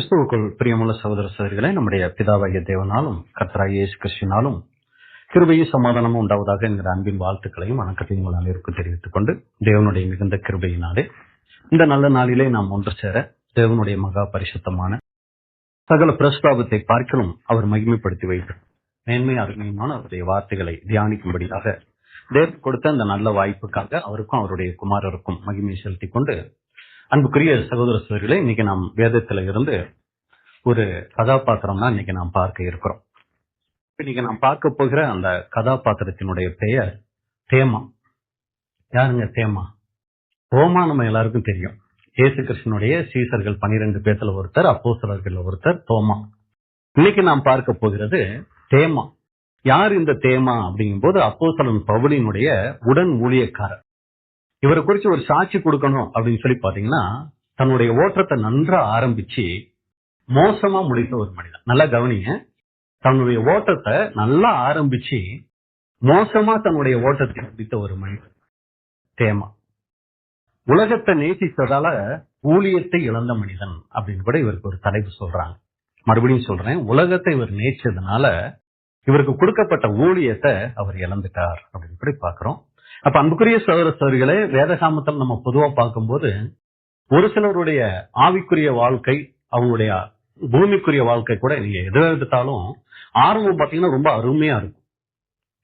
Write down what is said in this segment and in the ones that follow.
கிறிஸ்துவுக்குள் பிரியமுள்ள சகோதர சகோதரிகளை, நம்முடைய பிதாவாகிய தேவனாலும் கர்த்தராகிய இயேசு கிறிஸ்துவினாலும் கிருபையும் சமாதானமும் உண்டாவதாக என்கிற அன்பின் வாழ்த்துக்களையும் வணக்கத்தையும் உங்கள் அனைவருக்கும் தெரிவித்துக் கொண்டு, தேவனுடைய மிகுந்த கிருபையினாலே இந்த நல்ல நாளிலே நாம் ஒன்று சேர தேவனுடைய மகா பரிசுத்தமான சகல பிரஸ்தாபத்தை பார்க்கலும் அவர் மகிமைப்படுத்தி வைத்தார். மேன்மை அருமையுமான அவருடைய வார்த்தைகளை தியானிக்கும்படியாக தேவன் கொடுத்த அந்த நல்ல வாய்ப்புக்காக அவருக்கும் அவருடைய குமாரருக்கும் மகிமை செலுத்திக் கொண்டு, அன்புக்குரிய சகோதர சகோதரிகளை, இன்னைக்கு நாம் வேதத்துல இருந்து ஒரு கதாபாத்திரம் தான் இன்னைக்கு நாம் பார்க்க இருக்கிறோம். இன்னைக்கு நாம் பார்க்க போகிற அந்த கதாபாத்திரத்தினுடைய பெயர் தேமா. யாருங்க தேமா? தோமா நம்ம எல்லாருக்கும் தெரியும். இயேசு கிறிஸ்துவினுடைய சீசர்கள் 12 பேர்ல ஒருத்தர், அப்போஸ்தலர்கள் ஒருத்தர் தோமா. இன்னைக்கு நாம் பார்க்க போகிறது தேமா. யார் இந்த தேமா அப்படிங்கும் போது, அப்போஸ்தலன் பவுலினுடைய உடன் ஊழியக்காரர். இவரை குறிச்சு ஒரு சாட்சி கொடுக்கணும் அப்படின்னு சொல்லி பாத்தீங்கன்னா, தன்னுடைய ஓட்டத்தை நன்றா ஆரம்பிச்சு மோசமா முடித்த ஒரு மனிதன். நல்லா கவனிங்க, தன்னுடைய ஓட்டத்தை நல்லா ஆரம்பிச்சு மோசமா தன்னுடைய ஓட்டத்தை முடித்த ஒரு மனிதன் தேமா. உலகத்தை நேசித்ததால ஊழியத்தை இழந்த மனிதன் அப்படின்னு கூட இவருக்கு ஒரு தலைப்பு சொல்றாங்க. மறுபடியும் சொல்றேன், உலகத்தை இவர் நேசிச்சதுனால இவருக்கு கொடுக்கப்பட்ட ஊழியத்தை அவர் இழந்துட்டார் அப்படின்னு கூட பாக்குறோம். அப்ப அன்புக்குரிய சகோதர சகோதரிகளே, வேதகாமத்தில் நம்ம பொதுவா பார்க்கும்போது ஒரு சிலருடைய ஆவிக்குரிய வாழ்க்கை, அவங்களுடைய பூமிக்குரிய வாழ்க்கை கூட நீங்க எதை எடுத்தாலும் ஆரம்பம் பாத்தீங்கன்னா ரொம்ப அருமையா இருக்கும்,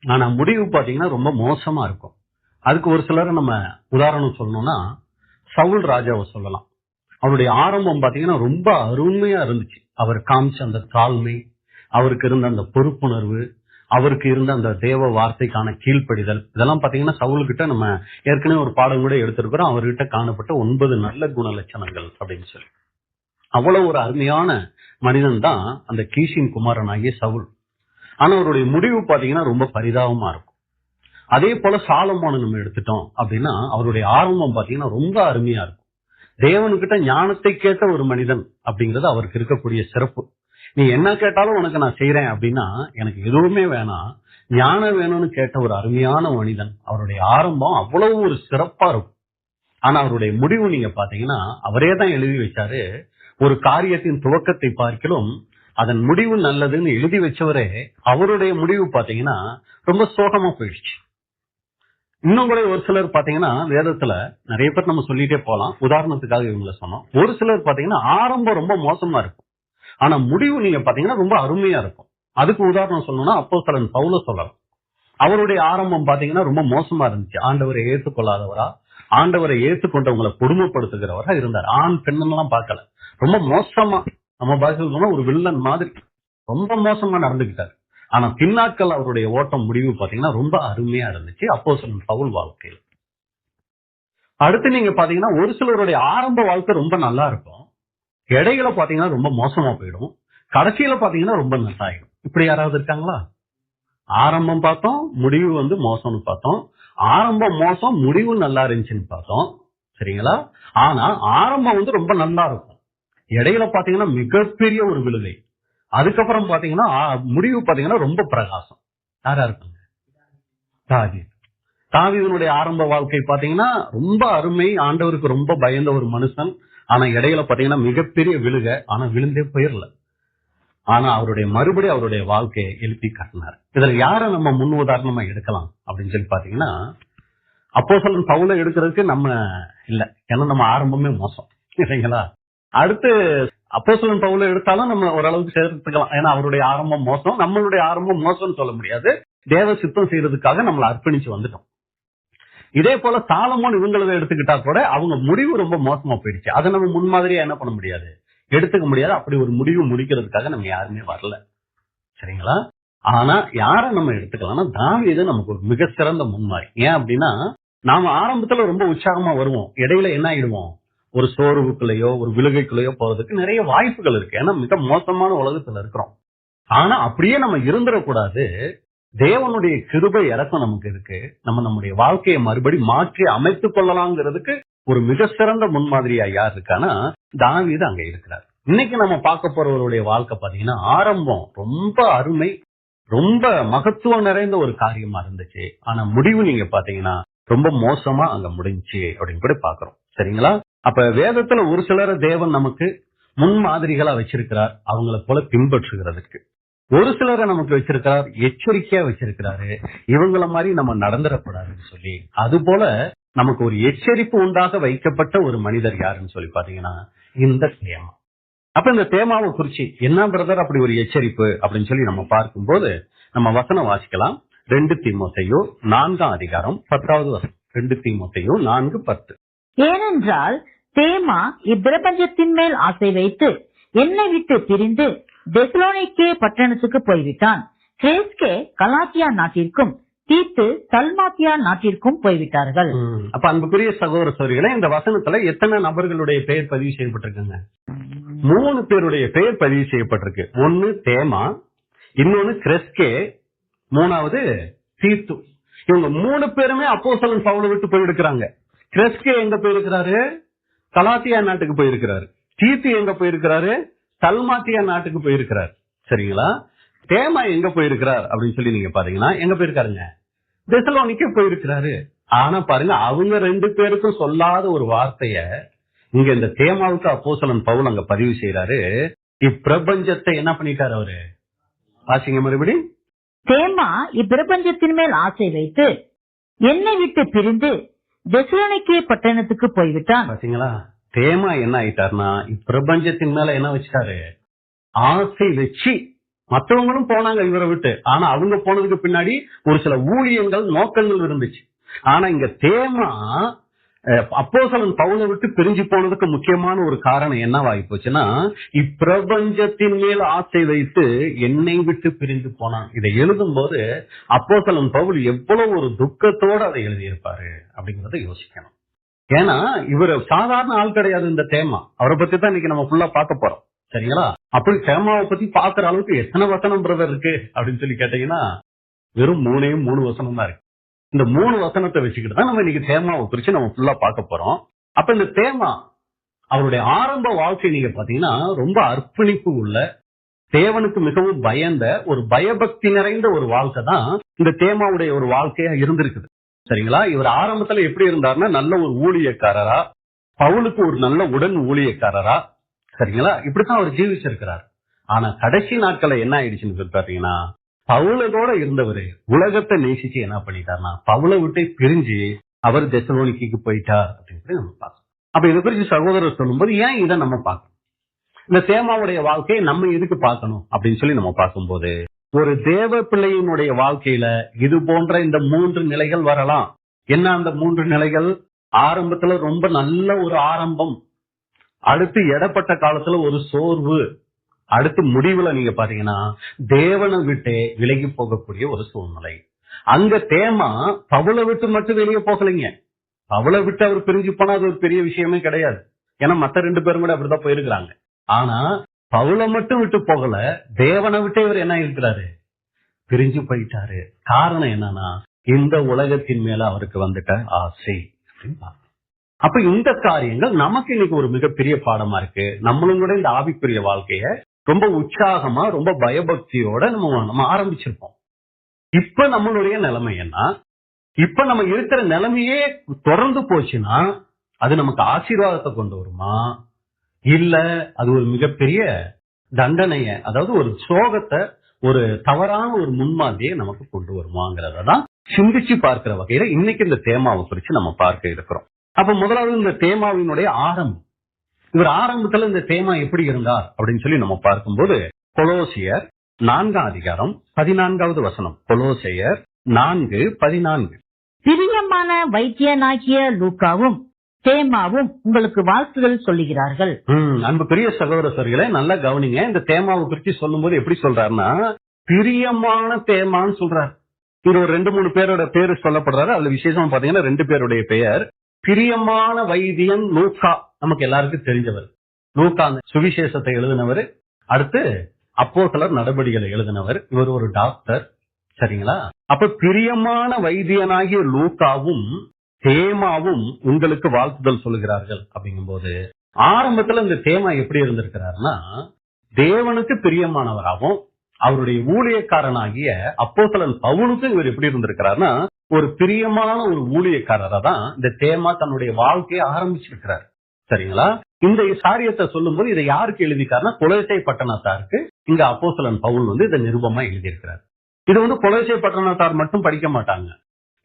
ஆனா முடிவு பாத்தீங்கன்னா ரொம்ப மோசமா இருக்கும். அதுக்கு ஒரு சிலரை நம்ம உதாரணம் சொல்லணும்னா சவுல் ராஜாவை சொல்லலாம். அவருடைய ஆரம்பம் பாத்தீங்கன்னா ரொம்ப அருமையா இருந்துச்சு. அவர் காமிச்ச அந்த தாழ்மை, அவருக்கு இருந்த அந்த பொறுப்புணர்வு, அவருக்கு இருந்த அந்த தேவ வார்த்தைக்கான கீழ்ப்படிதல், இதெல்லாம் பாத்தீங்கன்னா சவுல்கிட்ட நம்ம ஏற்கனவே ஒரு பாடம் கூட எடுத்திருக்கிறோம். அவர்கிட்ட காணப்பட்ட 9 நல்ல குண லட்சணங்கள் அப்படின்னு சொல்லி. அவ்வளவு ஒரு அருமையான மனிதன் தான் அந்த கீஷின் குமாரனாகிய சவுல். ஆனா அவருடைய முடிவு பாத்தீங்கன்னா ரொம்ப பரிதாபமா இருக்கும். அதே போல சாலமோனை நம்ம எடுத்துட்டோம் அப்படின்னா, அவருடைய ஆரம்பம் பாத்தீங்கன்னா ரொம்ப அருமையா இருக்கும். தேவனுக்கிட்ட ஞானத்தை கேட்ட ஒரு மனிதன் அப்படிங்கிறது அவருக்கு இருக்கக்கூடிய சிறப்பு. நீ என்ன கேட்டாலும் உனக்கு நான் செய்யறேன் அப்படின்னா, எனக்கு எதுவுமே வேணாம், ஞானம் வேணும்னு கேட்ட ஒரு அருமையான மனிதன். அவருடைய ஆரம்பம் அவ்வளவு ஒரு சிறப்பா இருக்கும். ஆனா அவருடைய முடிவு நீங்க பாத்தீங்கன்னா, அவரே தான் எழுதி வச்சாரு, ஒரு காரியத்தின் துவக்கத்தை பார்க்கிலும் அதன் முடிவு நல்லதுன்னு எழுதி வச்சவரே, அவருடைய முடிவு பாத்தீங்கன்னா ரொம்ப சோகமா போயிடுச்சு. இன்னும் கூட ஒரு சிலர் பாத்தீங்கன்னா, வேதத்துல நிறைய பேர் நம்ம சொல்லிட்டே போலாம், உதாரணத்துக்காக இவங்களை சொன்னோம். ஒரு சிலர் பாத்தீங்கன்னா ஆரம்பம் ரொம்ப மோசமா இருக்கும், ஆனா முடிவு நீங்க பாத்தீங்கன்னா ரொம்ப அருமையா இருக்கும். அதுக்கு உதாரணம் சொல்லணும்னா அப்போஸ்தலன் பவுல சொல்லலாம். அவருடைய ஆரம்பம் பாத்தீங்கன்னா ரொம்ப மோசமா இருந்துச்சு. ஆண்டவரை ஏற்றுக்கொள்ளாதவரா, ஆண்டவரை ஏற்றுக்கொண்டவங்களை கொடுமைப்படுத்துகிறவரா இருந்தார். ஆண் பெண்ணெல்லாம் பார்க்கல, ரொம்ப மோசமா, நம்ம பாஷையில் சொன்னா ஒரு வில்லன் மாதிரி ரொம்ப மோசமா நடந்துகிட்டார். ஆனா பின்னாட்கள் அவருடைய ஓட்டம் முடிவு பாத்தீங்கன்னா ரொம்ப அருமையா இருந்துச்சு அப்போஸ்தலன் பவுல் வாழ்க்கையில். அடுத்து நீங்க பாத்தீங்கன்னா ஒரு சிலருடைய ஆரம்ப வாழ்க்கை ரொம்ப நல்லா இருக்கும், இடையில பாத்தீங்கன்னா ரொம்ப மோசமா போயிடும், கடைசியில பாத்தீங்கன்னா ரொம்ப நல்லாயிடும். இப்படி யாராவது இருக்காங்களா? ஆரம்பம் பார்த்தோம், முடிவு மோசம்னு பார்த்தோம். ஆரம்பம் மோசம், முடிவு நல்லா இருந்துச்சுன்னு பார்த்தோம், சரிங்களா? ஆனா ஆரம்பம் ரொம்ப நல்லா இருக்கும், இடையில பாத்தீங்கன்னா மிகப்பெரிய ஒரு விழுகை, அதுக்கப்புறம் பாத்தீங்கன்னா முடிவு பாத்தீங்கன்னா ரொம்ப பிரகாசம். யாரா இருக்காங்க? தாவீதுனுடைய ஆரம்ப வாழ்க்கை பாத்தீங்கன்னா ரொம்ப அருமை, ஆண்டவருக்கு ரொம்ப பயந்த ஒரு மனுஷன். ஆனா இடையில பாத்தீங்கன்னா மிகப்பெரிய விழுக, ஆனா விழுந்தே போயிடல. ஆனா மறுபடியும் அவருடைய வாழ்க்கையை எழுப்பி காட்டினார். இதுல யார நம்ம முன் உதாரணமா எடுக்கலாம் அப்படின்னு சொல்லி பாத்தீங்கன்னா, அப்போஸ்தலன் பவுலை எடுக்கிறதுக்கு நம்ம இல்ல, ஏன்னா நம்ம ஆரம்பமே மோசம், சரிங்களா? அடுத்து அப்போஸ்தலன் பவுலை எடுத்தாலும் நம்ம ஓரளவுக்கு சேர்த்துக்கலாம், ஏன்னா அவருடைய ஆரம்பம் மோசம், நம்மளுடைய ஆரம்பம் மோசம்னு சொல்ல முடியாது. தேவ சித்தம் செய்யறதுக்காக நம்மளை அர்ப்பணிச்சு வந்துட்டோம். இதே போல சாலமோன் இவங்களதை எடுத்துக்கிட்டா கூட அவங்க முடிவு ரொம்ப மோசமா போயிடுச்சு. அதை நம்ம முன்மாதிரியா என்ன பண்ண முடியாது, எடுத்துக்க முடியாது. அப்படி ஒரு முடிவு முடிக்கிறதுக்காக நம்ம யாருமே வரல, சரிங்களா? ஆனா யார நம்ம எடுத்துக்கலாம்னா, தாவீது நமக்கு ஒரு மிக சிறந்த முன்மாதிரி. ஏன் அப்படின்னா, நாம ஆரம்பத்துல ரொம்ப உற்சாகமா வருவோம், இடையில என்ன ஆயிடுவோம், ஒரு சோர்வுக்குள்ளேயோ ஒரு விழுகைக்குள்ளேயோ போறதுக்கு நிறைய வாய்ப்புகள் இருக்கு, ஏன்னா மிக மோசமான உலகத்துல இருக்கிறோம். ஆனா அப்படியே நம்ம இருந்துடக்கூடாது. தேவனுடைய கிருபை இறக்கம் நமக்கு இருக்கு, நம்ம நம்முடைய வாழ்க்கையை மறுபடி மாற்றி அமைத்துக் கொள்ளலாம்ங்கிறதுக்கு ஒரு மிக சிறந்த முன்மாதிரியா யார் இருக்கானா, தாவீது அங்க இருக்கிறார். இன்னைக்கு நம்ம பார்க்க போறவருடைய வாழ்க்கை பாத்தீங்கன்னா, ஆரம்பம் ரொம்ப அருமை, ரொம்ப மகத்துவம் நிறைந்த ஒரு காரியமா இருந்துச்சு, ஆனா முடிவு நீங்க பாத்தீங்கன்னா ரொம்ப மோசமா அங்க முடிஞ்சுச்சு அப்படின்னு கூட பாக்குறோம், சரிங்களா? அப்ப வேதத்துல ஒரு சிலரை தேவன் நமக்கு முன்மாதிரிகளா வச்சிருக்கிறார், அவங்கள போல பின்பற்றுகிறதுக்கு. ஒரு சிலரை நமக்கு வச்சிருக்கிறார், எச்சரிக்கையா வச்சிருக்கிறாரு, இவங்கள மாதிரி நம்ம நடந்துடக்கூடாதுன்னு சொல்லி. அது போல நமக்கு ஒரு எச்சரிப்பு உண்டாக வைக்கப்பட்ட ஒரு மனிதர் யாருன்னு சொல்லி பாத்தீங்கன்னா இந்த தேமா. அப்ப இந்த தேமாவை குறிச்சு என்ன பிரதர் அப்படி ஒரு எச்சரிப்பு அப்படின்னு சொல்லி நம்ம பார்க்கும்போது நம்ம வசனம் வாசிக்கலாம். 2 தீமோத்தேயு 4ஆம் அதிகாரம் 10வது வசனம். 2 தீமோத்தேயு 4:10. ஏனென்றால் தேமா இப்பிரபஞ்சத்தின் மேல் ஆசை வைத்து என்னை விட்டு பிரிந்து தெசலோனிக்கே பட்டணத்துக்கு போய்விட்டான். கிரேஸ்கே கலாத்தியா நாட்டிற்கும் தீத்து தல்மாத்தியா நாட்டிற்கும் போய்விட்டார்கள். அப்ப அன்புக்குரிய சகோதர சகோதரிகளே, இந்த வசனத்துல எத்தனை நபர்களுடைய பெயர் பதிவு செய்யப்பட்டிருக்குங்க? 3 பேருடைய பெயர் பதிவு செய்யப்பட்டிருக்கு. ஒன்னு தேமா, இன்னொன்னு கிரெஸ்கே, 3வது தீத்து. இவங்க 3 பேருமே அப்போஸ்தலன் பவுலை விட்டு போயிருக்கிறாங்க. கிரெஸ்கே எங்க போயிருக்கிறாரு? கலாத்தியா நாட்டுக்கு போயிருக்கிறாரு. தீத்து எங்க போயிருக்கிறாரு? தல்மாத்தியா நாட்டுக்கு போயிருக்கிறார். சரிங்களா? தேமா எங்க போயிருக்கிறார் அப்படின்னு சொல்லி நீங்க பாத்தீங்கன்னா எங்க போயிருக்காருங்க? தெசலோனிக்கே போயிருக்கிறாரு. ஆனா பாருங்க, அவங்க 2 பேருக்கும் சொல்லாத ஒரு வார்த்தைய இங்க இந்த தேமாவுக்கு அப்போஸ்தலன் பவுல் அங்க பதிவு செய்யறாரு. இப்பிரபஞ்சத்தை என்ன பண்ணிட்டாரு அவரு? வாசிங்க மறுபடி. தேமா இப்பிரபஞ்சத்தின் மேல் ஆசை வைத்து என்னை விட்டு பிரிந்து தெசலோனிக்கே பட்டணத்துக்கு போய்விட்டான். பாத்தீங்களா? தேமா என்ன ஆயிட்டாருன்னா இப்பிரபஞ்சத்தின் மேல என்ன வச்சுட்டாரு? ஆசை வச்சு. மற்றவங்களும் போனாங்க இவரை விட்டு. ஆனா அவங்க போனதுக்கு பின்னாடி ஒரு சில ஊழியங்கள், நோக்கங்கள் இருந்துச்சு. ஆனா இங்க தேமா அப்போஸ்தலன் பவுலை விட்டு பிரிஞ்சு போனதுக்கு முக்கியமான ஒரு காரணம் என்னவாகி போச்சுன்னா, இப்பிரபஞ்சத்தின் மேல் ஆசை வைத்து என்னை விட்டு பிரிந்து போனான். இதை எழுதும் போது அப்போஸ்தலன் பவுல் எவ்வளவு ஒரு துக்கத்தோட அதை எழுதியிருப்பாரு அப்படிங்கறத யோசிக்கணும். ஏன்னா இவர் சாதாரண ஆள் கிடையாது. இந்த தேமா அவரை பத்தி தான் இன்னைக்கு நம்ம ஃபுல்லா பார்க்க போறோம். சரிங்களா? அப்படி தேமாவை பத்தி பாக்குற அளவுக்கு எத்தனை வசனம் பிரதர் இருக்கு அப்படின்னு சொல்லி கேட்டீங்கன்னா வெறும் 3 வசனம் தான் இருக்கு. இந்த 3 வசனத்தை வச்சுக்கிட்டு தான் நம்ம இன்னைக்கு தேமாவை குறிச்சு நம்ம ஃபுல்லா பார்க்க போறோம். அப்ப இந்த தேமா அவருடைய ஆரம்ப வாழ்க்கை நீங்க பாத்தீங்கன்னா ரொம்ப அர்ப்பணிப்பு உள்ள, தேவனுக்கு மிகவும் பயந்த, ஒரு பயபக்தி நிறைந்த ஒரு வாழ்க்கை தான் இந்த தேமாவுடைய ஒரு வாழ்க்கையா இருந்திருக்குது. சரிங்களா? இவர் ஆரம்பத்துல எப்படி இருந்தாருன்னா நல்ல ஒரு ஊழியக்காரரா, பவுலுக்கு ஒரு நல்ல உடன் ஊழியக்காரரா, சரிங்களா, இப்படித்தான் அவர் ஜீவிச்சிருக்கிறார். ஆனா கடைசி நாட்களை என்ன ஆயிடுச்சுன்னு சொல்லி பாத்தீங்கன்னா, பவுலோட இருந்தவரு உலகத்தை நேசிச்சு என்ன பண்ணிட்டாருன்னா பவுலை விட்டு பிரிஞ்சு அவர் தெசலோனிக்கேக்கு போயிட்டார் அப்படின்னு நம்ம பார்க்கணும். அப்ப இதை குறித்து சகோதரர் சொல்லும்போது ஏன் இதை நம்ம பார்க்கணும்? இந்த தேமாவுடைய வாழ்க்கையை நம்ம எதுக்கு பார்க்கணும் அப்படின்னு சொல்லி நம்ம பார்க்கும்போது, ஒரு தேவ பிள்ளையினுடைய வாழ்க்கையில இது போன்ற இந்த 3 நிலைகள் வரலாம். என்ன அந்த 3 நிலைகள்? ஆரம்பத்துல ரொம்ப நல்ல ஒரு ஆரம்பம், அடுத்து இடப்பட்ட காலத்துல ஒரு சோர்வு, அடுத்து முடிவுல நீங்க பாத்தீங்கன்னா தேவனை விட்டு விலகி போகக்கூடிய ஒரு சூழ்நிலை. அங்க தேமா பவுலை விட்டு மட்டும் வெளியே போகலைங்க. பவுலை விட்டு அவர் பிரிஞ்சு போனா அது ஒரு பெரிய விஷயமே கிடையாது. ஏன்னா மத்த 2 பேரும் கூட அப்படிதான் போயிருக்கிறாங்க. ஆனா பவுலை மட்டும் விட்டு போகல, தேவனை விட்டு இவர் என்ன இருக்கிறாரு? பிரிஞ்சு போயிட்டாரு. காரணம் என்னன்னா இந்த உலகத்தின் மேல அவருக்கு வந்துட்ட ஆசை. அப்ப இந்த காரியங்கள் நமக்கு இன்னைக்கு ஒரு மிகப்பெரிய பாடமா இருக்கு. நம்மளும் கூட இந்த ஆவிக்குரிய வாழ்க்கைய ரொம்ப உற்சாகமா, ரொம்ப பயபக்தியோட நம்ம ஆரம்பிச்சிருப்போம். இப்ப நம்மளுடைய நிலைமை என்ன? இப்ப நம்ம இருக்கிற நிலைமையே தொடர்ந்து போச்சுன்னா அது நமக்கு ஆசீர்வாதத்தை கொண்டு வருமா, இல்ல அது ஒரு மிகப்பெரிய தண்டனைய, அதாவது ஒரு சோகத்தை, ஒரு தவறான ஒரு முன்மாதிரியை நமக்கு கொண்டு வருமாங்கிறதான் சிந்திச்சு பார்க்கிற வகையில இன்னைக்கு இந்த தேமாவை குறிச்சு நம்ம பார்க்க இருக்கிறோம். அப்ப முதலாவது இந்த தேமாவினுடைய ஆரம்பம். இவர் ஆரம்பத்துல இந்த தேமா எப்படி இருந்தார் அப்படின்னு சொல்லி நம்ம பார்க்கும்போது, கொலோசியர் 4ஆம் அதிகாரம் 14வது வசனம். கொலோசியர் 4:14. பிரியமான வைத்தியனாகிய லூக்காவும் தேமாவும் உங்களுக்கு வாழ்த்துதல் சொல்லுகிறார்கள். அன்புக்குரிய சகோதரர்களே, நல்லா கவனிங்க. இந்த தேமாவை குறித்து சொல்லும் போது எப்படி சொல்றாருன்னா பிரியமான தேமான்னு சொல்றாரு. இது ஒரு 2-3 பேரோட பேரு சொல்லப்படுறாரு. அதுல விசேஷமா பாத்தீங்கன்னா 2 பேருடைய பெயர். பிரியமான வைத்தியன் லூக்கா, நமக்கு எல்லாருக்கும் தெரிஞ்சவர். லூக்கா சுவிசேஷத்தை எழுதினவர், அடுத்து அப்போஸ்தலர் நடபடிகளை எழுதினவர். இவர் ஒரு டாக்டர். சரிங்களா? அப்ப பிரியமான வைத்தியனாகிய லூக்காவும் தேமாவும் உங்களுக்கு வாழ்த்துதல் சொல்லுகிறார்கள் அப்படிங்கும் போது, ஆரம்பத்துல இந்த தேமா எப்படி இருந்திருக்கிறாருன்னா தேவனுக்கு பிரியமானவராகவும் அவருடைய ஊழியக்காரனாகிய அப்போஸ்தலன் பவுலுக்கு இவர் எப்படி இருந்திருக்கிறாருன்னா ஒரு பிரியமான ஒரு ஊழியக்காரரா தான் இந்த தேமா தன்னுடைய வாழ்க்கையை ஆரம்பிச்சிருக்கிறார். சரிங்களா? இந்த காரியத்தை சொல்லும் போது இதை யாருக்கு எழுதிக்காருன்னா கொலோசை பட்டணத்தாருக்கு இங்க அப்போஸ்தலன் பவுல் இதை நிருபமா எழுதியிருக்கிறார். இது கொலோசை பட்டணத்தார் மட்டும் படிக்க மாட்டாங்க,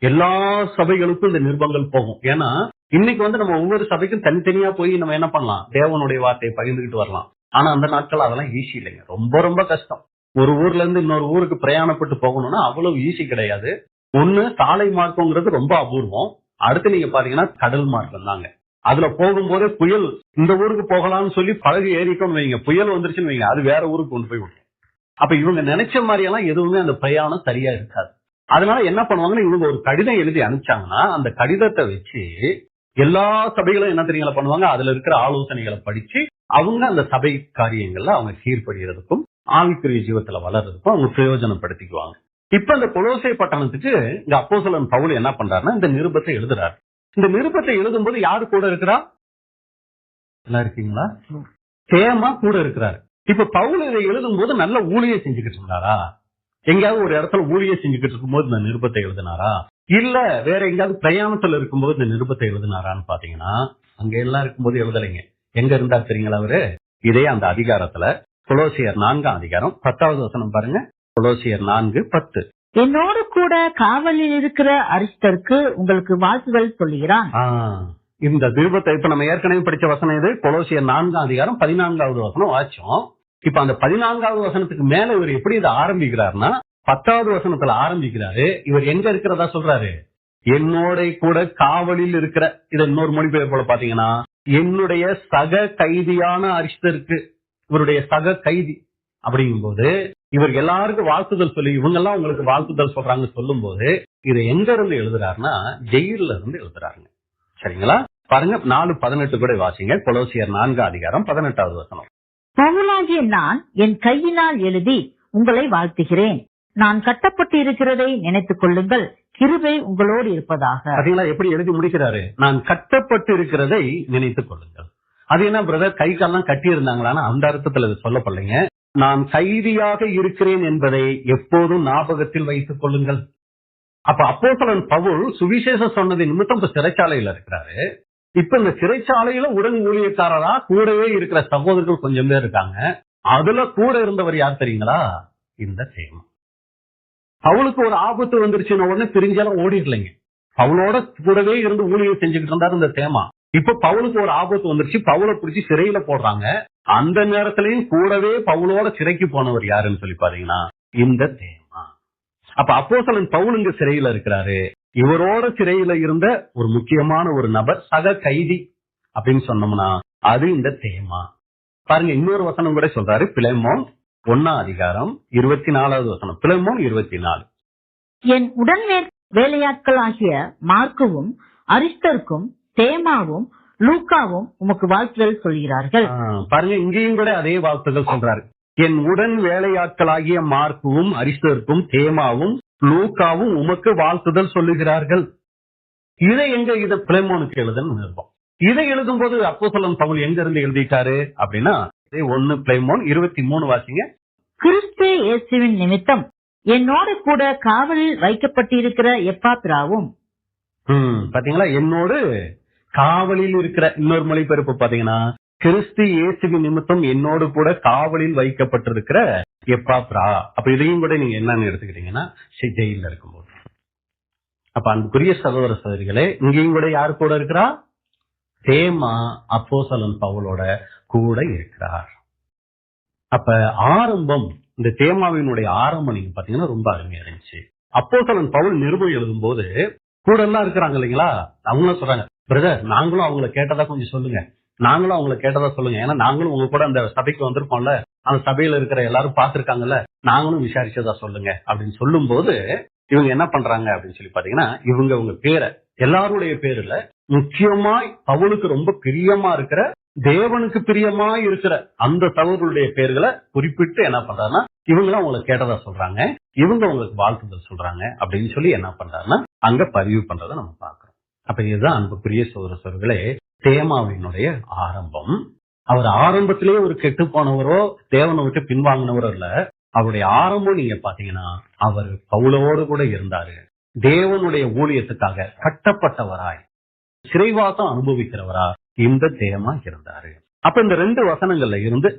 எல்லா சபைகளுக்கும் இந்த நிருபங்கள் போகும். ஏன்னா இன்னைக்கு நம்ம ஒவ்வொரு சபைக்கும் தனித்தனியா போய் நம்ம என்ன பண்ணலாம், தேவனுடைய வார்த்தையை பகிர்ந்துகிட்டு வரலாம். ஆனா அந்த நாட்கள் அதெல்லாம் ஈஸி இல்லைங்க, ரொம்ப ரொம்ப கஷ்டம். ஒரு ஊர்ல இருந்து இன்னொரு ஊருக்கு பிரயாணப்பட்டு போகணும்னா அவ்வளவு ஈஸி கிடையாது. ஒண்ணு சாலை மார்க்கம்ங்கிறது ரொம்ப அபூர்வம். அடுத்து நீங்க பாத்தீங்கன்னா கடல் மார்க்கம் தாங்க. அதுல போகும்போதே புயல், இந்த ஊருக்கு போகலாம்னு சொல்லி பழகு ஏறிட்டோம்னு வைங்க, புயல் வந்துருச்சுன்னு வைங்க, அது வேற ஊருக்கு கொண்டு போய் விடும். அப்ப இவங்க நினைச்ச மாதிரி எல்லாம் எதுவுமே அந்த பிரயாணம் சரியா இருக்காது. அதனால என்ன பண்ணுவாங்கன்னா, இவங்க ஒரு கடிதம் எழுதி அனுப்பிச்சாங்கன்னா அந்த கடிதத்தை வச்சு எல்லா சபைகளும் என்ன தெரியுங்களா பண்ணுவாங்க, அதுல இருக்கிற ஆலோசனைகளை படிச்சு அவங்க அந்த சபை காரியங்கள்ல அவங்க கீழ்படுகிறதுக்கும் ஆவிக்குரிய ஜீவத்துல வளர்றதுக்கும் அவங்க பிரயோஜனப்படுத்திக்குவாங்க. இப்ப இந்த கொலோசை பட்டணத்துக்கு இந்த அப்போஸ்தலன் பவுல் என்ன பண்றாருன்னா இந்த நிருபத்தை எழுதுறாரு. இந்த நிருபத்தை எழுதும் போது யாரு கூட இருக்கிறா? எல்லாம் இருக்கீங்களா? தேமா கூட இருக்கிறாரு. இப்ப பவுல் இதை எழுதும் போது நல்ல ஊழியம் செஞ்சுக்கிட்டு இருந்தாரா? எங்கேயாவது ஒரு இடத்துல ஊழியம் செஞ்சுக்கிட்டு இருக்கும்போது இந்த நிருபத்தை எழுதினாரா? இல்ல வேற எங்கேயாவது பிரயாணத்துல இருக்கும்போது இந்த நிருபத்தை எழுதினாரான்னு பாத்தீங்கன்னா அங்க எல்லாம் இருக்கும்போது எழுதலைங்க. எங்க இருந்தா தெரியுங்களா அவரு? இதே அந்த அதிகாரத்துல கொலோசியர் 4ஆம் அதிகாரம் 10வது வசனம் பாருங்க. கொலோசியர் 4:10. என்னோடு கூட காவலில் இருக்கிற அரிஸ்டருக்கு உங்களுக்கு வாழ்த்துதல் சொல்லுகிறான். இந்த நிருபத்தை இப்ப நம்ம ஏற்கனவே படிச்ச வசனம் இது கொலோசியர் 4ஆம் அதிகாரம் 14வது வசனம் வாச்சோம். இப்ப அந்த 14வது வசனத்துக்கு மேல இவர் எப்படி இதை ஆரம்பிக்கிறாருன்னா 10வது வசனத்துல ஆரம்பிக்கிறாரு. இவர் எங்க இருக்கிறதா சொல்றாரு? என்னோட கூட காவலில் இருக்கிற, இதை இன்னொரு மொழிபெயர் போல பாத்தீங்கன்னா என்னுடைய சக கைதியான அரிஸ்டருக்கு, இவருடைய சக கைதி அப்படிங்கும் போது இவர் எல்லாருக்கும் வாழ்த்துதல் சொல்லி இவங்க எல்லாம் உங்களுக்கு வாழ்த்துதல் சொல்றாங்க சொல்லும் போது இதை எங்க இருந்து எழுதுறாருன்னா ஜெயில இருந்து எழுதுறாருங்க. சரிங்களா? பாருங்க 4:18 கூட வாசிங்க. கொலோசியர் 4ஆம் அதிகாரம் 18வது வசனம். பவுலாகிய நான் என் கையினால் எழுதி உங்களை வாழ்த்துகிறேன். நான் கட்டப்பட்டு இருக்கிறதை நினைத்துக் கொள்ளுங்கள், கிருபை உங்களோடு இருப்பதாக. அதெல்லா எப்படி எழுதி முடிக்கிறாரு? நான் கட்டப்பட்டு இருக்கிறதை நினைத்துக் கொள்ளுங்கள். அது என்ன பிரதர், கை காலம் கட்டி இருந்தாங்களான்னா அந்த அர்த்தத்துல சொல்லப்படலைங்க. நான் கைதியாக இருக்கிறேன் என்பதை எப்போதும் ஞாபகத்தில் வைத்துக் கொள்ளுங்கள். அப்ப அப்போஸ்தலன் பவுல் சுவிசேஷம் சொன்னது நிமித்தம் இப்ப சிறைச்சாலையில இருக்கிறாரு. இப்ப இந்த சிறைச்சாலையில உடன் ஊழியக்காரரா கூடவே இருக்கிற சகோதரர்கள் கொஞ்சம் பேர் இருக்காங்க. அதுல கூட இருந்தவர் யார் தெரியுங்களா? இந்த தேமா. பவுலுக்கு ஒரு ஆபத்து வந்துருச்சுன்னு உடனே பிரிஞ்சாலும் ஓடிடலைங்க. பவுலோட கூடவே இருந்து ஊழியம் செஞ்சுக்கிட்டு இருந்தாரு இந்த தேமா. இப்ப பவுலுக்கு ஒரு ஆபத்து வந்துருச்சு, பவுலை பிடிச்சி சிறையில போடுறாங்க. அந்த நேரத்திலையும் கூடவே பவுலோட சிறைக்கு போனவர் யாருன்னு சொல்லி பாத்தீங்கன்னா இந்த தேமா. அப்ப அப்போஸ்தலன் பவுல் இங்க சிறையில இருக்கிறாரு. இவரோட சிறையில இருந்த ஒரு முக்கியமான ஒரு நபர் சக கைதி அப்படின்னு சொன்னோம்னா அது இந்த தேமா. பாருங்க இன்னொரு வசனம் கூட சொல்றாரு. பிலேமோன் 1ஆம் அதிகாரம் 24வது வசனம். பிலேமோன் 24. என் உடன் வேலையாட்கள் ஆகிய மார்க்குவும் அரிஸ்டருக்கும் தேமாவும் லூக்காவும் உமக்கு வாழ்த்துதல் சொல்கிறார்கள். பாருங்க இங்கேயும் கூட அதே வாழ்த்துதல் சொல்றாரு. என் உடன் வேலையாட்களாகிய மார்க்குவும் அரிஸ்டருக்கும் தேமாவும் லூக்காவும் உமக்கு வாழ்த்துதல் சொல்லுகிறார்கள். இதை இதை பிலேமோனுக்கு எழுதுன்னு நிருபம். இதை எழுதும் போது அப்போஸ்தலன் பவுல் எங்க இருந்து எழுதிட்டாரு அப்படின்னா 1 பிலேமோன் 23 வாசிங்க. கிறிஸ்து இயேசுவின் நிமித்தம் என்னோடு கூட காவலில் வைக்கப்பட்டிருக்கிற எப்பாத்ராவும். பாத்தீங்களா, என்னோடு காவலில் இருக்கிற இன்னொரு மொழிபெயர்ப்பு பாத்தீங்கன்னா கிறிஸ்து இயேசுவின் நிமித்தம் என்னோடு கூட காவலில் வைக்கப்பட்டிருக்கிற எப்பாத்ரா. அப்ப இதையும் கூட நீங்க என்னன்னு எடுத்துக்கிட்டீங்கன்னா ஜெயில இருக்கும்போது. அப்ப அன்புக்குரிய சகோதர சகோதரிகளே, இங்கேயும் கூட யாரு கூட இருக்கிறா? தேமா அப்போஸ்தலன் பவுலோட கூட இருக்கிறார். அப்ப ஆரம்பம், இந்த தேமாவினுடைய ஆரம்பம் நீங்க பாத்தீங்கன்னா ரொம்ப அருமையா இருந்துச்சு. அப்போஸ்தலன் பவுல் நிருபம் எழுதும் போது கூட எல்லாம் இருக்கிறாங்க இல்லைங்களா, அவங்களும் சொல்றாங்க, பிரதர் நாங்களும் அவங்களை கேட்டதா கொஞ்சம் சொல்லுங்க, நாங்களும் அவங்களை கேட்டதா சொல்லுங்க, ஏன்னா நாங்களும் உங்க கூட அந்த சபைக்கு வந்திருக்கோம்ல, அந்த சபையில இருக்கிற எல்லாரும் பாத்துருக்காங்கல்ல, நாங்களும் விசாரிச்சதா சொல்லுங்க அப்படின்னு சொல்லும் போது இவங்க என்ன பண்றாங்க அப்படின்னு சொல்லி பாத்தீங்கன்னா இவங்க உங்க பேரை, எல்லாருடைய பேருல முக்கியமாய் பவுலுக்கு ரொம்ப பிரியமா இருக்கிற, தேவனுக்கு பிரியமா இருக்கிற அந்த சகோதரருடைய பேர்களை குறிப்பிட்டு என்ன பண்றாருன்னா இவங்களும் அவங்களை கேட்டதா சொல்றாங்க, இவங்க உங்களுக்கு வாழ்த்துதல் சொல்றாங்க அப்படின்னு சொல்லி என்ன பண்றாருன்னா அங்க பதிவு பண்றதை நம்ம பாக்குறோம். அப்ப இதுதான் அன்புக்குரிய சகோதர சகோதரிகளே தேமாவினுடைய ஆரம்பம். அவர் ஆரம்பத்திலேயே ஒரு கெட்டு போனவரோ தேவனை விட்டு பின்வாங்கினவரோ இல்ல. அவருடைய ஆரம்பம் நீங்க பாத்தீங்கன்னா அவர் பவுலோடு கூட இருந்தாரு. தேவனுடைய ஊழியத்துக்காக கட்டப்பட்டவராய், சிறைவாசம் அனுபவிக்கிறவரா, இந்த தேமா இருந்தாரு. அப்ப இந்த 2 வசனங்கள்ல இருந்து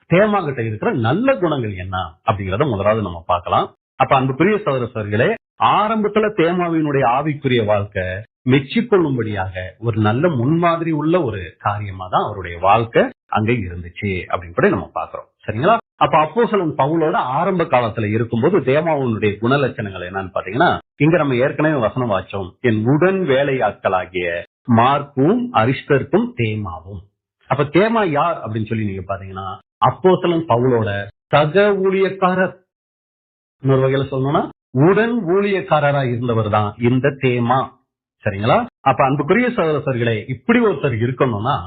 தேமா கிட்ட இருக்கிற நல்ல குணங்கள் என்ன அப்படிங்கறத முதலாவது நம்ம பார்க்கலாம். அப்ப அன்புக்குரிய சகோதர சகோதரிகளே, ஆரம்பத்துல தேமாவினுடைய ஆவிக்குரிய வாழ்க்கை மெச்சிக்கொள்ளும்படியாக ஒரு நல்ல முன்மாதிரி உள்ள ஒரு காரியமா தான் அவருடைய வாழ்க்கை அங்க இருந்துச்சு அப்படின்னு கூட நம்ம பாக்குறோம். சரிங்களா? அப்ப அப்போஸ்தலன் பவுலோட ஆரம்ப காலத்துல இருக்கும்போது தேமாவினுடைய குணலட்சணங்கள் என்னன்னு பாத்தீங்கன்னா, இங்க நம்ம ஏற்கனவே வசனம் வாச்சோம், என் உடன் வேலையாட்களாகிய மார்க்கும் அரிஸ்டர்க்கும் தேமாவும். அப்ப தேமா யார் அப்படின்னு சொல்லி நீங்க பாத்தீங்கன்னா, அப்போஸ்தலன் பவுலோட சக ஊழியக்காரர், இன்னொரு வகையில சொல்லணும்னா உடன் ஊழியக்காரரா இருந்தவர் தான் இந்த தேமா. சரிங்களா? அப்ப அன்புக்குரிய சகோதரர்களே, இப்படி ஒருத்தர் இருக்கணும்னா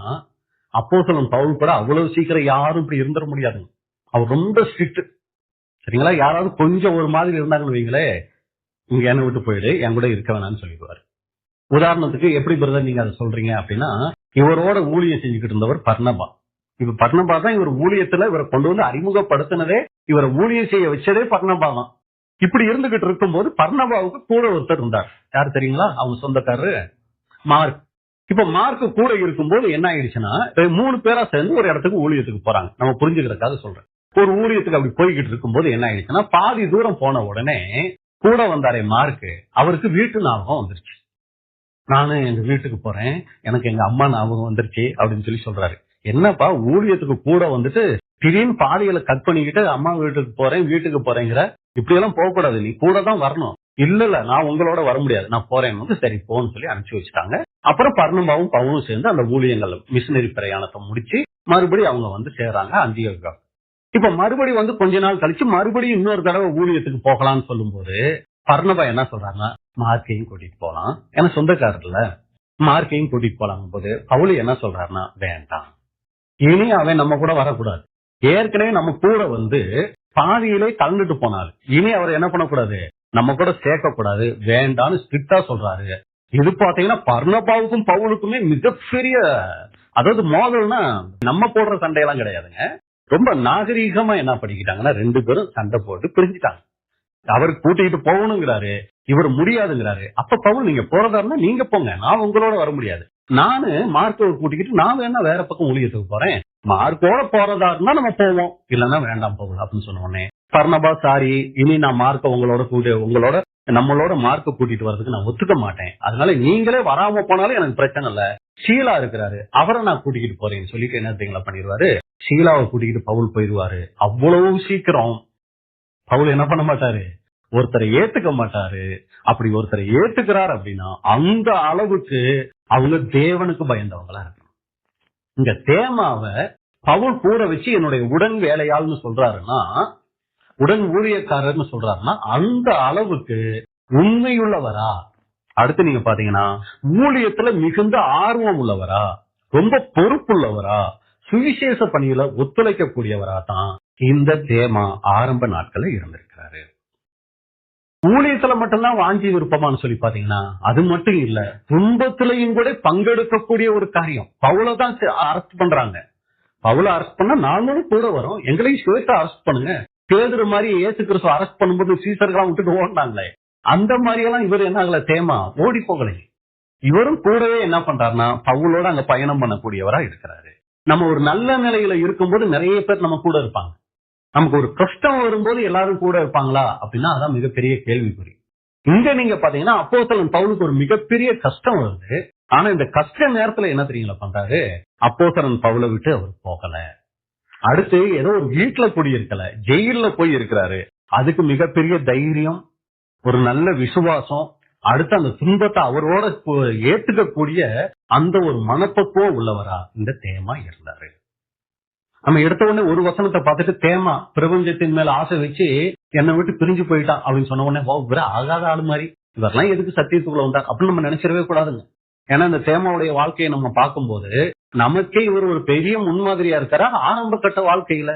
அப்போஸ்தலன் பவுல் கூட அவ்வளவு சீக்கிரம் யாரும் இப்படி இருந்துட முடியாதுங்க. அவர் ரொம்ப ஸ்ட்ரிக்ட். சரிங்களா? யாராவது கொஞ்சம் ஒரு மாதிரி இருந்தாங்கன்னு வைங்களே, இங்க என்ன விட்டு போயிடு, என் கூட இருக்க வேணாம்னு சொல்லிடுவாரு. உதாரணத்துக்கு எப்படி பிரதர் நீங்க அதை சொல்றீங்க அப்படின்னா, இவரோட ஊழியம் செஞ்சுக்கிட்டு இருந்தவர் பர்னபா. இப்ப பர்னபா தான் இவர் ஊழியத்துல இவரை கொண்டு வந்து அறிமுகப்படுத்தினதே, இவரை ஊழியம் செய்ய வச்சதே பர்னபா தான். இப்படி இருந்துகிட்டு இருக்கும்போது பர்னபாவுக்கு கூட ஒருத்தர் இருந்தார். யார் தெரியுங்களா? அவங்க சொந்தக்காரரு மார்க். இப்ப மார்க் கூட இருக்கும்போது என்ன ஆயிடுச்சுன்னா, 3 பேரா சேர்ந்து ஒரு இடத்துக்கு ஊழியத்துக்கு போறாங்க. நம்ம புரிஞ்சுக்கிறதுக்காக சொல்றேன். ஒரு ஊழியத்துக்கு அப்படி போய்கிட்டு இருக்கும்போது என்ன ஆயிடுச்சுன்னா, பாதி தூரம் போன உடனே கூட வந்தாரே மார்க், அவருக்கு வீட்டு ஞாபகம் வந்துருச்சு. நானும் எங்க வீட்டுக்கு போறேன், எனக்கு எங்க அம்மா ஞாபகம் வந்துருச்சு அப்படின்னு சொல்லி சொல்றாரு. என்னப்பா ஊழியத்துக்கு கூட வந்துட்டு திடீர்னு பாதிகளை கட் பண்ணிக்கிட்டு அம்மா வீட்டுக்கு போறேன் வீட்டுக்கு போறேங்கிற, இப்படி எல்லாம் போக கூடாது, நீ கூட தான் வரணும். இல்ல நான் உங்களோட வர முடியாது, நான் போறேன். சரி போன்னு சொல்லி அனுப்பிச்சு வச்சுட்டாங்க. அப்புறம் பர்னபாவும் பவுலும் சேர்ந்து அந்த ஊழியங்கள் மிஷினரி பிரயாணத்தை முடிச்சு மறுபடியும் அவங்க வந்து சேர்றாங்க அந்தியோகா. இப்ப மறுபடியும் கொஞ்ச நாள் கழிச்சு மறுபடியும் இன்னொரு தடவை ஊழியத்துக்கு போகலாம்னு சொல்லும் போது பர்னபா என்ன சொல்றாங்க, மார்க்கையும் கூட்டிட்டு போலாம், ஏன்னா சொந்தக்காரர்ல மார்க்கையும் கூட்டிட்டு போலாம் போது பவுல் என்ன சொல்றாருன்னா, வேண்டாம், இனி அவன் நம்ம கூட வரக்கூடாது. ஏற்கனவே நம்ம கூட வந்து பாதியிலே கலந்துட்டு போனாரு, இனி அவர் என்ன பண்ணக்கூடாது, நம்ம கூட சேர்க்க கூடாது, வேண்டான்னு ஸ்ட்ரிக்டா சொல்றாரு. இது பாத்தீங்கன்னா பர்னபாவுக்கும் பவுலுக்குமே மிகப்பெரிய, அதாவது மோதல்னா நம்ம போடுற சண்டையெல்லாம் கிடையாதுங்க. ரொம்ப நாகரீகமா என்ன பண்ணிக்கிட்டாங்கன்னா 2 பேரும் சண்டை போட்டு பிரிஞ்சுட்டாங்க. அவருக்கு கூட்டிட்டு போகணுங்கிறாரு, இவர் முடியாதுங்கிறாரு. அப்ப பவுல் நீங்க போறதா இருந்தா நீங்க போங்க, நான் உங்களோட வர முடியாது, நானு மார்க்கோவை கூட்டிக்கிட்டு நான் வேணா வேற பக்கம் ஊழியத்துக்கு போறேன், மார்க்கோட போறதா இருந்தா நம்ம போவோம், இல்லன்னா வேண்டாம் பவுல் அப்படின்னு சொன்ன உடனே பர்னபா, சாரி, இனி நான் மார்க்க உங்களோட நம்மளோட மார்க்க கூட்டிட்டு வர்றதுக்கு நான் ஒத்துக்க மாட்டேன், அதனால நீங்களே வராம போனாலும் எனக்கு பிரச்சனை இல்ல, ஷீலா இருக்கிறாரு அவரை நான் கூட்டிக்கிட்டு போறேன்னு சொல்லிட்டு என்ன தெரியுங்களா பண்ணிடுவாரு, ஷீலாவை கூட்டிக்கிட்டு பவுல் போயிடுவாரு. அவ்வளவு சீக்கிரம் பவுல் என்ன பண்ண மாட்டாரு, ஒருத்தரை ஏத்துக்க மாட்டாரு. அப்படி ஒருத்தரை ஏத்துக்கிறார் அப்படின்னா அந்த அளவுக்கு அவங்க தேவனுக்கு பயந்தவங்களா இருக்கணும். இங்க தேமாவை பவுல் கூட வச்சு என்னுடைய உடன் வேலையாள்னு சொல்றாருன்னா, உடன் ஊழியக்காரர்னு சொல்றாருன்னா அந்த அளவுக்கு உண்மையுள்ளவரா, அடுத்து நீங்க பாத்தீங்கன்னா ஊழியத்துல மிகுந்த ஆர்வம் உள்ளவரா, ரொம்ப பொறுப்புள்ளவரா, சுவிசேஷ பணியில ஒத்துழைக்கக்கூடியவரா தான் இந்த தேமா ஆரம்ப நாட்கள்ல இருந்திருக்கிறாரு. ஊழியத்துல மட்டும்தான் வாஞ்சி விருப்பமானு சொல்லி பாத்தீங்கன்னா அது மட்டும் இல்ல, துன்பத்திலையும் கூட பங்கெடுக்கக்கூடிய ஒரு காரியம். பவுல தான் அரெஸ்ட் பண்றாங்க, பவுல அரெஸ்ட் பண்ணா நாங்களும் கூட வரோம், எங்களையும் சேர்த்து அரெஸ்ட் பண்ணுங்க. பேதுரு மாதிரி இயேசு கிறிஸ்து அரெஸ்ட் பண்ணும்போது சீசர்களாம் விட்டுட்டு ஓடினாங்களே, அந்த மாதிரி எல்லாம் இவர் என்ன ஆகல, தேமா ஓடி போகலை. இவரும் கூடவே என்ன பண்றாருன்னா பவுலோட அங்க பயணம் பண்ணக்கூடியவரா இருக்கிறாரு. நம்ம ஒரு நல்ல நிலையில இருக்கும்போது நிறைய பேர் நம்ம கூட இருப்பாங்க, நமக்கு ஒரு கஷ்டம் வரும்போது எல்லாரும் கூட இருப்பாங்களா அப்படின்னா அதான் மிகப்பெரிய கேள்விக்குறி. இங்க நீங்க பாத்தீங்கன்னா அப்போஸ்தலன் பவுலுக்கு ஒரு மிகப்பெரிய கஷ்டம் வருது, ஆனா இந்த கஷ்ட நேரத்துல என்ன தெரியுங்களா பண்றாரு, அப்போஸ்தலன் பவுலை விட்டு அவர் போகல. அடுத்து ஏதோ ஒரு வீட்டுல குடியிருக்கல, ஜெயில போய் இருக்கிறாரு. அதுக்கு மிகப்பெரிய தைரியம், ஒரு நல்ல விசுவாசம், அடுத்து அந்த துன்பத்தை அவரோட ஏத்துக்கக்கூடிய அந்த ஒரு மனப்பக்குவம் உள்ளவரா இந்த தேமா இருந்தாரு. நம்ம எடுத்த உடனே ஒரு வசனத்தை பார்த்துட்டு தேமா பிரபஞ்சத்தின் மேல ஆசை வச்சு என்னை விட்டு பிரிஞ்சு போயிட்டான் அப்படின்னு சொன்ன உடனே இவர ஆகாத ஆளு மாதிரி, இவரெல்லாம் எதுக்கு சத்தியத்துக்குள்ள வந்தார் அப்படின்னு நம்ம நினைச்சிடவே கூடாதுங்க. ஏன்னா இந்த தேமாவுடைய வாழ்க்கையை நம்ம பார்க்கும்போது நமக்கே இவர் ஒரு பெரிய முன்மாதிரியா இருக்காரா ஆரம்ப கட்ட வாழ்க்கையில.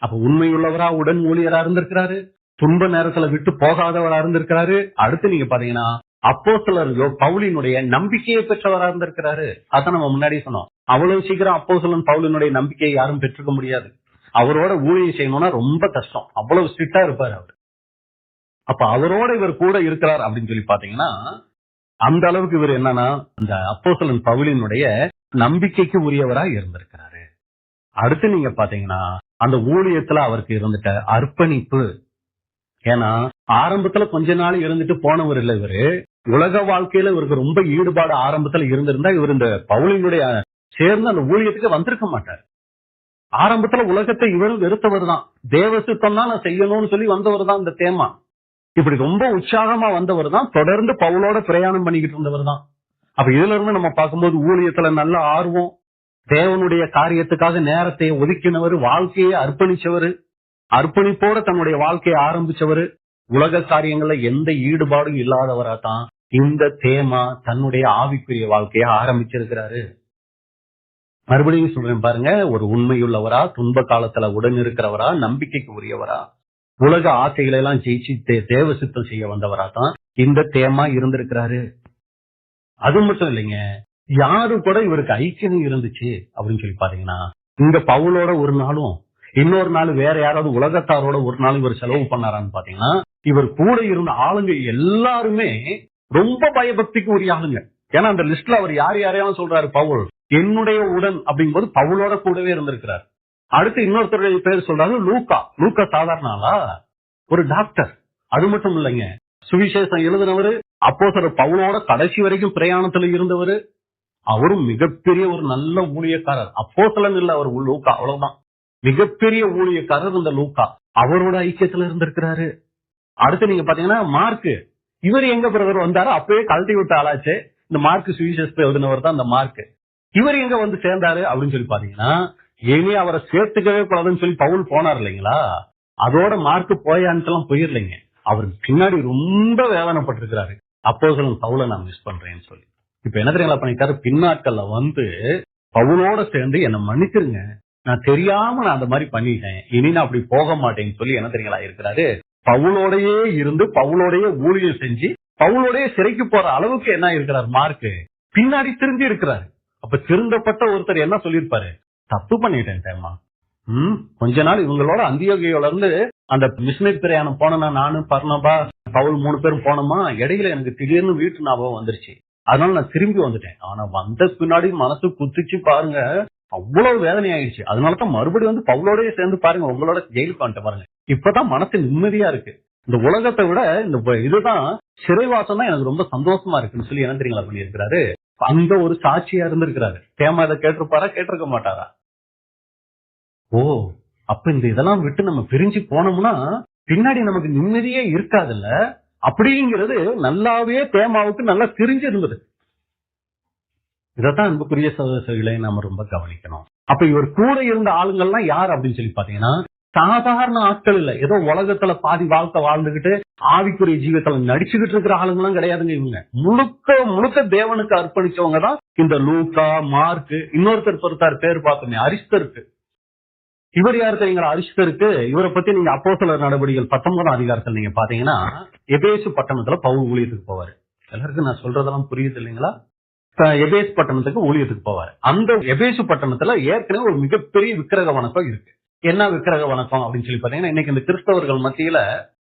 அப்ப உண்மையுள்ளவரா உடன் ஊழியரா இருந்திருக்கிறாரு, துன்ப நேரத்துல விட்டு போகாதவரா இருந்திருக்கிறாரு. அடுத்து நீங்க பாத்தீங்கன்னா அப்போஸ்தலர் பவுலினுடைய நம்பிக்கையை பெற்றவரா இருந்திருக்கிறாரு. அதான் நம்ம முன்னாடி சொன்னோம், அவ்வளவு சீக்கிரம் அப்போஸ்தலன் பவுலினுடைய நம்பிக்கையை யாரும் பெற்றுக்க முடியாது. அவரோட ஊழியம் செய்யணும்னா ரொம்ப கஷ்டம், அவ்வளவு ஸ்ட்ரிக்டா இருப்பாரு அவர். அப்ப அவரோட இவர் கூட இருக்கிறார் அப்படின்னு சொல்லி பாத்தீங்கன்னா அந்த அளவுக்கு இவர் என்னன்னா இந்த அப்போஸ்தலன் பவுலினுடைய நம்பிக்கைக்கு உரியவரா இருந்திருக்கிறாரு. அடுத்து நீங்க பாத்தீங்கன்னா அந்த ஊழியத்துல அவருக்கு இருந்துட்ட அர்ப்பணிப்பு. ஏன்னா ஆரம்பத்துல கொஞ்ச நாள் இருந்துட்டு போனவர் இல்ல இவரு. உலக வாழ்க்கையில இவருக்கு ரொம்ப ஈடுபாடு ஆரம்பத்துல இருந்திருந்தா இவர் இந்த பவுலினுடைய சேர்ந்து அந்த ஊழியத்துக்கு வந்திருக்க மாட்டார். ஆரம்பத்துல உலகத்தை இவரும் வெறுத்தவர் தான். தேவ சித்தம் தான் நான் செய்யணும்னு சொல்லி வந்தவர் தான் இந்த தேமா. இப்படி ரொம்ப உற்சாகமா வந்தவர் தான். தொடர்ந்து பவுலோட பிரயாணம் பண்ணிக்கிட்டு இருந்தவர் தான். அப்ப இதுல இருந்து நம்ம பார்க்கும்போது ஊழியத்துல நல்ல ஆர்வம், தேவனுடைய காரியத்துக்காக நேரத்தை ஒதுக்கினவர், வாழ்க்கையை அர்ப்பணிச்சவர், அர்ப்பணிப்போட தன்னுடைய வாழ்க்கையை ஆரம்பிச்சவர், உலக காரியங்கள்ல எந்த ஈடுபாடும் இல்லாதவரா தான் இந்த தேமா தன்னுடைய ஆவிக்குரிய வாழ்க்கையை ஆரம்பிச்சிருக்கிறாரு. மறுபடியும் சொல்றேன் பாருங்க, ஒரு உண்மையுள்ளவரா, துன்ப காலத்துல உடன் இருக்கிறவரா, நம்பிக்கைக்கு உரியவரா, உலக ஆசைகளை எல்லாம் ஜெயிச்சு தேவ சித்தம் செய்ய வந்தவரா தான் இந்த தேமா இருந்திருக்கிறாரு. அது மட்டும் இல்லைங்க, யாரு கூட இவருக்கு ஐக்கியம் இருந்துச்சு அப்படின்னு சொல்லி பாத்தீங்கன்னா, இங்க பவுலோட ஒரு நாளும் இன்னொரு நாள் வேற யாராவது உலகத்தாரோட ஒரு நாள் இவர் செலவு பண்ணாரான்னு பாத்தீங்கன்னா, இவர் கூட இருந்த ஆளுங்க எல்லாருமே ரொம்ப பயபக்திக்கு உரிய ஆளுங்க. ஏன்னா அந்த லிஸ்ட்ல அவர் யார் யாரையாவது சொல்றாரு, பவுல் என்னுடைய உடன் அப்படிங்கும்போது பவுலோட கூடவே இருந்திருக்கிறார். அடுத்து இன்னொருத்தருடைய பேர் சொல்றாரு லூக்கா. லூக்கா சாதாரண ஆளா? ஒரு டாக்டர். அது மட்டும் இல்லைங்க, சுவிசேஷம் எழுதினவரு, அப்போஸ்தலர் பவுலோட கடைசி வரைக்கும் பிரயாணத்துல இருந்தவர். அவரும் மிகப்பெரிய ஒரு நல்ல ஊழியக்காரர். அப்போஸ்தலன் இல்ல அவர், லூக்கா, அவ்வளவுதான். மிகப்பெரிய ஊழியக்காரர் இந்த லூக்கா. அவரோட ஐக்கியத்துல இருந்திருக்கிறாரு. அடுத்து நீங்க பாத்தீங்கன்னா மார்க்கு. இவர் எங்க பிரதர் வந்தாரு? அப்பவே கழட்டி விட்ட ஆளாச்சு. இந்த மார்க்கு சுவிசேஷத்தை எழுதினவர் தான் இந்த மார்க்கு. இவர் எங்க வந்து சேர்ந்தாரு அப்படின்னு சொல்லி பாத்தீங்கன்னா, இனி அவரை சேர்த்துக்கவே கூடாதுன்னு சொல்லி பவுல் போனார் இல்லைங்களா, அதோட மார்க்கு போயான்ட்டுலாம் போயிடலைங்க. அவருக்கு பின்னாடி ரொம்ப வேதனைப்பட்டிருக்கிறாரு. அப்போஸ்தலன் பவுலை நான் மிஸ் பண்றேன்னு சொல்லி. இப்ப என்ன தெரியுங்களா பண்ணிட்டாரு, பின்னாட்கள்ல வந்து பவுலோட சேர்ந்து என்னை மன்னிச்சிருங்க, நான் தெரியாம நான் அந்த மாதிரி பண்ணிட்டேன், இனி நான் அப்படி போக மாட்டேன்னு சொல்லி என்ன தெரியுங்களா இருக்கிறாரு, பவுலோடையே இருந்து பவுலோடையே ஊழியம் செஞ்சு பவுலோடையே சிறைக்கு போற அளவுக்கு என்ன இருக்கிறார் மார்க்கு. பின்னாடி திரும்பி இருக்கிறாரு. அப்ப திருந்தப்பட்ட ஒருத்தர் என்ன சொல்லியிருப்பாரு, தப்பு பண்ணிட்டேன் தேமா. கொஞ்ச நாள் இவங்களோட அந்தியோகியோட இருந்து அந்த மிஷனரி பிரயாணம் போனா, நானு பர்னபா பவுல் 3 பேரும் போனோமா, இடையில எனக்கு திடீர்னு வீட்டு ஞாபகம் வந்துருச்சு, அதனால நான் திரும்பி வந்துட்டேன். ஆனா வந்த பின்னாடி மனசு குத்துச்சு பாருங்க, அவ்வளவு வேதனை ஆயிடுச்சு. அதனாலதான் மறுபடியும் வந்து பவுலோடய சேர்ந்து பாருங்க, உங்களோட ஜெயிலுக்கு வந்துட்டு பாருங்க. இப்பதான் மனசு நிம்மதியா இருக்கு. இந்த உலகத்தை விட இந்த இதுதான் சிறைவாசம் தான் எனக்கு ரொம்ப சந்தோஷமா இருக்குன்னு சொல்லி என்ன தெரியுங்களா பண்ணி இருக்கிறாரு. அங்க ஒரு சாட்சியா இருந்திருக்கிறாரு. தேமா இதை கேட்டிருப்பாரா, கேட்டிருக்க மாட்டாரா? ஓ, அப்ப இந்த இதெல்லாம் விட்டு நம்ம பிரிஞ்சு போனோம்னா பின்னாடி நமக்கு நிம்மதியே இருக்காதுல்ல அப்படிங்கிறது நல்லாவே தேமாவுக்கு நல்லா தெரிஞ்சிருந்தது. இதத்தான் அன்புக்குரிய சகோதரர்களை நாம ரொம்ப கவனிக்கணும். அப்ப இவர் கூட இருந்த ஆளுங்கள்லாம் யார் அப்படின்னு சொல்லி பாத்தீங்கன்னா, சாதாரண ஆட்கள் இல்ல. ஏதோ உலகத்துல பாதி வாழ்க்கை வாழ்ந்துகிட்டு ஆவிக்குரிய ஜீவத்துல நடிச்சுக்கிட்டு இருக்கிற ஆளுங்கெல்லாம் கிடையாதுங்க. இவங்க முழுக்க முழுக்க தேவனுக்கு அர்ப்பணிச்சவங்க தான் இந்த லூக்கா, மார்க்கு. இன்னொருத்தர் பொறுத்தார், பேர் பார்த்தோமே, அரிஸ்தருக்கு. இவர் யாரு தெரியுங்களா? அரிஸ்தருக்கு. இவரை பத்தி நீங்க அப்போஸ்தலர் நடவடிக்கைகள் 19ஆம் அதிகாரத்தில் நீங்க பாத்தீங்கன்னா, எபேசு பட்டணத்துல பவுல் ஊழியத்துக்கு போவாரு. எல்லாருக்கும் நான் சொல்றதெல்லாம் புரியுது இல்லைங்களா? எபேசு பட்டணத்துக்கு ஊழியத்துக்கு போவாரு. அந்த எபேசு பட்டணத்துல ஏற்கனவே ஒரு மிகப்பெரிய விக்கிரக வணக்கம் இருக்கு. என்ன விக்கிரக வணக்கம் அப்படின்னு சொல்லி பாத்தீங்கன்னா, இன்னைக்கு இந்த கிறிஸ்தவர்கள் மத்தியில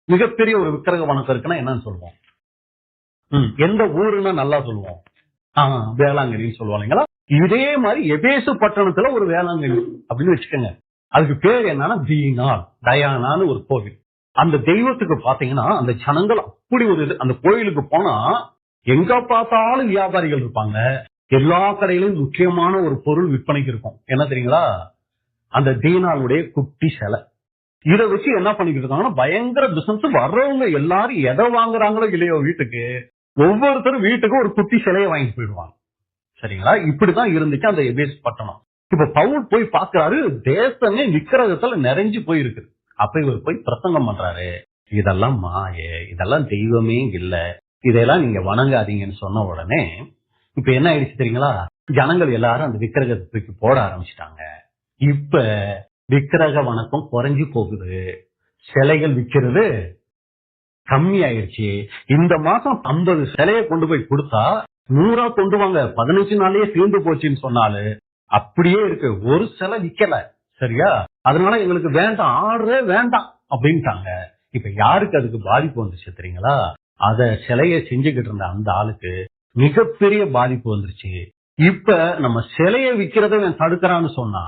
மிகப்பெரிய ஒரு விக்கிரக வணக்கம் இருக்குன்னா என்னன்னு சொல்லுவோம்? எந்த ஊருன்னா நல்லா சொல்லுவோம், வேளாங்கண்ணின்னு சொல்லுவாங்களா? இதே மாதிரி எபேசு பட்டணத்துல ஒரு வேளாங்கண்ணி அப்படின்னு வச்சுக்கோங்க. அதுக்கு பேர் என்னன்னா டயானான்னு ஒரு கோவில். அந்த தெய்வத்துக்கு பாத்தீங்கன்னா அந்த ஜனங்கள் அப்படி ஒரு இது. அந்த கோயிலுக்கு போனா எங்க பார்த்தாலும் வியாபாரிகள் இருப்பாங்க. எல்லா கடையிலும் முக்கியமான ஒரு பொருள் விற்பனைக்கு இருக்கும். என்ன தெரியுங்களா? அந்த தீனாளுடைய குட்டி சிலை. இதை வச்சு என்ன பண்ணிக்கிட்டு இருக்காங்கன்னா பயங்கர பிசினஸ். வர்றவங்க எல்லாரும் எதை வாங்குறாங்களோ இல்லையோ, வீட்டுக்கு ஒவ்வொருத்தரும் வீட்டுக்கு ஒரு குட்டி சிலையை வாங்கிட்டு போயிடுவாங்க. சரிங்களா? இப்படிதான் இருந்துச்சு அந்த எபேசு பட்டணம். இப்ப பவுல் போய் பாக்குறாரு, தேசமே விக்கிரகத்துல நிறைஞ்சு போயிருக்கு. அப்ப இவர் போய் பிரசங்கம் பண்றாரு, இதெல்லாம் மாய, இதெல்லாம் தெய்வமே இல்ல, இதெல்லாம் நீங்க வணங்காதீங்கன்னு சொன்ன உடனே இப்ப என்ன ஆயிடுச்சு தெரியுங்களா? ஜனங்கள் எல்லாரும் அந்த விக்கிரகத்தை தூக்கி போட ஆரம்பிச்சிட்டாங்க. இப்ப விக்கிரக வணக்கம் குறைஞ்சு போகுது, சிலைகள் விக்கிறது கம்மி ஆயிடுச்சு. இந்த மாசம் 50 சிலையை கொண்டு போய் கொடுத்தா 100 கொண்டு வாங்க, 15 நாளையே தீர்ந்து போச்சுன்னு சொன்னாலு அப்படியே இருக்கு, ஒரு சிலை விக்கல. சரியா? அதனால எங்களுக்கு வேண்டாம், ஆர்டரே வேண்டாம் அப்படின்ட்டாங்க. இப்ப யாருக்கு அதுக்கு பாதிப்பு வந்துச்சு தெரியுங்களா? அத சிலையை செஞ்சுக்கிட்டு இருந்த அந்த ஆளுக்கு மிகப்பெரிய பாதிப்பு வந்துருச்சு. இப்ப நம்ம சிலையை விக்கிறத தடுக்கிறான்னு சொன்னா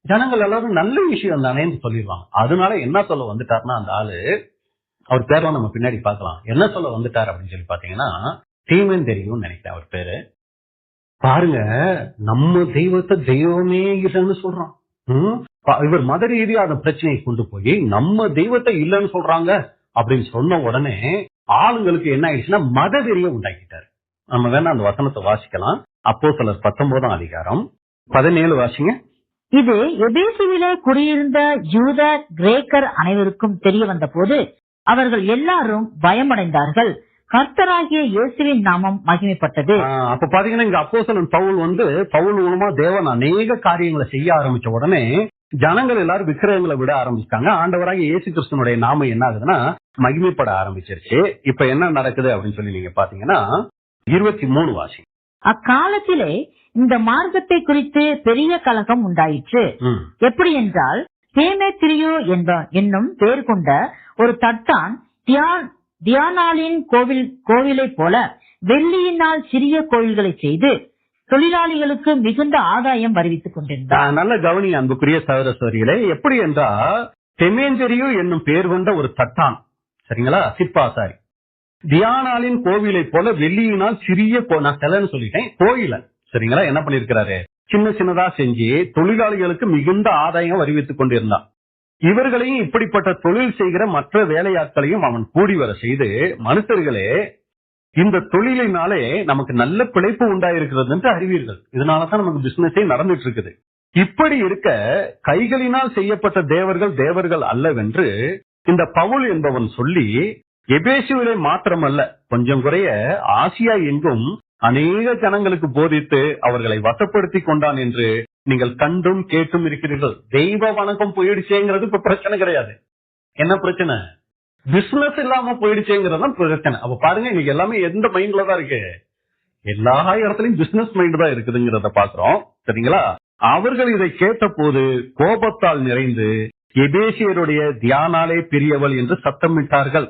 ஜனங்கள் எல்லாரும் நல்ல விஷயம் தானேன்னு சொல்லிடுவாங்க. அதனால என்ன சொல்ல வந்துட்டாருன்னா அந்த ஆளு, அவர் பேரெல்லாம் நம்ம பின்னாடி பார்க்கலாம், என்ன சொல்ல வந்துட்டாரு அப்படின்னு சொல்லி பாத்தீங்கன்னா தீமன் தெரியும் நினைக்கிறேன் அவர் பேரு. பாருங்க, நம்ம தெய்வத்தை தெய்வமே இல்லைன்னு சொல்றான். இவர் மத ரீதியா அந்த பிரச்சனையை கொண்டு போய் நம்ம தெய்வத்தை இல்லைன்னு சொல்றாங்க அப்படின்னு சொன்ன உடனே ஆளுங்களுக்கு என்ன ஆயிடுச்சுன்னா மத வெறிய உண்டாக்கிட்டாரு. நம்ம வேணா அந்த வசனத்தை வாசிக்கலாம். அப்போஸ்தலர் 19ஆம் அதிகாரம் 17 வாசிங்க. இது எபேசுவிலே குடியிருந்த யூத கிரேக்கர் அனைவருக்கும் தெரிய வந்த போது அவர்கள் எல்லாரும் பயமடைந்தார்கள். கர்த்தராகிய இயேசுவின் நாமம் மகிமைப்பட்டது. அப்ப பாத்தீங்கன்னா இங்க அப்போஸ்தலன் பவுல் மூலமா தேவன் அநேக காரியங்களை செய்ய ஆரம்பிச்ச உடனே ஜனங்கள் எல்லாரும் விக்கிரகங்களை விட ஆரம்பிச்சிட்டாங்க. ஆண்டவராகிய இயேசு கிறிஸ்துனுடைய நாமம் என்ன ஆகுதுன்னா மகிமைப்பட ஆரம்பிச்சிருச்சு. இப்ப என்ன நடக்குது அப்படின்னு சொல்லி நீங்க பாத்தீங்கன்னா 23 வாசி. அக்காலத்திலே இந்த மார்க்கத்தை குறித்து பெரிய கலகம் உண்டாயிற்று. எப்படி என்றால், தேமேத்திரியு என்னும் பேர் கொண்ட ஒரு தட்டான் தியானாலின் கோவிலை போல வெள்ளியினால் சிறிய கோயில்களை செய்து தொழிலாளிகளுக்கு மிகுந்த ஆதாயம் வருவித்துக் கொண்டிருந்தார். நல்ல கவனி அன்புக்குரிய சகோதர சகோதரிகளே. எப்படி என்றால், தெமேந்திரியு என்னும் பேர் கொண்ட ஒரு தட்டான், சரிங்களா, சிப்பாசாரி, தியானாலின் கோவிலை போல வெள்ளியினால் சிறிய நான் சிலைன்னு சொல்லிட்டேன், கோயில, சரிங்களா, என்ன பண்ணிருக்கிறாரு, சின்ன சின்னதா செஞ்சு தொழிலாளிகளுக்கு மிகுந்த ஆதாயம் வருவித்துக் கொண்டிருந்தான். இவர்களையும் இப்படிப்பட்ட தொழில் செய்கிற மற்ற வேலையாட்களையும் அவன் கூடி வர செய்து, மனுஷர்களே, இந்த தொழிலினாலே நமக்கு நல்ல பிழைப்பு உண்டாயிருக்கிறது என்று அறிவீர்கள். இதனாலதான் நமக்கு பிசினஸே நடந்துட்டு இருக்குது. இப்படி இருக்க கைகளினால் செய்யப்பட்ட தேவர்கள் அல்லவென்று இந்த பவுல் என்பவன் சொல்லி எபேசுவிலே மாத்திரமல்ல, கொஞ்சம் குறைய ஆசியா எங்கும் அநேக ஜனங்களுக்கு போதித்து அவர்களை வசப்படுத்தி கொண்டான் என்று நீங்கள் கண்டும் கேட்டும் இருக்கிறீர்கள். தெய்வ வணக்கம் போயிடுச்சேங்கிறது இப்ப பிரச்சனை கிடையாது. என்ன பிரச்சனை? பிசினஸ் இல்லாம போயிடுச்சேங்கிறது பிரச்சனை. அப்ப பாருங்க, இன்னைக்கு எல்லாமே எந்த மைண்ட்ல தான் இருக்கு? எல்லா இடத்துலயும் பிசினஸ் மைண்ட் தான் இருக்குதுங்கிறத பாக்குறோம், சரிங்களா. அவர்கள் இதை கேட்ட போது கோபத்தால் நிறைந்து எபேசியருடைய தியானாலே பெரியவள் என்று சத்தமிட்டார்கள்.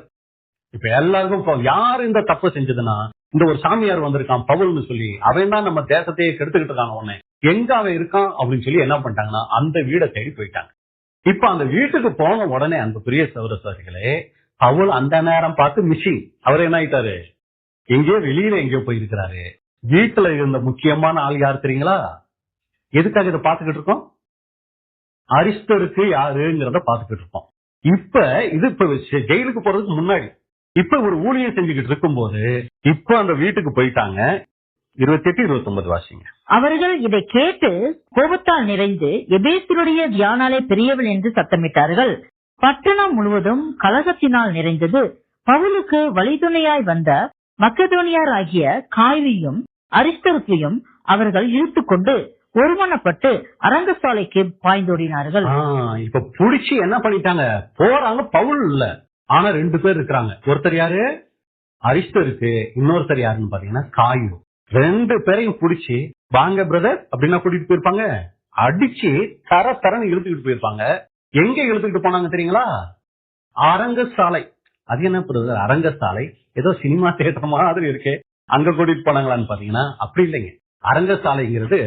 இப்ப எல்லாருக்கும் யார் இந்த தப்பு செஞ்சதுன்னா, இந்த ஒரு சாமியார் வந்திருக்கான் பவுல்னு சொல்லி, அவன் தான் நம்ம தேசத்தையே கெடுத்துக்கிட்டு இருக்கான். உடனே எங்க அவன் இருக்கான் அப்படின்னு சொல்லி என்ன பண்ணிட்டாங்கன்னா அந்த வீடை தேடி போயிட்டாங்க. இப்ப அந்த வீட்டுக்கு போன உடனே அந்த பெரிய சகோதரர்களே, பவுல் அந்த நேரம் பார்த்து மிஷிங், அவர் என்ன ஆயிட்டாரு, எங்கேயோ வெளியில எங்கேயோ போயிருக்கிறாரு. வீட்டுல இருந்த முக்கியமான ஆள் யாரு தெரியுங்களா? எதுக்காக இதை பாத்துக்கிட்டு இருக்கோம்? அரிஸ்டருக்கு யாருங்கிறத பாத்துக்கிட்டு இருக்கோம். இப்ப இது ஜெயிலுக்கு போறதுக்கு முன்னாடி இப்ப ஒரு ஊழியம் செஞ்சுக்கிட்டு இருக்கும் போது இப்ப அந்த வீட்டுக்கு போயிட்டாங்க. 28-29 வாசிங்க. அவர்கள் இதை கேட்டு கோபத்தால் நிறைந்து எபேசியருடைய தியானாலே பெரியவள் என்று சத்தமிட்டார்கள். பட்டணம் முழுவதும் கலகத்தினால் நிறைந்தது. பவுலுக்கு வழித்துணையாய் வந்த மக்கெதோனியர் ஆகிய காயுவையும் அரிஸ்டருக்கையும் அவர்கள் இழுத்துக் கொண்டு ஒருமனப்பட்டு அரங்கசாலைக்கு பாய்ந்தோடினார்கள். இப்ப புடிச்சு என்ன பண்ணிட்டாங்க, போறாங்க. பவுல் இல்ல, ஆனா 2 பேர் இருக்கிறாங்க. ஒருத்தர் யாரு, அரிஸ்டருக்கு, இன்னொருத்தர் யாருன்னு பாத்தீங்கன்னா காயு. 2 பேரையும் புடிச்சு வாங்க பிரதர் அப்படின்னா கூட்டிட்டு போயிருப்பாங்க. அடிச்சு தரன்னு இழுத்துக்கிட்டு போயிருப்பாங்க. எங்க இழுத்துக்கிட்டு போனாங்க தெரியுங்களா? அரங்கசாலை. அது என்ன பிரதர் அரங்கசாலை, ஏதோ சினிமா தியேட்டர் மாதிரி இருக்கு, அங்க கூட்டிட்டு போனாங்களான்னு பாத்தீங்கன்னா அப்படி இல்லைங்க. அரங்கசாலைங்கிறது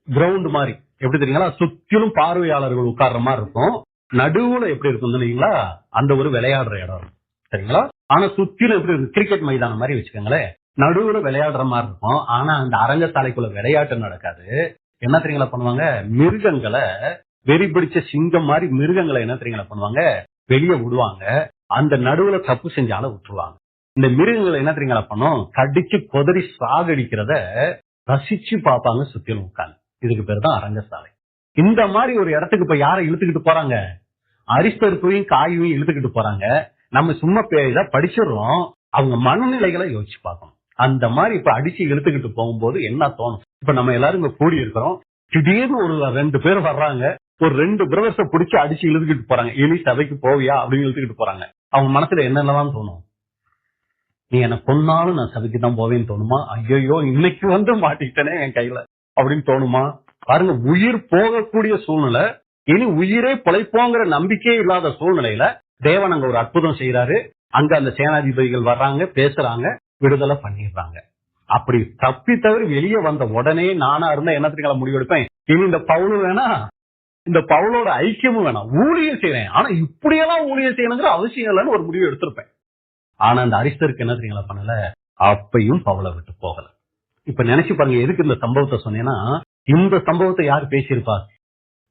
கிரவுண்ட் மாதிரி, எப்படி தெரியுங்களா, சுத்திலும் பார்வையாளர்கள் உட்கார்ற மாதிரி இருக்கும். நடுவுல எப்படி இருக்கும் தெரியுங்களா, அந்த ஒரு விளையாடுற இடம் இருக்கும், சரிங்களா. ஆனா சுத்திலும் எப்படி இருக்கும், கிரிக்கெட் மைதானம் மாதிரி வச்சுக்கோங்களேன். நடுவுல விளையாடுற மாதிரி இருக்கும். ஆனா அந்த அரங்கசாலைக்குள்ள விளையாட்டு நடக்காது. என்ன தெரியுங்களா பண்ணுவாங்க, மிருகங்களை, வெறி பிடிச்ச சிங்கம் மாதிரி மிருகங்களை என்ன தெரியுங்களா பண்ணுவாங்க, வெளியே விடுவாங்க. அந்த நடுவுல தப்பு செஞ்சாலும் விட்டுருவாங்க. இந்த மிருகங்களை என்ன தெரியுங்களா பண்ணும், கடிச்சு கொதறி சாகடிக்கிறத ரசிச்சு பார்ப்பாங்க சுத்திலும் உட்காந்து. இதுக்கு பேர் தான் அரங்கசாலை. இந்த மாதிரி ஒரு இடத்துக்கு இப்ப யாரை இழுத்துக்கிட்டு போறாங்க, அரிஸ்டருக்கையும் காயுவையும் இழுத்துக்கிட்டு போறாங்க. நம்ம சும்மா இதை படிச்சிடறோம், அவங்க மனநிலைகளை யோசிச்சு பார்க்கணும். அந்த மாதிரி இப்ப அடிச்சு இழுத்துக்கிட்டு போகும்போது என்ன தோணும்? இப்ப நம்ம எல்லாரும் இங்க கூடி இருக்கிறோம், திடீர்னு ஒரு 2 பேர் வர்றாங்க, ஒரு 2 பிரதர்ஸ பிடிச்சு அடிச்சு இழுத்துக்கிட்டு போறாங்க. இனி சபைக்கு போவியா அப்படின்னு இழுத்துக்கிட்டு போறாங்க. அவங்க மனசுல என்னென்னதான் தோணும்? நீ என்ன கொன்னாலும் நான் சபைக்கு தான் போவேன்னு தோணுமா? ஐயோ இன்னைக்கு வந்து மாட்டிக்கிட்டனே என் கையில அப்படின்னு தோணுமா? பாருங்க, உயிர் போகக்கூடிய சூழ்நிலை, இனி உயிரே பிழைப்போங்கிற நம்பிக்கையே இல்லாத சூழ்நிலையில தேவன் அங்க ஒரு அற்புதம் செய்யறாரு. அங்க அந்த சேனாதிபதிகள் வர்றாங்க, பேசுறாங்க, விடுதலை பண்ணிடுறாங்க. அப்படி தப்பி தவிர வெளியே வந்த உடனே நானா இருந்தா என்ன தெரியுங்களா முடிவெடுப்பேன், இனி இந்த பவுலும் வேணாம், இந்த பவுலோட ஐக்கியமும் வேணாம், ஊழியம் செய்யறேன், ஆனா இப்படியெல்லாம் ஊழியம் செய்யணுங்கிற அவசியம் இல்லைன்னு ஒரு முடிவு எடுத்திருப்பேன். ஆனா அந்த அரிஸ்தருக்கு என்ன தெரியுங்களா பண்ணல, அப்பையும் பவுலை விட்டு போகல. இப்ப நினைச்சு பாருங்க, எதுக்கு இந்த சம்பவத்தை சொன்னேன்னா, இந்த சம்பவத்தை யார் பேசியிருப்பா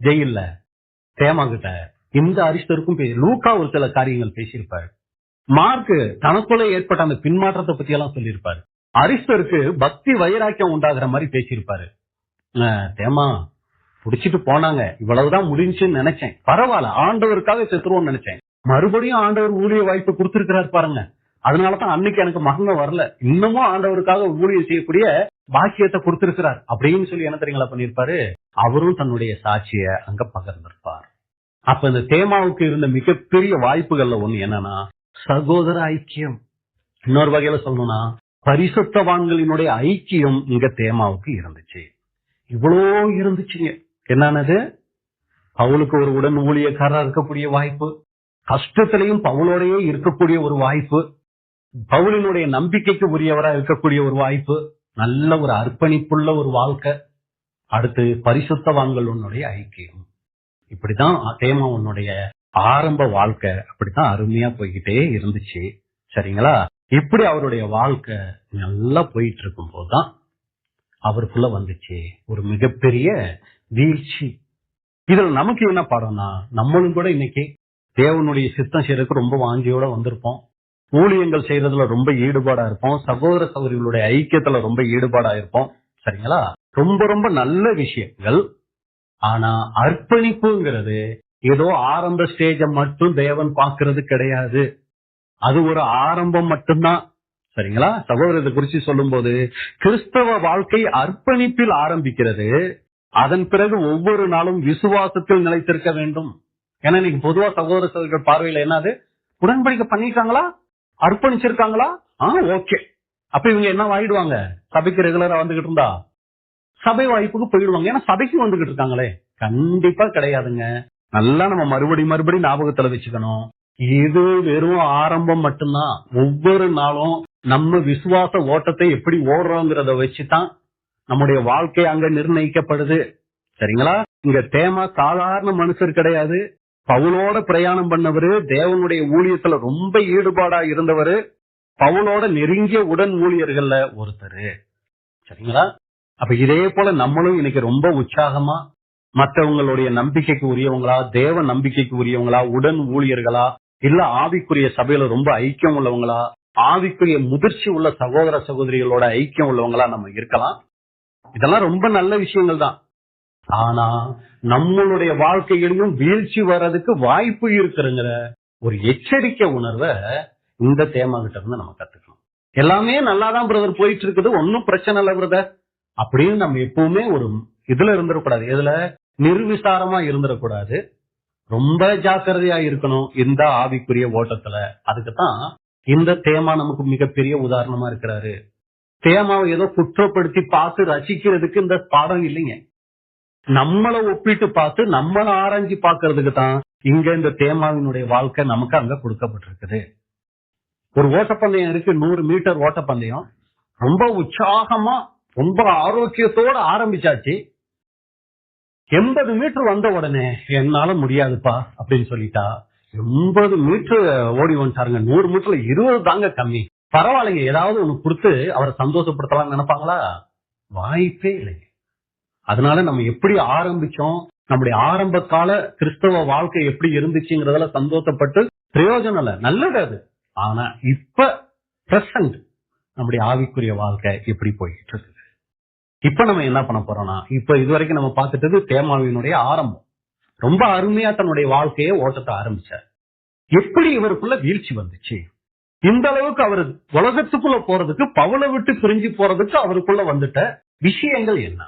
ஜெயில்ல தேமா கிட்ட, இந்த அரிஸ்தருக்கும் லூக்கா ஒரு சில காரியங்கள் பேசியிருப்பாரு, மார்க்கு தனக்குள்ள ஏற்பட்ட அந்த பின்மாற்றத்தை பத்தி எல்லாம் சொல்லியிருப்பாரு, அரிஸ்தருக்கு பக்தி வைராக்கியம் உண்டாகிற மாதிரி பேசியிருப்பாரு. தேமா புடிச்சிட்டு போனாங்க, இவ்வளவுதான் முடிஞ்சுன்னு நினைச்சேன், பரவாயில்ல ஆண்டவருக்காக செத்துருவோம்னு நினைச்சேன், மறுபடியும் ஆண்டவர் ஊழிய வாய்ப்பு கொடுத்திருக்கிறார் பாருங்க, அதனாலதான் அன்னைக்கு எனக்கு மகங்க வரல, இன்னமும் ஆண்டவருக்காக ஊழியம் செய்யக்கூடிய பாக்கியத்தை கொடுத்திருக்கிறார் அப்படின்னு சொல்லி என்ன தெரியுங்களா பண்ணிருப்பாரு, அவரும் தன்னுடைய சாட்சிய அங்க பகிர்ந்திருப்பார். அப்ப இந்த தேமாவுக்கு இருந்த மிகப்பெரிய வாய்ப்புகள்ல ஒண்ணு என்னன்னா சகோதர ஐக்கியம். இன்னொரு வகையில சொல்லணும்னா பரிசுத்தவான்களினுடைய ஐக்கியம் இங்க தேமாவுக்கு இருந்துச்சு. இவ்வளோ இருந்துச்சுங்க. என்னன்னது, பவுலுக்கு ஒரு உடன் ஊழியக்காரா இருக்கக்கூடிய வாய்ப்பு, கஷ்டத்திலையும் பவுலோடையே இருக்கக்கூடிய ஒரு வாய்ப்பு, பவுலினுடைய நம்பிக்கைக்கு உரியவரா இருக்கக்கூடிய ஒரு வாய்ப்பு, நல்ல ஒரு அர்ப்பணிப்புள்ள ஒரு வாழ்க்கை, அடுத்து பரிசுத்தவான்களுடைய ஐக்கியம். இப்படிதான் தேமாவுடைய ஆரம்ப வாழ்க்கை அப்படித்தான் அருமையா போய்கிட்டே இருந்துச்சு. சரிங்களா? இப்படி அவருடைய வாழ்க்கை நல்லா போயிட்டு இருக்கும் போதுதான் அவருக்குள்ள வந்துச்சு ஒரு மிகப்பெரிய வீழ்ச்சி. இதுல நமக்கு என்ன பாடம்னா, நம்மளும் கூட இன்னைக்கு தேவனுடைய சித்தம் செய்யறதுக்கு ரொம்ப வாஞ்சியோட வந்திருப்போம், ஊழியங்கள் செய்யறதுல ரொம்ப ஈடுபாடா இருப்போம், சகோதர சகோதரிகளுடைய ஐக்கியத்துல ரொம்ப ஈடுபாடா இருப்போம். சரிங்களா? ரொம்ப ரொம்ப நல்ல விஷயங்கள். ஆனா அர்ப்பணிப்புங்கிறது ஏதோ ஆரம்ப ஸ்டேஜ மட்டும் தேவன் பார்க்கிறது கிடையாது, அது ஒரு ஆரம்பம் மட்டும்தான். சரிங்களா? சகோதரத்தை குறிச்சு சொல்லும் போது கிறிஸ்தவ வாழ்க்கை அர்ப்பணிப்பில் ஆரம்பிக்கிறது, அதன் பிறகு ஒவ்வொரு நாளும் விசுவாசத்தில் நிலைத்திருக்க வேண்டும். ஏன்னா இன்னைக்கு பொதுவா சகோதர சகோதரர்கள் பார்வையில என்னது, உடன்படிக்கை பண்ணிருக்காங்களா, அர்ப்பணிச்சிருக்காங்களா, ஓகே, அப்ப இவங்க என்ன ஆயிடுவாங்க, சபைக்கு ரெகுலரா வந்துகிட்டு இருந்தா சபை வாய்ப்புக்கு போயிடுவாங்க, ஏன்னா சபைக்கு வந்துகிட்டு இருக்காங்களே. கண்டிப்பா கிடையாதுங்க. நல்லா நம்ம மறுபடி ஞாபகத்துல வச்சுக்கணும், இது வெறும் ஆரம்பம் மட்டும்தான். ஒவ்வொரு நாளும் நம்ம விசுவாச ஓட்டத்தை எப்படி ஓடுறோங்கிறத வச்சுதான் நம்முடைய வாழ்க்கை அங்க நிர்ணயிக்கப்படுது. சரிங்களா? இங்க தேமா சாதாரண மனுஷர் கிடையாது, பவுலோட பிரயாணம் பண்ணவரு, தேவனுடைய ஊழியத்துல ரொம்ப ஈடுபாடா இருந்தவரு, பவுலோட நெருங்கிய உடன் ஊழியர்கள்ல ஒருத்தரு. சரிங்களா? அப்ப இதே போல நம்மளும் இன்னைக்கு ரொம்ப உற்சாகமா மற்றவங்களுடைய நம்பிக்கைக்கு உரியவங்களா, தேவ நம்பிக்கைக்கு உரியவங்களா, உடன் ஊழியர்களா, இல்ல ஆவிக்குரிய சபையில ரொம்ப ஐக்கியம் உள்ளவங்களா, ஆவிக்குரிய முதிர்ச்சி உள்ள சகோதர சகோதரிகளோட ஐக்கியம் உள்ளவங்களா நம்ம இருக்கலாம். இதெல்லாம் ரொம்ப நல்ல விஷயங்கள் தான். ஆனா நம்மளுடைய வாழ்க்கையிலும் வீழ்ச்சி வர்றதுக்கு வாய்ப்பு இருக்குங்கிற ஒரு எச்சரிக்கை உணர்வை இந்த தேமா கிட்ட இருந்து நம்ம கத்துக்கணும். எல்லாமே நல்லாதான் பிரதர் போயிட்டு இருக்குது, ஒன்னும் பிரச்சனை இல்லை பிரதர் அப்படின்னு நம்ம எப்பவுமே ஒரு இதுல இருந்துடக்கூடாது, இதுல நிர்விசாரமா இருந்துடக்கூடாது, ரொம்ப ஜாக்கிரதையா இருக்கணும் இந்த ஆவிக்குரிய ஓட்டத்துல. அதுக்குதான் இந்த தேமா நமக்கு மிகப்பெரிய உதாரணமா இருக்கிறாரு. தேமாவை ஏதோ குற்றப்படுத்தி பார்த்து ரசிக்கிறதுக்கு இந்த பாடம் இல்லைங்க, நம்மளை ஒப்பிட்டு பார்த்து நம்மளை ஆராய்ச்சி பார்க்கறதுக்கு தான் இங்க இந்த தேமாவினுடைய வாழ்க்கை நமக்கு அங்க கொடுக்கப்பட்டிருக்குது. ஒரு ஓட்டப்பந்தயம் இருக்கு, 100 மீட்டர் ஓட்டப்பந்தயம், ரொம்ப உற்சாகமா ரொம்ப ஆரோக்கியத்தோட ஆரம்பிச்சாச்சு. 80 மீட்டர் வந்த உடனே என்னால முடியாதுப்பா அப்படின்னு சொல்லிட்டா 80 மீட்டர் ஓடி வந்துட்டாருங்க. 100 மீட்டர்ல 20 தாங்க கம்மி, பரவாயில்லைங்க ஏதாவது ஒண்ணு கொடுத்து அவரை சந்தோஷப்படுத்தலாம் நினைப்பாங்களா? வாய்ப்பே இல்லைங்க. அதனால நம்ம எப்படி ஆரம்பிச்சோம், நம்முடைய ஆரம்ப கால கிறிஸ்தவ வாழ்க்கை எப்படி இருந்துச்சுங்கிறதுல சந்தோஷப்பட்டு பிரயோஜனம் இல்ல, நல்லது அது. ஆனா இப்ப பிரசன்ட் நம்முடைய ஆவிக்குரிய வாழ்க்கை எப்படி போயிட்டு இருக்கு. இப்ப நம்ம என்ன பண்ண போறோம்னா, இப்ப இதுவரைக்கும் நம்ம பார்த்துட்டது தேமாவினுடைய ஆரம்பம். ரொம்ப அருமையா தன்னுடைய வாழ்க்கையை ஓட்டத்தை ஆரம்பிச்சார். எப்படி இவருக்குள்ள வீழ்ச்சி வந்துச்சு, இந்த அளவுக்கு அவர் உலகத்துக்குள்ள போறதுக்கு, பவுலை விட்டு பிரிஞ்சு போறதுக்கு அவருக்குள்ள வந்துட்ட விஷயங்கள் என்ன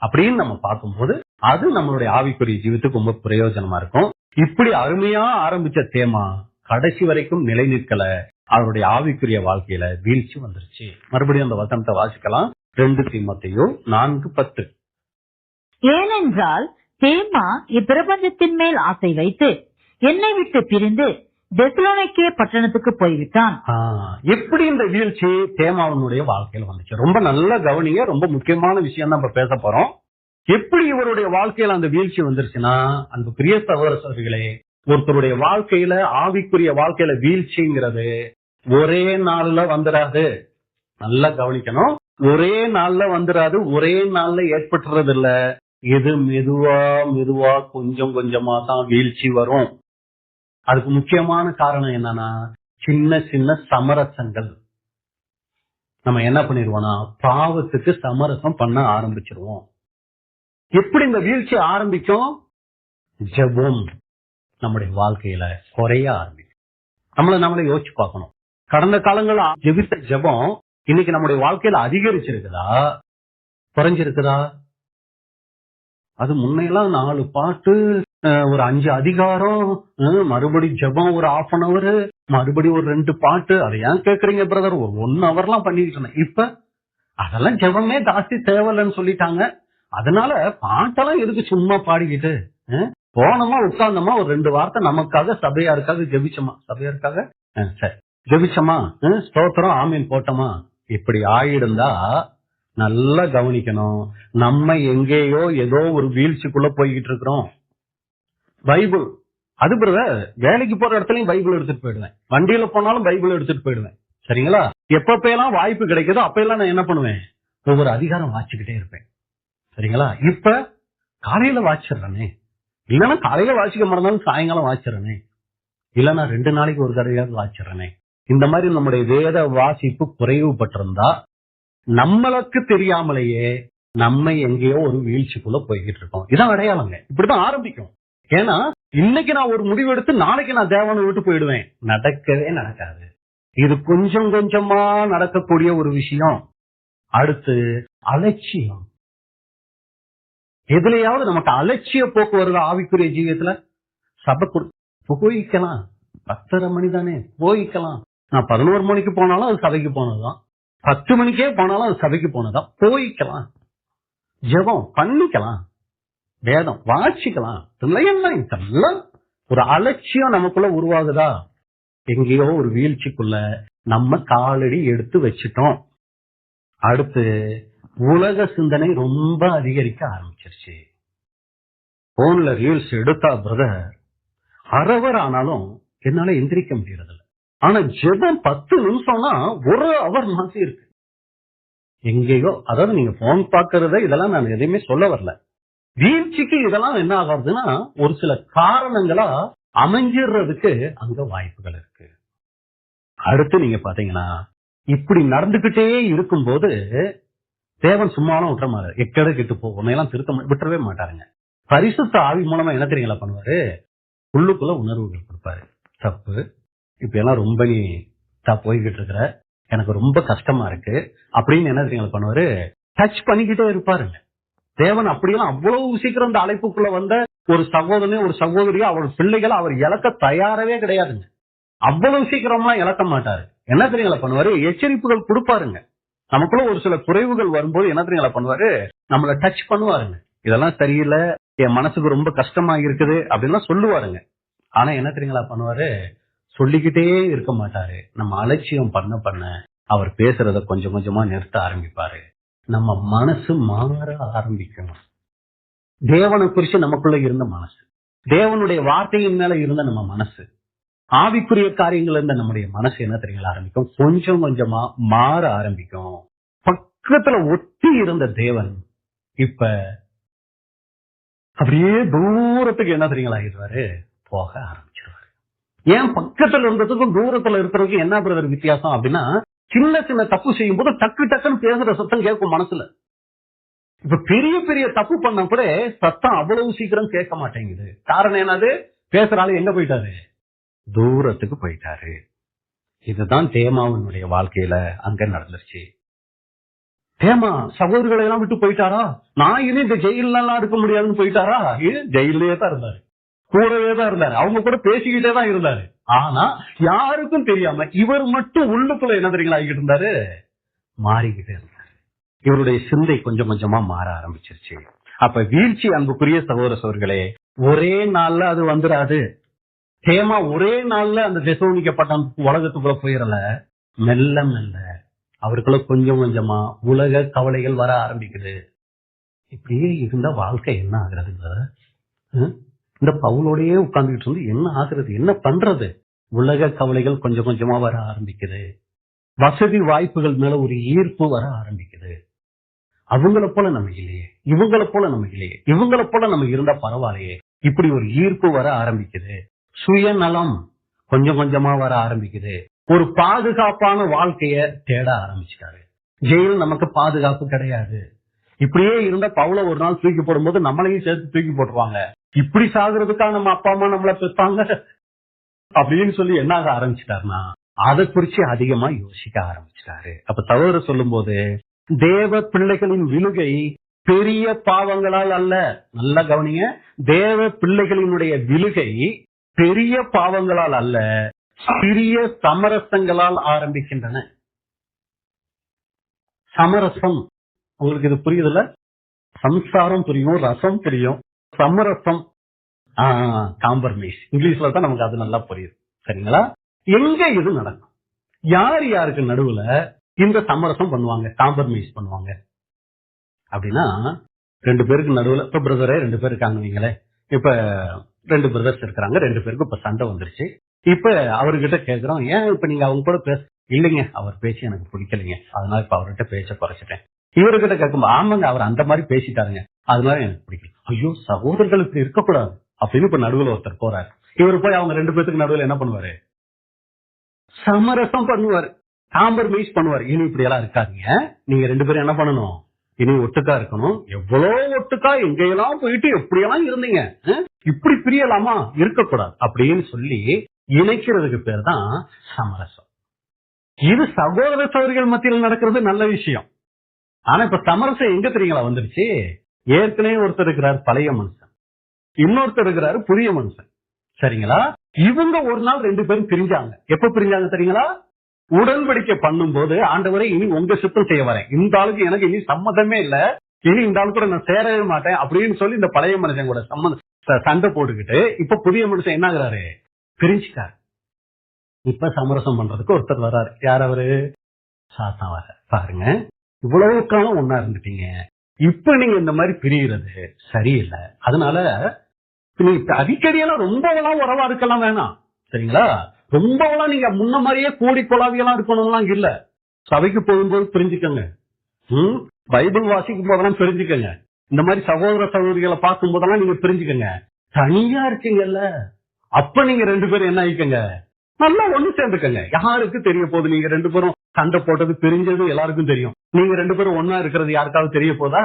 அப்படின்னு நம்ம பார்க்கும்போது அது நம்மளுடைய ஆவிக்குரிய ஜீவித்துக்கு ரொம்ப பிரயோஜனமா இருக்கும். இப்படி அருமையா ஆரம்பிச்ச தேமா கடைசி வரைக்கும் நிலை நிற்கல, அவருடைய ஆவிக்குரிய வாழ்க்கையில வீழ்ச்சி வந்துருச்சு. மறுபடியும் அந்த வசனத்தை வாசிக்கலாம், 2 தீமோத்தேயு 4:10. ஏனென்றால் தேமா இப்பிரபஞ்சத்தின் மேல் ஆசை வைத்து என்னை விட்டு பிரிந்து தெசலோனிக்கே பட்டணத்துக்கு போய்விட்டான். எப்படி இந்த வீழ்ச்சி தேமாவனுடைய வாழ்க்கையில வந்துச்சு? ரொம்ப நல்ல கவனிங்க, ரொம்ப முக்கியமான விஷயம் தான் இப்ப பேச போறோம். எப்படி இவருடைய வாழ்க்கையில அந்த வீழ்ச்சி வந்துருச்சுன்னா, அந்த பிரிய சகோதரர்களே, ஒருத்தருடைய வாழ்க்கையில ஆவிக்குரிய வாழ்க்கையில வீழ்ச்சிங்கிறது ஒரே நாள்ல வந்துடாது. நல்லா கவனிக்கணும். ஒரே நாள்ல வந்துடாது, ஒரே நாள்ல ஏற்பட்டுறது இல்ல. இது மெதுவா மெதுவா கொஞ்சம் கொஞ்சமா தான் வீழ்ச்சி வரும். அதுக்கு முக்கியமான காரணம் என்னன்னா, சின்ன சின்ன சமரசங்கள். நம்ம என்ன பண்ணிடுவோம்னா, பாவத்துக்கு சமரசம் பண்ண ஆரம்பிச்சிருவோம். எப்படி இந்த வீழ்ச்சி ஆரம்பிக்கும்? ஜெபம் நம்முடைய வாழ்க்கையில குறைய ஆரம்பிக்கும். நம்மளை யோசிச்சு பார்க்கணும். கடந்த காலங்கள ஜெபித்த ஜெபம் இன்னைக்கு நம்முடைய வாழ்க்கையில அதிகரிச்சிருக்குதா, குறைஞ்சிருக்குதா? அது முன்னையெல்லாம் 4 பாட்டு, ஒரு 5 அதிகாரம், மறுபடி ஜெபம் ஒரு 1/2 hour, மறுபடி ஒரு 2 பாட்டு. அதை ஏன் கேக்குறீங்க பிரதர்? ஒரு 1 hour பண்ணிட்டு இருந்தேன். இப்ப அதெல்லாம் ஜெபமே ஜாஸ்தி தேவையில்லைன்னு சொல்லிட்டாங்க. அதனால பாட்டெல்லாம் எதுக்கு சும்மா பாடிக்கிட்டு, போனோமா உட்கார்ந்தோமா ஒரு 2 வார்த்தை நமக்காக சபையாருக்காக ஜெபிச்சோமா, சபையாருக்காக சரி ஜெபிச்சோமா, ஸ்தோத்திரம் ஆமீன் போட்டோமா, இப்படி ஆயிடுந்தா நல்லா கவனிக்கணும். நம்ம எங்கேயோ ஏதோ ஒரு வீழ்ச்சிக்குள்ள போய்கிட்டு இருக்கிறோம். பைபிள் அது பிரதர், வேலைக்கு போற இடத்துலயும் பைபிள் எடுத்துட்டு போயிடுவேன், வண்டியில போனாலும் பைபிள் எடுத்துட்டு போயிடுவேன். சரிங்களா? எப்பெல்லாம் வாய்ப்பு கிடைக்குதோ அப்பெல்லாம் நான் என்ன பண்ணுவேன், ஒவ்வொரு அதிகாரம் வாசிச்சுக்கிட்டே இருப்பேன். சரிங்களா? இப்ப காலையில வாசிச்சிடறேனே, இல்லைன்னா காலையில வாசிக்க மறந்தாலும் சாயங்காலம் வாசிச்சிடறேனே, இல்லைன்னா 2 நாளைக்கு ஒரு தடவையாவது வாசிச்சிடறேனே. இந்த மாதிரி நம்முடைய வேத வாசிப்பு குறைவுபட்டிருந்தா நம்மளுக்கு தெரியாமலேயே நம்ம எங்கேயோ ஒரு வீழ்ச்சிக்குள்ள போய்கிட்டு இருக்கோம். இதான் அடையாளங்க. இப்படிதான் ஆரம்பிக்கும். ஏன்னா இன்னைக்கு நான் ஒரு முடிவு எடுத்து நாளைக்கு நான் தேவனை விட்டு போயிடுவேன், நடக்கவே நடக்காது. இது கொஞ்சம் கொஞ்சமா நடக்கக்கூடிய ஒரு விஷயம். அடுத்து அலட்சியம். எதுலையாவது நமக்கு அலட்சிய போக்கு வருது ஆவிக்குரிய ஜீவியத்துல. சபை போய்க்கலாம், 10:30 மணி தானே போய்க்கலாம். நான் 11 மணிக்கு போனாலும் அது சபைக்கு போனதுதான், 10 மணிக்கே போனாலும் அது சபைக்கு போனதான். போய்க்கலாம், ஜெபம் பண்ணிக்கலாம், வேதம் வாசிக்கலாம். இதெல்லாம் ஒரு அலட்சியம் நமக்குள்ள உருவாகுதா? எங்கேயோ ஒரு வீழ்ச்சிக்குள்ள நம்ம காலடி எடுத்து வச்சிட்டோம். அடுத்து உலக சிந்தனை ரொம்ப அதிகரிக்க ஆரம்பிச்சிருச்சு. போன்ல ரீல்ஸ் எடுத்தா பிரதர், அரவர் ஆனாலும் என்னால எந்திரிக்க முடியறது இல்லை. ஆனா ஜெபம் 10 நிமிஷம்னா 1 hour மாதிரி இருக்கு. எங்கேயோ, அதாவது நீங்க போன் பாக்குறத இதெல்லாம் நான் எதையுமே சொல்ல வரல. வீழ்ச்சிக்கு இதெல்லாம் என்ன ஆகுதுன்னா ஒரு சில காரணங்களா அமைஞ்சிடுறதுக்கு அங்க வாய்ப்புகள் இருக்கு. அடுத்து நீங்க பாத்தீங்கன்னா இப்படி நடந்துகிட்டே இருக்கும்போது தேவன் சும்மாவும் விட்டுற மாட்டாரு. எக்கட கெட்டு போ, உன்னையெல்லாம் விட்டுறவே மாட்டாருங்க. பரிசுத்த ஆவி மூலமா என்ன தெரியுங்களா பண்ணுவாரு, உள்ளுக்குள்ள உணர்வுகள் கொடுப்பாரு. தப்பு, இப்ப எல்லாம் ரொம்ப நீ போய்கிட்டு இருக்கிற, எனக்கு ரொம்ப கஷ்டமா இருக்கு அப்படின்னு என்ன தெரியுங்களா பண்ணுவாரு, டச் பண்ணிக்கிட்டே இருப்பாருங்க. தேவன் அப்படியெல்லாம் அவ்வளவு சீக்கிரம் இந்த அழைப்புக்குள்ள வந்த ஒரு சகோதரனே ஒரு சகோதரியா அவர் பிள்ளைகளை அவர் இழக்க தயாரவே கிடையாதுங்க. அவ்வளவு சீக்கிரம்லாம் இழக்க மாட்டாரு. என்ன தெரியுங்களா பண்ணுவாரு, எச்சரிப்புகள் கொடுப்பாருங்க. நமக்குள்ள ஒரு சில குறைவுகள் வரும்போது என்ன தெரியுங்களா பண்ணுவாரு, நம்மள டச் பண்ணுவாருங்க. இதெல்லாம் சரியில்லை, என் மனசுக்கு ரொம்ப கஷ்டமா இருக்குது அப்படின்னா சொல்லுவாருங்க. ஆனா என்ன தெரியுங்களா பண்ணுவாரு, சொல்லிக்கிட்டே இருக்க மாட்டாரு. நம்ம அலட்சியம் பண்ண பண்ண அவர் பேசுறத கொஞ்சம் கொஞ்சமா நிறுத்த ஆரம்பிப்பாரு. நம்ம மனசு மாற ஆரம்பிக்கும். தேவனை குறிச்சு நமக்குள்ள இருந்த மனசு, தேவனுடைய வார்த்தையின் மேல இருந்த நம்ம மனசு, ஆவிக்குரிய காரியங்கள் இருந்த நம்முடைய மனசு என்ன தெரியுங்களா ஆரம்பிக்கும், கொஞ்சம் கொஞ்சமா மாற ஆரம்பிக்கும். பக்கத்துல ஒட்டி இருந்த தேவன் இப்ப அப்படியே தூரத்துக்கு என்ன தெரியுங்களா ஆகிடுவாரு, போக ஆரம்பிச்சிருவாரு. ஏன் பக்கத்துல இருந்ததுக்கும் தூரத்துல இருக்கிறதுக்கு என்ன பிரதர் வித்தியாசம் அப்படின்னா, சின்ன சின்ன தப்பு செய்யும் போது டக்கு டக்குன்னு பேசுற சத்தம் கேட்கும் மனசுல. இப்ப பெரிய பெரிய தப்பு பண்ண கூட சத்தம் அவ்வளவு சீக்கிரம் கேட்க மாட்டேங்குது. காரணம் என்னது, பேசுறாலும் எங்க போயிட்டாரு, தூரத்துக்கு போயிட்டாரு. இதுதான் தேமாவனுடைய வாழ்க்கையில அங்க நடந்துருச்சு. தேமா சகோதரர்களை எல்லாம் விட்டு போயிட்டாரா, நான் இனி இந்த ஜெயில எல்லாம் இருக்க முடியாதுன்னு போயிட்டாரா? ஜெயிலே தான் இருந்தாரு, கூடவே தான் இருந்தாரு, அவங்க கூட பேசிக்கிட்டே தான் இருந்தாரு. ஆனா யாருக்கும் தெரியாம இவர் மட்டும் உள்ளுக்குள்ள என்ன தெரியுங்களா ஆகிட்டு இருந்தாரு, மாறிக்கிட்டே இருந்தாரு. இவருடைய சிந்தை கொஞ்சம் கொஞ்சமா மாற ஆரம்பிச்சிருச்சு. அப்ப வீழ்ச்சி அன்புக்குரிய சகோதர சகோதரிகளே ஒரே நாள்ல அது வந்துடாது. தேமா ஒரே நாள்ல அந்த தெசலோனிக்க பட்டணத்துக்கு உலகத்துக்குள்ள போயிடல. மெல்ல மெல்ல அவருக்குள்ள கொஞ்சம் கொஞ்சமா உலக கவலைகள் வர ஆரம்பிக்குது. இப்படியே இருந்த வாழ்க்கை என்ன ஆகுறது? இந்த பவுலோடையே உட்கார்ந்துட்டு இருந்து என்ன ஆகுறது, என்ன பண்றது? உலக கவலைகள் கொஞ்சம் கொஞ்சமா வர ஆரம்பிக்குது. வசதி வாய்ப்புகள் மேல ஒரு ஈர்ப்பு வர ஆரம்பிக்குது. அவங்களை போல நம்ம இல்லையே, இவங்களை போல நம்ம இல்லையே, இவங்களை போல நம்ம இருந்தா பரவாயில்லையே, இப்படி ஒரு ஈர்ப்பு வர ஆரம்பிக்குது. சுயநலம் கொஞ்சம் கொஞ்சமா வர ஆரம்பிக்குது. ஒரு பாதுகாப்பான வாழ்க்கைய தேட ஆரம்பிச்சிட்டாரு. ஜெயில் நமக்கு பாதுகாப்பு கிடையாது. இப்படியே இருந்த பவுல ஒரு நாள் தூக்கி போடும்போது நம்மளையும் சேர்த்து தூக்கி போட்டுருவாங்க. இப்படி சாகுறதுக்காக நம்ம அப்பா அம்மா நம்மள பெற்றாங்க அப்படின்னு சொல்லி என்ன ஆக ஆரம்பிச்சிட்டாருன்னா, அதை குறிச்சு அதிகமா யோசிக்க ஆரம்பிச்சிட்டாரு. அப்ப தவறு சொல்லும் போது, தேவ பிள்ளைகளின் விழுகை பெரிய பாவங்களால் அல்ல. நல்லா கவனிங்க, தேவ பிள்ளைகளினுடைய விழுகை பெரிய பாவங்களால் அல்ல, சிறிய சமரசங்களால் ஆரம்பிக்கின்றன. சமரசம் உங்களுக்கு இது புரியுதுல்ல? சம்சாரம் புரியும், ரசம் புரியும், சமரசம் காம்ப்ரமைஸ் இங்கிலீஷ்ல தான் நமக்கு அது நல்லா புரியுது. சரிங்களா? எங்க இது நடக்கும்? யார் யாருக்கு நடுவுல இந்த சமரசம் பண்ணுவாங்க, காம்ப்ரமைஸ் பண்ணுவாங்க அப்படின்னா, ரெண்டு பேருக்கு நடுவுல இப்ப பிரதரே ரெண்டு பேர் இருக்காங்க நீங்களே. இப்ப ரெண்டு பிரதர்ஸ் இருக்கிறாங்க, ரெண்டு பேருக்கு இப்ப சண்டை வந்துருச்சு. இப்ப அவர்கிட்ட கேக்குறோம், ஏன் இப்ப நீங்க அவங்க கூட பேச இல்லைங்க, அவர் பேச்சு எனக்கு பிடிக்கலைங்க, அதனால இப்ப அவர்கிட்ட பேச்ச குறைச்சிட்டேன். இவர்கிட்ட கேட்கும், ஆமாங்க அவர் அந்த மாதிரி பேசிட்டாருங்க, அதனால எனக்கு பிடிக்கல. ஐயோ, சகோதரர்கள் இப்படி இருக்கக்கூடாது அப்படின்னு இப்ப நடுவுல ஒருத்தர் போறாரு. இவர் போய் அவங்க ரெண்டு பேருக்கு நடுவுல என்ன பண்ணுவாரு? சமரசம் பண்ணுவாரு, காம்ப்ரமைஸ் பண்ணுவாரு. இனி இப்படி எல்லாம் இருக்காதீங்க, நீங்க ரெண்டு பேரும் என்ன பண்ணணும், இனி ஒட்டுக்கா இருக்கணும். எவ்வளவு ஒட்டுக்கா எங்கெல்லாம் போயிட்டு எப்படியெல்லாம் இருந்தீங்க, இப்படி பிரியலாமா, இருக்கக்கூடாது அப்படின்னு சொல்லி இணைக்கிறதுக்கு பேர் தான் சமரசம். இது சகோதர சகோதரிகள் மத்தியில் நடக்கிறது நல்ல விஷயம். ஆனா இப்ப சமரசம் எங்க தெரியுங்களா வந்துருச்சு? ஏற்கனவே ஒருத்தர் இருக்கிறார் பழைய மனுஷன், இன்னொருத்தர் இருக்கிறாரு புதிய மனுஷன். சரிங்களா? இவங்க ஒரு நாள் ரெண்டு பேரும் பிரிஞ்சாங்க. எப்ப பிரிஞ்சாங்க தெரியுங்களா? உடன்படிக்கை பண்ணும் போது, ஆண்டவரை இனி உங்க சுத்தம் செய்ய வரேன், இந்த ஆளுக்கு எனக்கு இனி சம்மதமே இல்ல, இனி இந்த ஆளு கூட நான் சேரவே மாட்டேன் அப்படின்னு சொல்லி இந்த பழைய மனுஷன் கூட சண்டை போட்டுக்கிட்டு இப்ப புதிய மனுஷன் என்ன ஆகுறாரு? பிரிஞ்சுட்டாரு. இப்ப சமரசம் பண்றதுக்கு ஒருத்தர் வர்றாரு. யார் அவரு? சாத்தான் வர. பாருங்க, இவ்வளவு காலம் ஒன்னா இருந்துட்டீங்க, இப்ப நீங்க இந்த மாதிரி பிரிகிறது சரியில்லை. அதனால அடிக்கடியெல்லாம் ரொம்பவெல்லாம் உறவா இருக்கலாம் வேணாம். சரிங்களா? ரொம்பவெல்லாம் நீங்க முன்ன மாதிரியே கூடி கொலாவியெல்லாம் இருக்கணும்லாம் இல்ல. சபைக்கு போகும்போது பிரிஞ்சுக்கங்க, பைபிள் வாசிக்கும் போதெல்லாம் பிரிஞ்சுக்கங்க, இந்த மாதிரி சகோதர சகோதரிகளை பார்க்கும் போதெல்லாம் நீங்க பிரிஞ்சுக்கங்க. தனியா இருக்கீங்கல்ல, அப்ப நீங்க ரெண்டு பேரும் என்ன ஆயிக்கங்க, நல்லா ஒண்ணு சேர்ந்துக்கங்க. யாருக்கு தெரிய போகுது நீங்க ரெண்டு பேரும் சண்டை போட்டது பிரிஞ்சது எல்லாருக்கும் தெரியும். நீங்க ரெண்டு பேரும் ஒன்னா இருக்கிறது யாருக்காவது தெரிய போதா?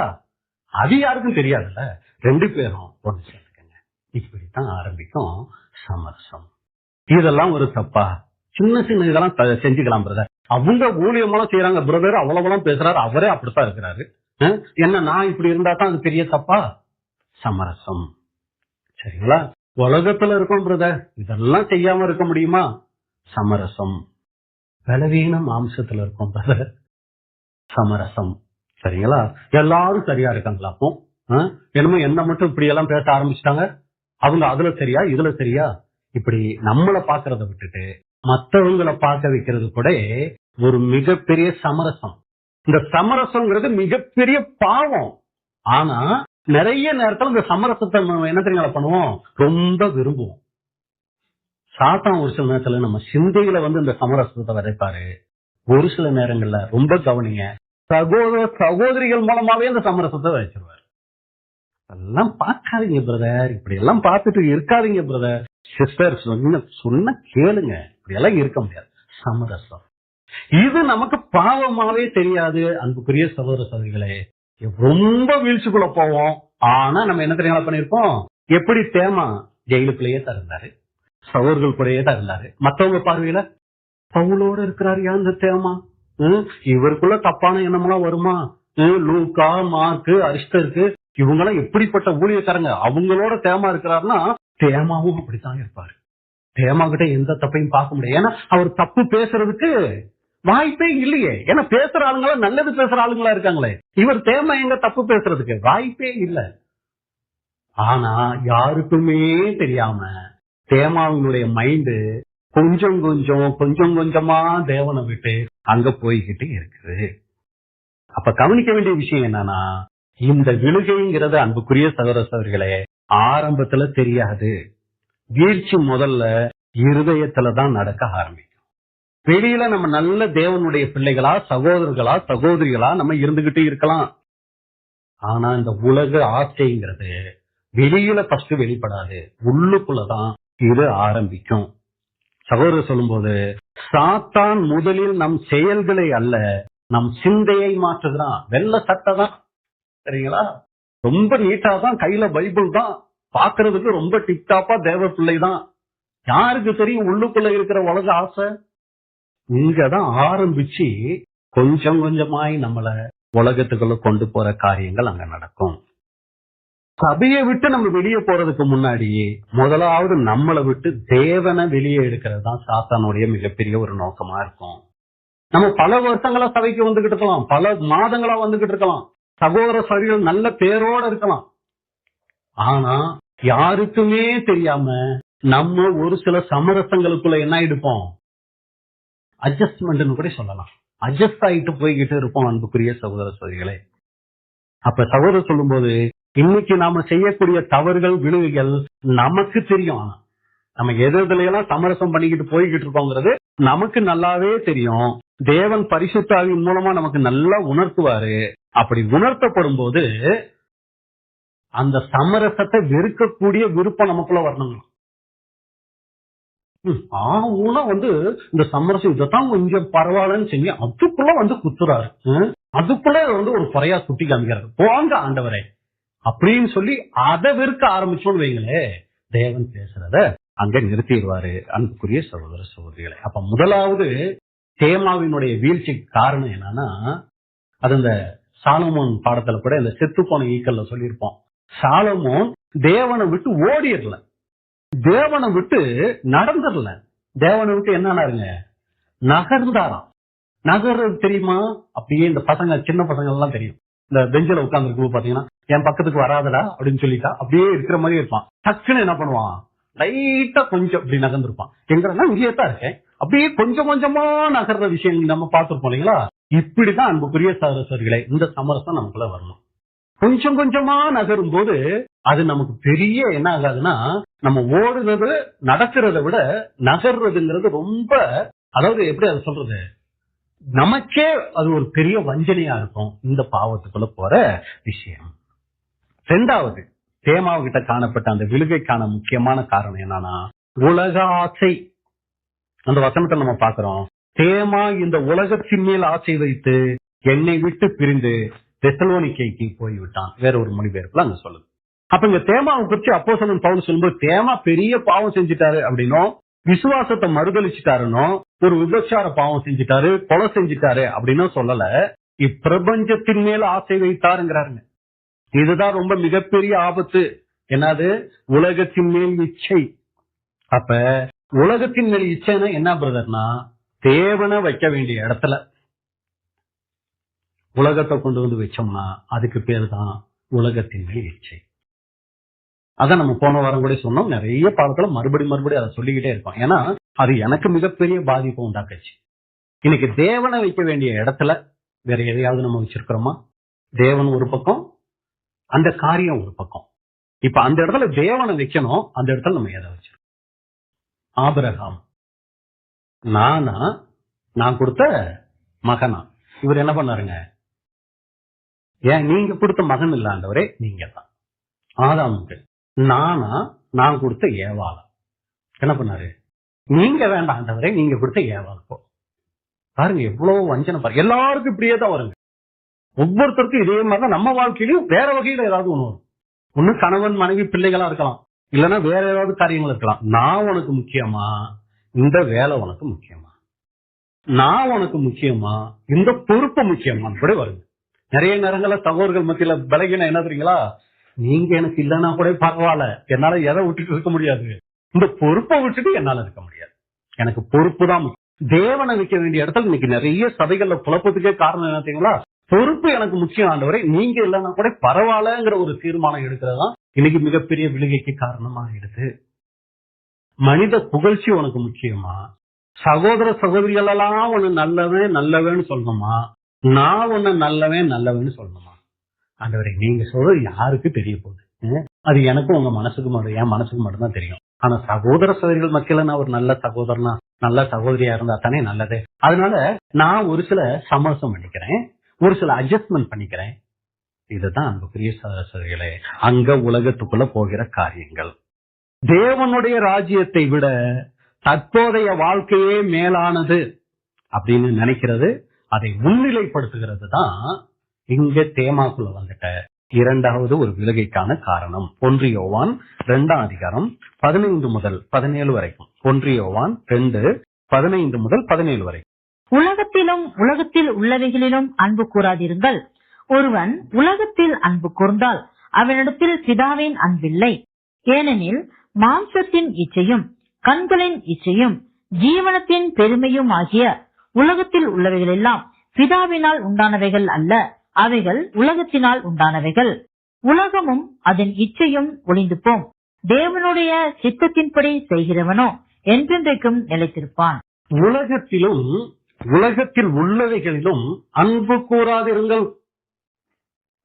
அது யாருக்கும் தெரியாதுல்ல. ரெண்டு பேரும் ஒண்ணு சேர்ந்துக்கங்க. இப்படித்தான் ஆரம்பிக்கும் சமரசம். இதெல்லாம் ஒரு தப்பா? சின்ன சின்ன இதெல்லாம் செஞ்சுக்கலாம் பிரதர். அவங்க ஊழியமெல்லாம் செய்யறாங்க, பிரதர் அவ்வளவுலாம் பேசுறாரு, அவரே அப்படித்தான் இருக்கிறாரு, என்ன நான் இப்படி இருந்தா தான் அது பெரிய தப்பா? சமரசம். சரிங்களா? உலகத்துல இருக்கும் பிரதர், இதெல்லாம் செய்யாம இருக்க முடியுமா? சமரசம். பலவீன மாம்சத்துல இருக்கும் பிரதர், சமரசம். சரிங்களா? எல்லாரும் சரியா இருக்காங்களா? அப்போ என்னமோ என்ன மட்டும் இப்படி எல்லாம் பேச ஆரம்பிச்சிட்டாங்க, அவங்க அதுல சரியா இதுல சரியா, இப்படி நம்மளை பாக்குறத விட்டுட்டு மற்றவங்களை பார்க்க வைக்கிறது கூட ஒரு மிகப்பெரிய சமரசம். இந்த சமரசம்ங்கிறது மிகப்பெரிய பாவம். ஆனா நிறைய நேரத்துல இந்த சமரசத்தை என்ன தெரியுங்களா பண்ணுவோம், ரொம்ப விரும்புவோம். சாத்தான் ஒரு சில நேரத்துல நம்ம சிந்தையில இந்த சமரசத்தை விதைப்பாரு. ஒரு சில நேரங்கள்ல ரொம்ப கவனிங்க, சகோதர சகோதரிகள் மூலமாவே இந்த சமரசத்தை விதைச்சிருவாரு. எல்லாம் பார்க்காதீங்க பிரதர், இப்படி எல்லாம் பார்த்துட்டு இருக்காதீங்க பிரதர். சிஸ்டர் சொன்ன கேளுங்க, இப்படி எல்லாம் இருக்க முடியாது. சமரசம் இது நமக்கு பாவமாவே தெரியாது. அன்புக்குரிய சகோதர சகோதரிகளே, ரொம்ப வீழ்ச்சிக்குள்ள போவோம். ஆனா நம்ம என்ன தெரியுங்களா பண்ணிருப்போம், எப்படி தேமா ஜெயிலுக்குள்ளேயே தான் இருந்தாரு, சகோதரர்கள் கூடயே தான் இருந்தாரு. மத்தவங்க பார்வையில பவுலோட இருக்கிறாரு அந்த தேமா, இவருக்குள்ள தப்பான எண்ணமெல்லாம் வருமா? லூக்கா, மார்க்கு, அரிஸ்டருக்கு இவங்கெல்லாம் எப்படிப்பட்ட ஊழியக்காரங்க, அவங்களோட தேமா இருக்கிறாருன்னா தேமாவும் அப்படித்தான் இருப்பாரு. தேமா கிட்ட எந்த தப்பையும் பார்க்க முடியாது. ஏன்னா அவர் தப்பு பேசுறதுக்கு வாய்ப்பே இல்லையே. ஏன்னா பேசுற ஆளுங்களா நல்லது பேசுற ஆளுங்களா இருக்காங்களே. இவர் தேமா எங்க தப்பு பேசுறதுக்கு வாய்ப்பே இல்லை. ஆனா யாருக்குமே தெரியாம தேமாவினுடைய மைண்டு கொஞ்சம் கொஞ்சமா தேவனை விட்டு அங்க போய்கிட்டு இருக்குது. அப்ப கவனிக்க வேண்டிய விஷயம் என்னன்னா, இந்த விழுகைங்கிறது அன்புக்குரிய சகோதர சகோதரிகளே ஆரம்பத்துல தெரியாது. வீழ்ச்சி முதல்ல இருதயத்துலதான் நடக்க ஆரம்பிக்கும். வெளியில நம்ம நல்ல தேவனுடைய பிள்ளைகளா, சகோதரர்களா, சகோதரிகளா நம்ம இருந்துகிட்டு இருக்கலாம். ஆனா இந்த உலக ஆசைங்கிறது வெளியில ஃபர்ஸ்ட் வெளிப்படாது, உள்ளுக்குள்ளதான் இது ஆரம்பிக்கும். சகோதரர் சொல்லும்போது, சாத்தான் முதலில் நம் செயல்களை அல்ல நம் சிந்தையை மாற்றுகிறான். வெள்ள சட்டை தான், சரிங்களா, ரொம்ப நீட்டா தான், கையில பைபிள் தான், பாக்குறதுக்கு ரொம்ப டிப்டாப்பா தேவ பிள்ளை தான். யாருக்கு தெரியும் உள்ளுக்குள்ள இருக்கிற உலக ஆசை? இங்கதான் ஆரம்பிச்சு கொஞ்சம் கொஞ்சமாய் நம்மள உலகத்துக்குள்ள கொண்டு போற காரியங்கள் அங்க நடக்கும். சபையை விட்டு நம்ம வெளியே போறதுக்கு முன்னாடி முதலாவது நம்மளை விட்டு தேவனை வெளியே எடுக்கிறது தான் சாத்தானுடைய மிகப்பெரிய ஒரு நோக்கமா இருக்கும். நம்ம பல வருஷங்களா சபைக்கு வந்துகிட்டு இருக்கலாம், பல மாதங்களா வந்துகிட்டு இருக்கலாம், சகோதர சபைகள் நல்ல பேரோட இருக்கலாம். ஆனா யாருக்குமே தெரியாம நம்ம ஒரு சில சமரசங்களுக்குள்ள என்ன ஆயிடுப்போம், அட்ஜஸ்ட்மெண்ட்னு கூட சொல்லலாம், அட்ஜஸ்ட் ஆயிட்டு போய்கிட்டு இருப்போம் அன்புக்குரிய சகோதர சகோதரிகளே. அப்ப சகோதரர் சொல்லும்போது, இன்னைக்கு நாம செய்யக்கூடிய தவறுகள் விழுகைகள் நமக்கு தெரியும். ஆனா நம்ம எதிரெல்லாம் சமரசம் பண்ணிக்கிட்டு போய்கிட்டு இருக்கோங்கிறது நமக்கு நல்லாவே தெரியும். தேவன் பரிசுத்த ஆவியின் மூலமா நமக்கு நல்லா உணர்த்துவாரு. அப்படி உணர்த்தப்படும் போது அந்த சமரசத்தை வெறுக்கக்கூடிய விருப்பம் நமக்குள்ள வரணும். இந்த சமரசம் இதைத்தான் கொஞ்சம் பரவாயில்லன்னு சொல்லி அதுக்குள்ள குத்துறாரு, அதுக்குள்ள ஒரு குறையா சுட்டி காமிக்கிறாரு, போங்க ஆண்டவரே அப்படின்னு சொல்லி அதை வெறுக்க ஆரம்பிச்சோன்னு வைங்களே, தேவன் பேசுறத அங்க நிறுத்திடுவாரு அன்புக்குரிய சகோதர சகோதரிகளை. அப்ப முதலாவது தேமாவினுடைய வீழ்ச்சிக்கு காரணம் என்னன்னா, அது இந்த சாலமோன் பாடத்துல கூட இந்த செத்து போன ஈக்கல்ல சொல்லியிருப்போம். சாலமோன் தேவனை விட்டு ஓடிடல, தேவனை விட்டு நடந்துடல, தேவனை விட்டு என்னன்னாருங்க, நகர்ந்தாராம். நகர்றது தெரியுமா? அப்படியே இந்த பசங்க, சின்ன பசங்க எல்லாம் தெரியும், இந்த பெஞ்சில உட்கார்ந்து இருக்கும் பாத்தீங்கன்னா, என் பக்கத்துக்கு வராதடா அப்படின்னு சொல்லிட்டா அப்படியே இருக்கிற மாதிரி இருப்பான். டக்குன்னு என்ன பண்ணுவான், லைட்டா கொஞ்சம் அப்படி நகர்ந்துருப்பான். எங்கன்னா இங்கேயே தான் இருக்கேன், அப்படியே கொஞ்சம் கொஞ்சமா நகர்ற விஷயம் நம்ம பார்த்திருப்போம் இல்லைங்களா? இப்படிதான் அன்புக்குரிய சகோதரர்களே இந்த சமரசம் நமக்குள்ள வரணும். கொஞ்சம் கொஞ்சமா நகரும் போது அது நமக்கு பெரிய என்ன ஆகாதுன்னா, நம்ம ஓடுறது நடக்கிறத விட நகர்றதுங்கிறது ரொம்ப, அதாவது எப்படி அதை சொல்றது, நமக்கே அது ஒரு பெரிய வஞ்சனையா இருக்கும் இந்த பாவத்துக்குள்ள போற விஷயம். இரண்டாவது தேமாவுகிட்ட காணப்பட்ட அந்த விழுகைக்கான முக்கியமான காரணம் என்னன்னா, உலக ஆசை. அந்த வசனத்தை நம்ம பாக்குறோம், தேமா இந்த உலகத்தின் மேல் ஆசை வைத்து என்னை விட்டு பிரிந்து தெசலோனிக்கேக்கு போய்விட்டான். வேற ஒரு மொழிபெயர்ப்புல அங்க சொல்லுது. அப்ப இங்க தேமாவை குறிச்சு அப்போஸ்தலன் பவுல் சொல்லும்போது, தேமா பெரிய பாவம் செஞ்சுட்டாரு அப்படின்னும், விசுவாசத்தை மறுதளிச்சுட்டாருன்னு, ஒரு விபச்சார பாவம் செஞ்சுட்டாரு, கொலை செஞ்சுட்டாரு அப்படின்னு சொல்லல, இப்பிரபஞ்சத்தின் மேல ஆசை வைத்தாருங்கிறாருங்க. இதுதான் ரொம்ப மிகப்பெரிய ஆபத்து. என்னது? உலகத்தின் மேல் இச்சை. அப்ப உலகத்தின் மேல் இச்சைன்னா என்ன பிரதர்னா, தேவனை வைக்க வேண்டிய இடத்துல உலகத்தை கொண்டு வந்து வச்சோம்னா அதுக்கு பேரு தான் உலகத்தின் மேல் இச்சை. அதான் நம்ம போன வாரம் கூட சொன்னோம், நிறைய பாடத்துல மறுபடி அதை சொல்லிக்கிட்டே இருப்போம். ஏன்னா அது எனக்கு மிகப்பெரிய பாதிப்பை உண்டாக்குச்சு. இன்னைக்கு தேவனை வைக்க வேண்டிய இடத்துல வேற எதையாவது நம்ம வச்சிருக்கிறோமா? தேவன் ஒரு பக்கம், அந்த காரியம் ஒரு பக்கம். இப்ப அந்த இடத்துல தேவனை வைக்கணும், அந்த இடத்துல நம்ம எதை வச்சிருக்கோம்? ஆபிரகாம் நான் கொடுத்த மகனா, இவர் என்ன பண்ணாருங்க, ஏன் நீங்க கொடுத்த மகன் இல்ல ஆண்டவரே, நீங்க தான். ஆதாமுக்கு நான் கொடுத்த ஏவாள் என்ன பண்ணாரு, நீங்க வேண்டாம் ஆண்டவரே, நீங்க கொடுத்த ஏவாள் போ. பாருங்க எவ்வளவு வஞ்சனை பாருங்க. எல்லாருக்கும் இப்படியே தான் வருங்க, ஒவ்வொருத்தருக்கும் இதே மாதிரிதான். நம்ம வாழ்க்கையிலும் வேற வகையில ஏதாவது ஒண்ணு வரும். ஒண்ணு கணவன் மனைவி பிள்ளைகளா இருக்கலாம், இல்லைன்னா வேற ஏதாவது காரியங்கள் இருக்கலாம். நான் உனக்கு முக்கியமா, இந்த வேலை உனக்கு முக்கியமா, நான் உனக்கு முக்கியமா, இந்த பொறுப்பு முக்கியமா கூட வருது. நிறைய நேரங்கள சகோதரர்கள் மத்தியில பலகீனம் என்ன தெரியுங்களா, நீங்க எனக்கு இல்லைன்னா கூட பரவாயில்ல, என்னால எதை விட்டுட்டு இருக்க முடியாது, இந்த பொறுப்பை விட்டுட்டு என்னால இருக்க முடியாது, எனக்கு பொறுப்பு தான் முக்கியம். தேவனை வைக்க வேண்டிய இடத்துல இன்னைக்கு நிறைய சபைகள்ல குழப்பத்துக்கே காரணம் என்ன தெரியுங்களா, பொறுப்பு எனக்கு முக்கியம் ஆண்டவரே, நீங்க இல்லைன்னா கூட பரவாயில்லங்கிற ஒரு தீர்மானம் எடுக்கிறதா இன்னைக்கு மிகப்பெரிய விழுகைக்கு காரணமா ஆயிடுது. மனித புகழ்ச்சி உனக்கு முக்கியமா? சகோதர சகோதரிகள் எல்லாம் உன்னை நல்லவன்னு சொல்லணுமா? நான் உன்னை நல்லவன்னு சொல்லணுமா? ஆண்டவரே, நீங்க சொல்றது யாருக்கு தெரிய போகுது? அது எனக்கும் உங்க மனசுக்கு மட்டும், என் மனசுக்கு மட்டும்தான் தெரியும். ஆனா சகோதர சகோதரிகள் மத்தியில நான் ஒரு நல்ல சகோதரனா, நல்ல சகோதரியா இருந்தா தானே நல்லது. அதனால நான் ஒரு சில சமரசம் பண்ணிக்கிறேன், ஒரு சில அட்ஜஸ்ட்மெண்ட் பண்ணிக்கிறேன். இதுதான் அன்புக்குரிய சகோதரிகளே, அங்க உலகத்துக்குள்ள போகிற காரியங்கள். தேவனுடைய ராஜ்யத்தை விட தற்போதைய வாழ்க்கையே மேலானது அப்படின்னு நினைக்கிறது, அதை முன்னிலைப்படுத்துகிறது தான் இங்க தேமாக்குள்ள வந்துட்ட இரண்டாவது ஒரு விலகைக்கான காரணம். 1 யோவான் 2ஆம் அதிகாரம் 15 முதல் 17 வரைக்கும். 1 யோவான் 2:15 முதல் 17 வரை. உலகத்திலும் உலகத்தில் உள்ளவைகளிலும் அன்பு கூறாதிருங்கள். ஒருவன் உலகத்தில் அன்பு கூர்ந்தால் அவனிடத்தில் பிதாவின் அன்பில்லை. ஏனெனில் மாம்சத்தின் இச்சையும் கண்களின் இச்சையும் ஜீவனத்தின் பெருமையும் ஆகிய உலகத்தில் உள்ளவைகள் எல்லாம் பிதாவினால் உண்டானவைகள் அல்ல, அவைகள் உலகத்தினால் உண்டானவைகள். உலகமும் அதன் இச்சையும் ஒளிந்து போம். தேவனுடைய சித்தத்தின்படி செய்கிறவனோ என்றென்றைக்கும் நிலைத்திருப்பான். உலகத்திலும் உலகத்தில் உள்ளவைகளிலும் அன்பு கூறாதிருங்கள்.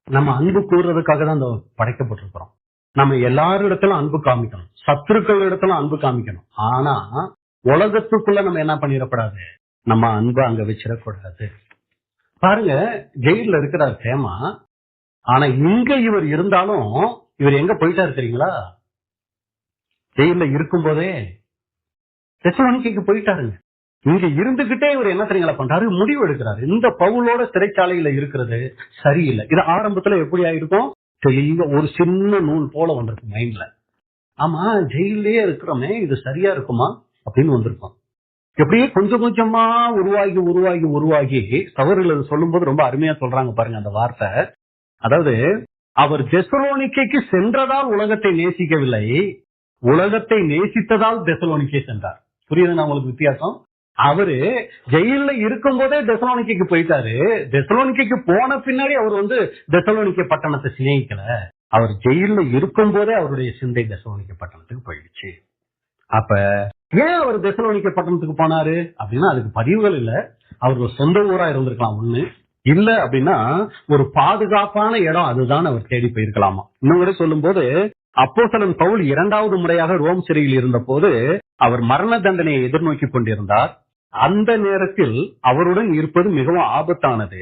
நம்ம அன்பு கூறுறதுக்காக தான் இந்த படைக்கப்பட்டிருக்கிறோம். நம்ம எல்லாரிடத்திலும் அன்பு காமிக்கணும், சத்துருக்கள் இடத்துல அன்பு காமிக்கணும். ஆனா உலகத்துக்குள்ள நம்ம என்ன பண்ணிடக்கூடாது, நம்ம அன்பு அங்க வச்சிடக்கூடாது. பாருங்க, ஜெயில இருக்கிறார் தேமா. ஆனா இங்க இவர் இருந்தாலும் இவர் எங்க போயிட்டாரு தெரியுங்களா? ஜெயில இருக்கும் போதே தெசலோனிக்கேக்கு போயிட்டாருங்க. இங்க இருந்துகிட்டே இவர் என்ன தெரியுங்களா பண்றாரு, முடிவு எடுக்கிறாரு. இந்த பவுலோட சிறைச்சாலையில இருக்கிறது சரியில்லை. இது ஆரம்பத்துல எப்படி ஆயிருக்கும், தெளிவா ஒரு சின்ன நூல் போல வந்திருக்கும் மைண்ட்ல. ஆமா, ஜெயிலே இருக்கிறோமே, இது சரியா இருக்குமா அப்படின்னு வந்திருக்கும். எப்படியே கொஞ்சம் கொஞ்சமா உருவாகி உருவாகி உருவாகி சகோதரர்கள் சொல்லும் போது ரொம்ப அருமையா சொல்றாங்க பாருங்க அந்த வார்த்தை. அதாவது, அவர் தெசலோனிக்கேக்கு சென்றதால் உலகத்தை நேசிக்கவில்லை, உலகத்தை நேசித்ததால் தெசலோனிக்கே சென்றார். புரியுதுன்னா உங்களுக்கு வித்தியாசம்? அவரு ஜெயில இருக்கும் போதே தெசலோனிக்கேக்கு போயிட்டாரு. தெசலோனிக்கேக்கு போன பின்னாடி அவர் தெசலோனிக்கே பட்டணத்தை சிநேகிக்கல. அவர் ஜெயில இருக்கும் போதே அவருடைய சிந்தை தெசலோனிக்கே பட்டணத்துக்கு போயிடுச்சு. அப்ப ஏன் அவர் தெசலோனிக்கே பட்டணத்துக்கு போனாரு அப்படின்னா, அதுக்கு பதிவுகள் இல்ல. அவருக்கு சொந்த ஊரா இருந்திருக்கலாம் ஒண்ணு, இல்ல அப்படின்னா ஒரு பாதுகாப்பான இடம் அதுதான் அவர் தேடி போயிருக்கலாமா. இன்னொரு சொல்லும் போது, அப்போஸ்தலன் பவுல் 2வது முறையாக ரோம் சிறையில் இருந்த போது அவர் மரண தண்டனையை எதிர்நோக்கி கொண்டிருந்தார். அந்த நேரத்தில் அவருடன் இருப்பது மிகவும் ஆபத்தானது.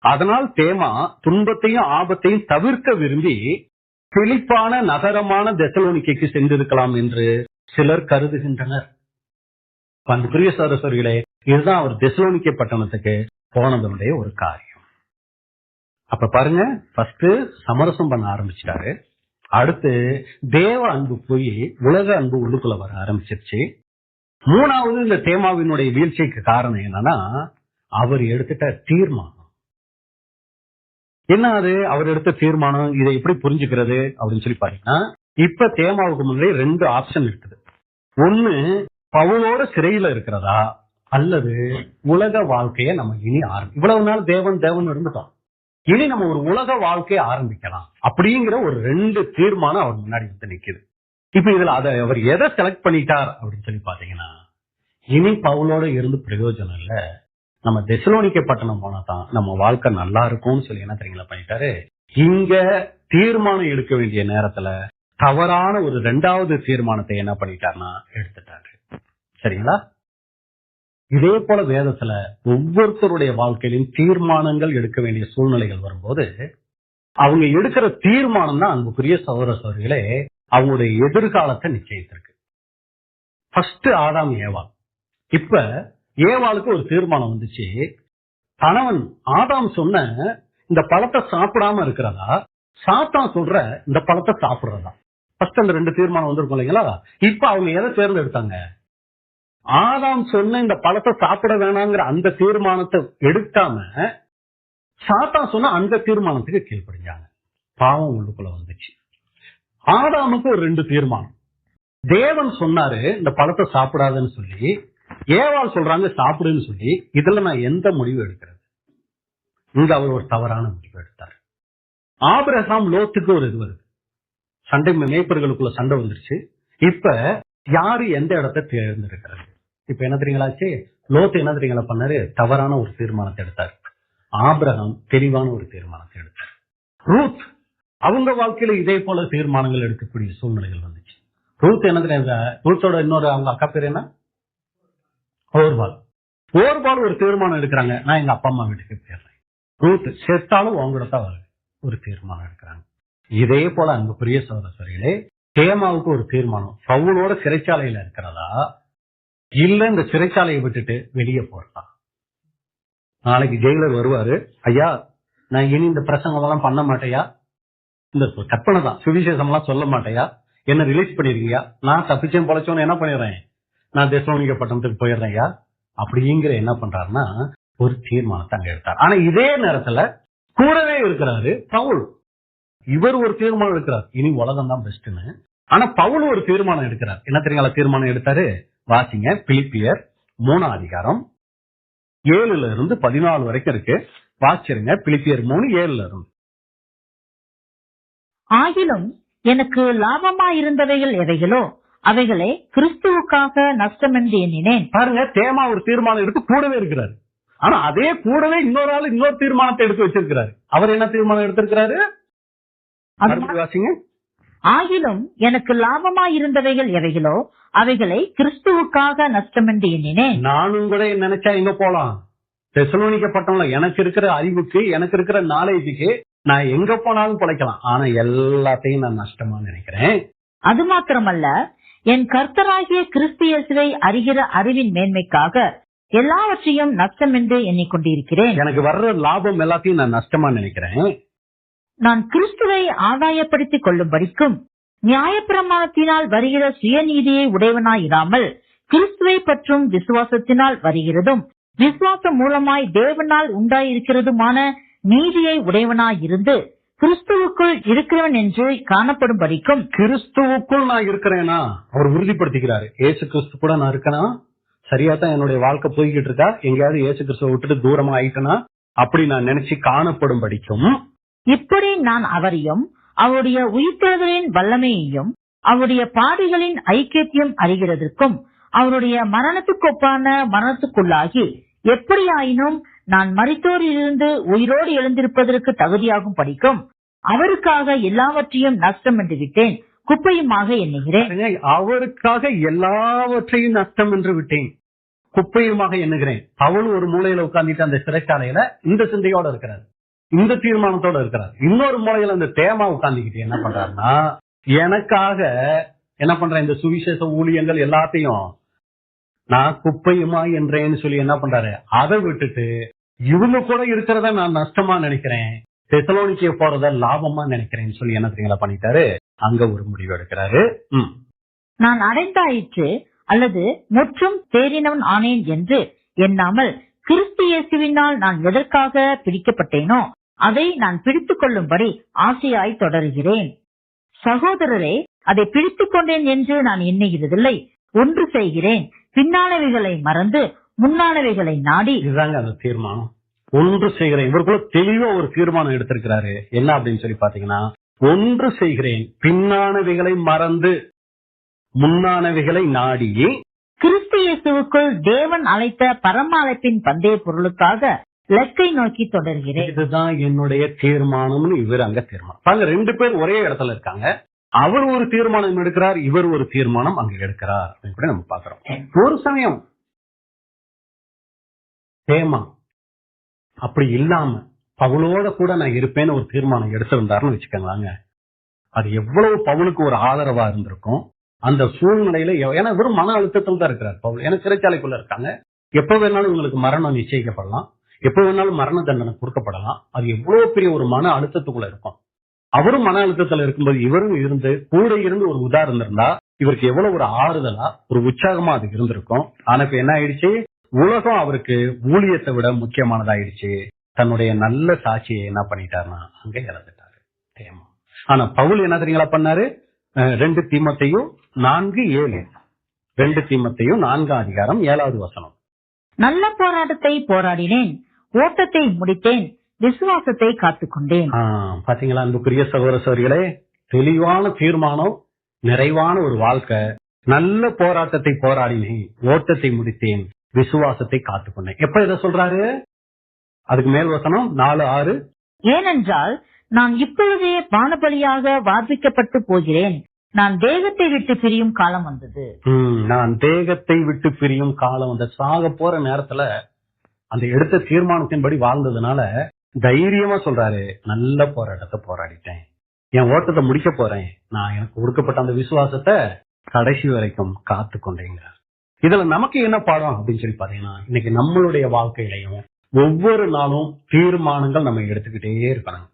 அதனால் தேமா துன்பத்தையும் ஆபத்தையும் தவிர்க்க விரும்பி செழிப்பான நகரமான தெசலோனிக்கேக்கு சென்றிருக்கலாம் என்று சிலர் கருதுகின்றனர். அன்புக்குரிய சகோதரர்களே, இதுதான் அவர் தெசலோனிக்கே பட்டணத்துக்கு போனதனுடைய ஒரு காரியம். அப்ப பாருங்க, ஃபர்ஸ்ட் சமரசம் பண்ண ஆரம்பிச்சிட்டாரு. அடுத்து தேவ அன்பு போய் உலக அன்பு உள்ளுக்குள்ள வர ஆரம்பிச்சிருச்சு. 3வது இந்த தேமாவினுடைய வீழ்ச்சிக்கு காரணம் என்னன்னா, அவர் எடுத்துட்ட தீர்மானம். என்ன அது அவர் எடுத்த தீர்மானம்? இதை எப்படி புரிஞ்சுக்கிறது அப்படின்னு சொல்லி பாத்தீங்கன்னா, இப்ப தேமாவுக்கு முன்னாடி 2 ஆப்ஷன் இருக்குது. ஒண்ணு, பவுலோட சிறையில இருக்கிறதா, அல்லது உலக வாழ்க்கைய நம்ம இனி இவ்வளவு நாள் தேவன் இருந்துட்டோம், இனி நம்ம ஒரு உலக வாழ்க்கையை ஆரம்பிக்கலாம் அப்படிங்கிற ஒரு 2 தீர்மானம் அவர் முன்னாடி நிக்குது. இப்ப இதுல அவர் எதை செலக்ட் பண்ணிட்டார் அப்படின்னு சொல்லி பாத்தீங்கன்னா, இனி பவுலோட இருந்து பிரயோஜனம் இல்ல, நம்ம தெசலோனிக்கே பட்டணம் போனா தான் நம்ம வாழ்க்கை நல்லா இருக்கும்னு சொல்லி என்ன தெரியுங்களா பண்ணிட்டாரு, இங்க தீர்மானம் எடுக்க வேண்டிய நேரத்துல தவறான ஒரு 2வது தீர்மானத்தை என்ன பண்ணிட்டாருன்னா எடுத்துட்டாரு. சரிங்களா? இதே போல வேதத்துல ஒவ்வொருத்தருடைய வாழ்க்கையிலும் தீர்மானங்கள் எடுக்க வேண்டிய சூழ்நிலைகள் வரும்போது அவங்க எடுக்கிற தீர்மானம் தான் அன்புக்குரிய சகோதர சகோதரிகளே அவங்களுடைய எதிர்காலத்தை நிச்சயித்திருக்கு. ஃபர்ஸ்ட் ஆதாம் ஏவாள். இப்ப ஏவாளுக்கு ஒரு தீர்மானம் வந்துச்சு. கணவன் ஆதாம் சொன்ன இந்த பழத்தை சாப்பிடாம இருக்கிறதா, சாத்தான் சொல்ற இந்த பழத்தை சாப்பிடுறதா, ஃபர்ஸ்ட் அந்த 2 தீர்மானம் வந்திருக்கும் இல்லைங்களா? இப்ப அவங்க எதை தேர்ந்தெடுத்தாங்க? ஆதாம் சொன்ன இந்த பழத்தை சாப்பிட வேணாங்கிற அந்த தீர்மானத்தை எடுக்காம சாத்தான் சொன்ன அந்த தீர்மானத்துக்கு கீழ்ப்படிஞ்சாங்க. பாவம் உள்ளுக்குள்ள வந்துச்சு. ஆதாமுக்கு ஒரு 2 தீர்மானம். தேவன் சொன்னாரு இந்த பழத்தை சாப்பிடாதுன்னு சொல்லி, ஏவாள் சொல்றாங்க சாப்பிடுன்னு சொல்லி, இதுல நான் எந்த முடிவு எடுக்கிறது? இங்க அவர் ஒரு தவறான முடிவு எடுத்தார். ஆபிரகாம் லோத்துக்கு ஒரு இது வருது, சண்டை, மேய்ப்பர்களுக்குள்ள சண்டை வந்துருச்சு. இப்ப யாரு எந்த இடத்தை தேர்ந்தெடுக்கிறது? இப்ப என்ன தெரியுங்களாச்சு, லோத்து என்ன தெரியுங்களா பண்ணாரு? தவறான ஒரு தீர்மானத்தை எடுத்தார். ஆபிரகாம் தெளிவான ஒரு தீர்மானத்தை எடுத்தார். ரூத் அவங்க வாழ்க்கையில இதே போல தீர்மானங்கள் எடுக்கக்கூடிய சூழ்நிலைகள் வந்துச்சு. ரூத் என்ன தெரியுங்க, ரூத்தோட இன்னொரு அவங்க அக்கா பேர் என்ன, ஓர்பால் ஒரு தீர்மானம் எடுக்கிறாங்க, நான் எங்க அப்பா அம்மா வீட்டுக்கு போயிடுறேன். ரூத் செத்தாலும் அவங்களோட தான் ஒரு தீர்மானம் எடுக்கிறாங்க. இதே போல அங்க பெரிய சகோதரர்களே, தேமாவுக்கு ஒரு தீர்மானம், பவுலோட சிறைச்சாலையில இருக்கிறதா இல்ல இந்த சிறைச்சாலையை விட்டுட்டு வெளியே போறதா. நாளைக்கு ஜெயிலர் வருவாரு, ஐயா நான் இனி இந்த பிரசங்கம் எல்லாம் பண்ண மாட்டேயா, இந்த கற்பனை தான், சுவிசேஷம் எல்லாம் சொல்ல மாட்டேயா, என்ன ரிலீஸ் பண்ணிருக்கியா, நான் தப்பிச்சேன் பொழைச்சோன்னு என்ன பண்ணிடுறேன், நான் தெசலோனிக்க பட்டணத்துக்கு போயிடுறேன் ஐயா அப்படிங்கிற என்ன பண்றாருன்னா ஒரு தீர்மானத்தை அங்க எடுத்தார். ஆனா இதே நேரத்துல கூடவே இருக்கிறாரு பவுல். இவர் ஒரு தீர்மானம் எடுக்கிறார், இனி உலகம் தான் பெஸ்ட்னு. ஆனா பவுல் ஒரு தீர்மானம் எடுக்கிறார். என்ன தெரியுங்களா தீர்மானம் எடுத்தாரு? வாசிங்க, பிலிப்பியர் 3 அதிகாரம் 7 இருந்து 14 வரைக்கும் இருக்கு. வாசிருங்க, பிலிப்பியர் 3:7 ஆகிலும் எனக்கு லாபமா இருந்தவைகள் எவைகளோ அவைகளை கிறிஸ்துவுக்காக நஷ்டம் என்று எண்ணினேன். பாருங்க, தேமா ஒரு தீர்மானம் எடுத்து கூடவே இருக்கிறாரு. ஆனா அதே கூடவே இன்னொரு ஆள் இன்னொரு தீர்மானத்தை எடுத்து வச்சிருக்கிறாரு. அவர் என்ன தீர்மானம் எடுத்திருக்கிறாரு? வாசிங்க. ஆகிலும் எனக்கு லாபமா இருந்தவைகள் எவைகளோ அவைகளை கிறிஸ்துவுக்காக நஷ்டம் என்று எண்ணினேன். நானும் கூட நினைச்சா எங்க போலாம், தெசலோனிக்க பட்டணம்ல எனக்கு இருக்கிற அறிவுக்கு, எனக்கு இருக்கிற நாலேஜுக்கு நான் எங்க போனாலும் பிழைக்கலாம். ஆனா எல்லாத்தையும் நான் நஷ்டமா நினைக்கிறேன். அது மாத்திரமல்ல, என் கர்த்தராகிய கிறிஸ்து இயேசுவை அறிகிற அறிவின் மேன்மைக்காக எல்லாவற்றையும் நஷ்டம் என்று எண்ணிக்கொண்டிருக்கிறேன். எனக்கு வர்ற லாபம் எல்லாத்தையும் நான் நஷ்டமா நினைக்கிறேன். நான் கிறிஸ்துவை ஆதாயப்படுத்திக் கொள்ளும்படிக்கும் நியாயப்பிரமாணத்தினால் வருகிற சுயநீதியை உடையவனாயிராமல் கிறிஸ்துவை பற்றும் விசுவாசத்தினால் வருகிறதும் விசுவாசம் மூலமாய் தேவனால் உண்டாயிருக்கிறதுமான நீதியை உடையவனாயிருந்து கிறிஸ்துவுக்குள் இருக்கிறவன் என்று காணப்படும்படிக்கும். கிறிஸ்துவுக்குள் நான் இருக்கிறேனா அவர் உறுதிப்படுத்திக்கிறாரு. ஏசு கிறிஸ்து கூட நான் இருக்கனா, சரியா தான் என்னுடைய வாழ்க்கை போய்கிட்டு இருக்கா, எங்கேயாவது ஏசு கிறிஸ்துவ விட்டுட்டு தூரமா ஆயிட்டனா அப்படி நான் நினைச்சு காணப்படும்படிக்கும். இப்படி நான் அவரையும் அவருடைய உயிர்த்தெழுதலின் வல்லமையையும் அவருடைய பாடுகளின் ஐக்கியத்தையும் அறிகிறதற்கும் அவருடைய மரணத்துக்கொப்பான மரணத்துக்குள்ளாகி எப்படியாயினும் நான் மரித்தோரிலிருந்து உயிரோடு எழுந்திருப்பதற்கு தகுதியாகும் படிக்கும் அவருக்காக எல்லாவற்றையும் நஷ்டம் என்று விட்டேன், குப்பையுமாக எண்ணுகிறேன். அவருக்காக எல்லாவற்றையும் நஷ்டம் என்று விட்டேன், குப்பையுமாக எண்ணுகிறேன். அவள் ஒரு மூலையில உட்கார்ந்துட்டு அந்த சிறைச்சாலையில இந்த சிந்தையோட இருக்கிறார், இந்த தீர்மானத்தோட இருக்கிறார். இன்னொரு மூலையில அந்த தேமா உட்கார்ந்துக்கிட்டு என்ன பண்றாருன்னா, எனக்காக என்ன பண்றேன், இந்த சுவிசேஷ ஊழியங்கள் எல்லாத்தையும் நான் குப்பையுமா என்றேன்னு சொல்லி என்ன பண்றாரு, அதை விட்டுட்டு இவங்க கூட இருக்கிறத நான் நஷ்டமா நினைக்கிறேன், தெசலோனிக்கே போறத லாபமா நினைக்கிறேன்னு சொல்லி என்ன தெரியுங்களா பண்ணிட்டாரு, அங்க ஒரு முடிவு எடுக்கிறாரு. நான் அடைந்தாயிற்று அல்லது முற்றும் தேறினவன் ஆனேன் என்று எண்ணாமல் கிறிஸ்து இயேசுவினால் நான் எதற்காக பிடிக்கப்பட்டேனோ அதை நான் பிடித்துக் கொள்ளும்படி ஆசையாய் தொடர்கிறேன். சகோதரரே, அதை பிடித்துக் கொண்டேன் என்று நான் எண்ணுகிறதில்லை, ஒன்று செய்கிறேன், பின்னானவைகளை மறந்து முன்னானவைகளை நாடி. இதுதாங்க அந்த தீர்மானம், ஒன்று செய்கிறேன். இவருக்குள்ள தெளிவா ஒரு தீர்மானம் எடுத்திருக்கிறாரு. என்ன அப்படின்னு சொல்லி பாத்தீங்கன்னா, ஒன்று செய்கிறேன், பின்னானவைகளை மறந்து முன்னானவைகளை நாடி கிறிஸ்து இயேசுவுக்குள் தேவன் அழைத்த பரம அழைப்பின் பந்தய பொருளுக்காக லக்கை நோக்கி தொடர்கிறேன். இதுதான் என்னுடைய தீர்மானம்னு இவர் அங்க தீர்மானம். பாருங்க, 2 பேர் ஒரே இடத்துல இருக்காங்க. அவர் ஒரு தீர்மானம் எடுக்கிறார், இவர் ஒரு தீர்மானம் அங்க எடுக்கிறார் அப்படின்னு கூட நம்ம பாக்குறோம். ஒரு சமயம் தேமா அப்படி இல்லாம பவுலோட கூட நான் இருப்பேன்னு ஒரு தீர்மானம் எடுத்திருந்தாருன்னு வச்சுக்கோங்களாங்க, அது எவ்வளவு பவுலுக்கு ஒரு ஆதரவா இருந்திருக்கும் அந்த சூழ்நிலையில. ஏன்னா வெறும் மன அழுத்தத்தில் தான் இருக்கிறார் பவுல். ஏன்னா சிறைச்சாலைக்குள்ள இருக்காங்க, எப்ப வேணாலும் உங்களுக்கு மரணம் நிச்சயிக்கப்படலாம், எப்ப வேணாலும் மரண தண்டனை கொடுக்கப்படலாம். அது எவ்வளவு பெரிய ஒரு மன அழுத்தத்துக்குள்ள இருக்கும். அவரும் மன அழுத்தத்துல இருக்கும்போது இவரும் இருந்து கூட இருந்து ஒரு உதாரணம் இருந்தா இவருக்கு எவ்வளவு ஒரு ஆறுதலா ஒரு உற்சாகமா அது இருந்திருக்கும். ஆனா இப்ப என்ன ஆயிடுச்சு, உலகம் அவருக்கு ஊழியத்தை விட முக்கியமானதாயிடுச்சு. தன்னுடைய நல்ல சாட்சியை என்ன பண்ணிட்டாருன்னா அங்க இறந்துட்டாரு தேமா. ஆனா பவுல் என்ன தெரியுங்களா பண்ணாரு, 2 தீமோத்தேயு 4:7, 2 தீமோத்தேயு 4 அதிகாரம் 7வது வசனம். நல்ல போராட்டத்தை போராடினேன், ஓட்டத்தை முடித்தேன், விசுவாசத்தை காத்துக்கொண்டேன். பாத்தீங்களா அன்புக்குரிய சகோதர சகோதரிகளே, தெளிவான தீர்மானம், நிறைவான ஒரு வாழ்க்கை, நல்ல போராட்டத்தை போராடினேன், ஓட்டத்தை முடித்தேன், விசுவாசத்தை காத்துக்கொண்டேன். எப்ப இதை சொல்றாரு? அதுக்கு மேல் வசனம் 4:6. ஏனென்றால் நான் இப்பொழுதே பானபலியாக வார்ப்பிக்கப்பட்டு போகிறேன், நான் தேகத்தை விட்டு பிரியும் காலம் வந்தது. நான் தேகத்தை விட்டு பிரியும் காலம் வந்த சாக போற நேரத்துல அந்த எடுத்த தீர்மானத்தின்படி வாழ்ந்ததுனால தைரியமா சொல்றாரு, நல்ல போராட்டத்தை போராடிட்டேன், என் ஓட்டத்தை முடிக்க போறேன், நான் எனக்கு கொடுக்கப்பட்ட அந்த விசுவாசத்தை கடைசி வரைக்கும் காத்து கொண்டேங்கிறார். இதுல நமக்கு என்ன பாடம் அப்படின்னு சொல்லி பாத்தீங்கன்னா, இன்னைக்கு நம்மளுடைய வாழ்க்கையிலையும் ஒவ்வொரு நாளும் தீர்மானங்கள் நம்ம எடுத்துக்கிட்டே இருக்கணும்.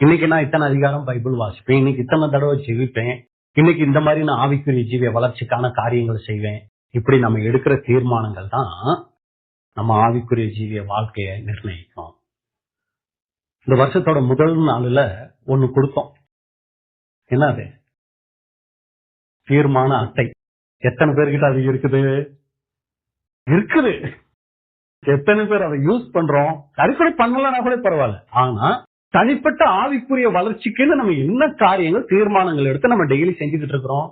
இன்னைக்கு நான் இத்தனை அதிகாரம் பைபிள் வாசிப்பேன், இன்னைக்கு இத்தனை தடவை ஜெபிப்பேன், இன்னைக்கு இந்த மாதிரி நான் ஆவிக்குரிய ஜீவிய வளர்ச்சிக்கான காரியங்கள் செய்வேன். இப்படி நம்ம எடுக்கிற தீர்மானங்கள் தான் நம்ம ஆவிக்குரிய ஜீவிய வாழ்க்கையை நிர்ணயிக்கும். இந்த வருஷத்தோட முதல் நாள்ல ஒண்ணு கொடுத்தோம். என்ன அது? தீர்மான அட்டை. எத்தனை பேர்கிட்ட அது இருக்குது? எத்தனை பேர் அதை யூஸ் பண்றோம்? அது கூட பண்ணலன்னா கூட பரவாயில்ல. ஆனா தனிப்பட்ட ஆவிக்குரிய வளர்ச்சிக்குன்னு நம்ம என்ன காரியங்கள் தீர்மானங்கள் எடுத்து நம்ம டெய்லி செஞ்சுக்கிட்டு இருக்கிறோம்.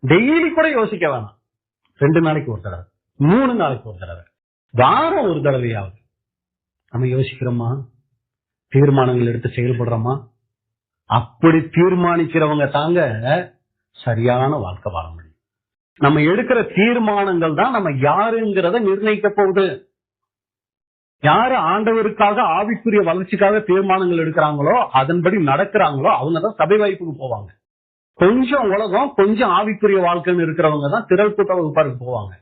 டெய்லி கூட யோசிக்க வேணாம். 2 நாளைக்கு ஒரு தடவை, 3 நாளைக்கு ஒரு தடவை, வாரம் ஒரு தடவையாவது நம்ம யோசிக்கிறோமா? தீர்மானங்கள் எடுத்து செயல்படுறோமா? அப்படி தீர்மானிக்கிறவங்க தாங்க சரியான வாழ்க்கை வாழ முடியும். நம்ம எடுக்கிற தீர்மானங்கள் தான் நம்ம யாருங்கிறத நிர்ணயிக்க போகுது. யாரு ஆண்டவருக்காக ஆவிக்குரிய வளர்ச்சிக்காக தீர்மானங்கள் எடுக்கிறாங்களோ, அதன்படி நடக்கிறாங்களோ, அவங்கதான் சபை வாய்ப்புக்கு போவாங்க. கொஞ்சம் உலகம் கொஞ்சம் ஆவிக்குரிய வாழ்க்கைன்னு இருக்கிறவங்க தான் திரள் கூட்ட வகுப்பாருக்கு போவாங்க.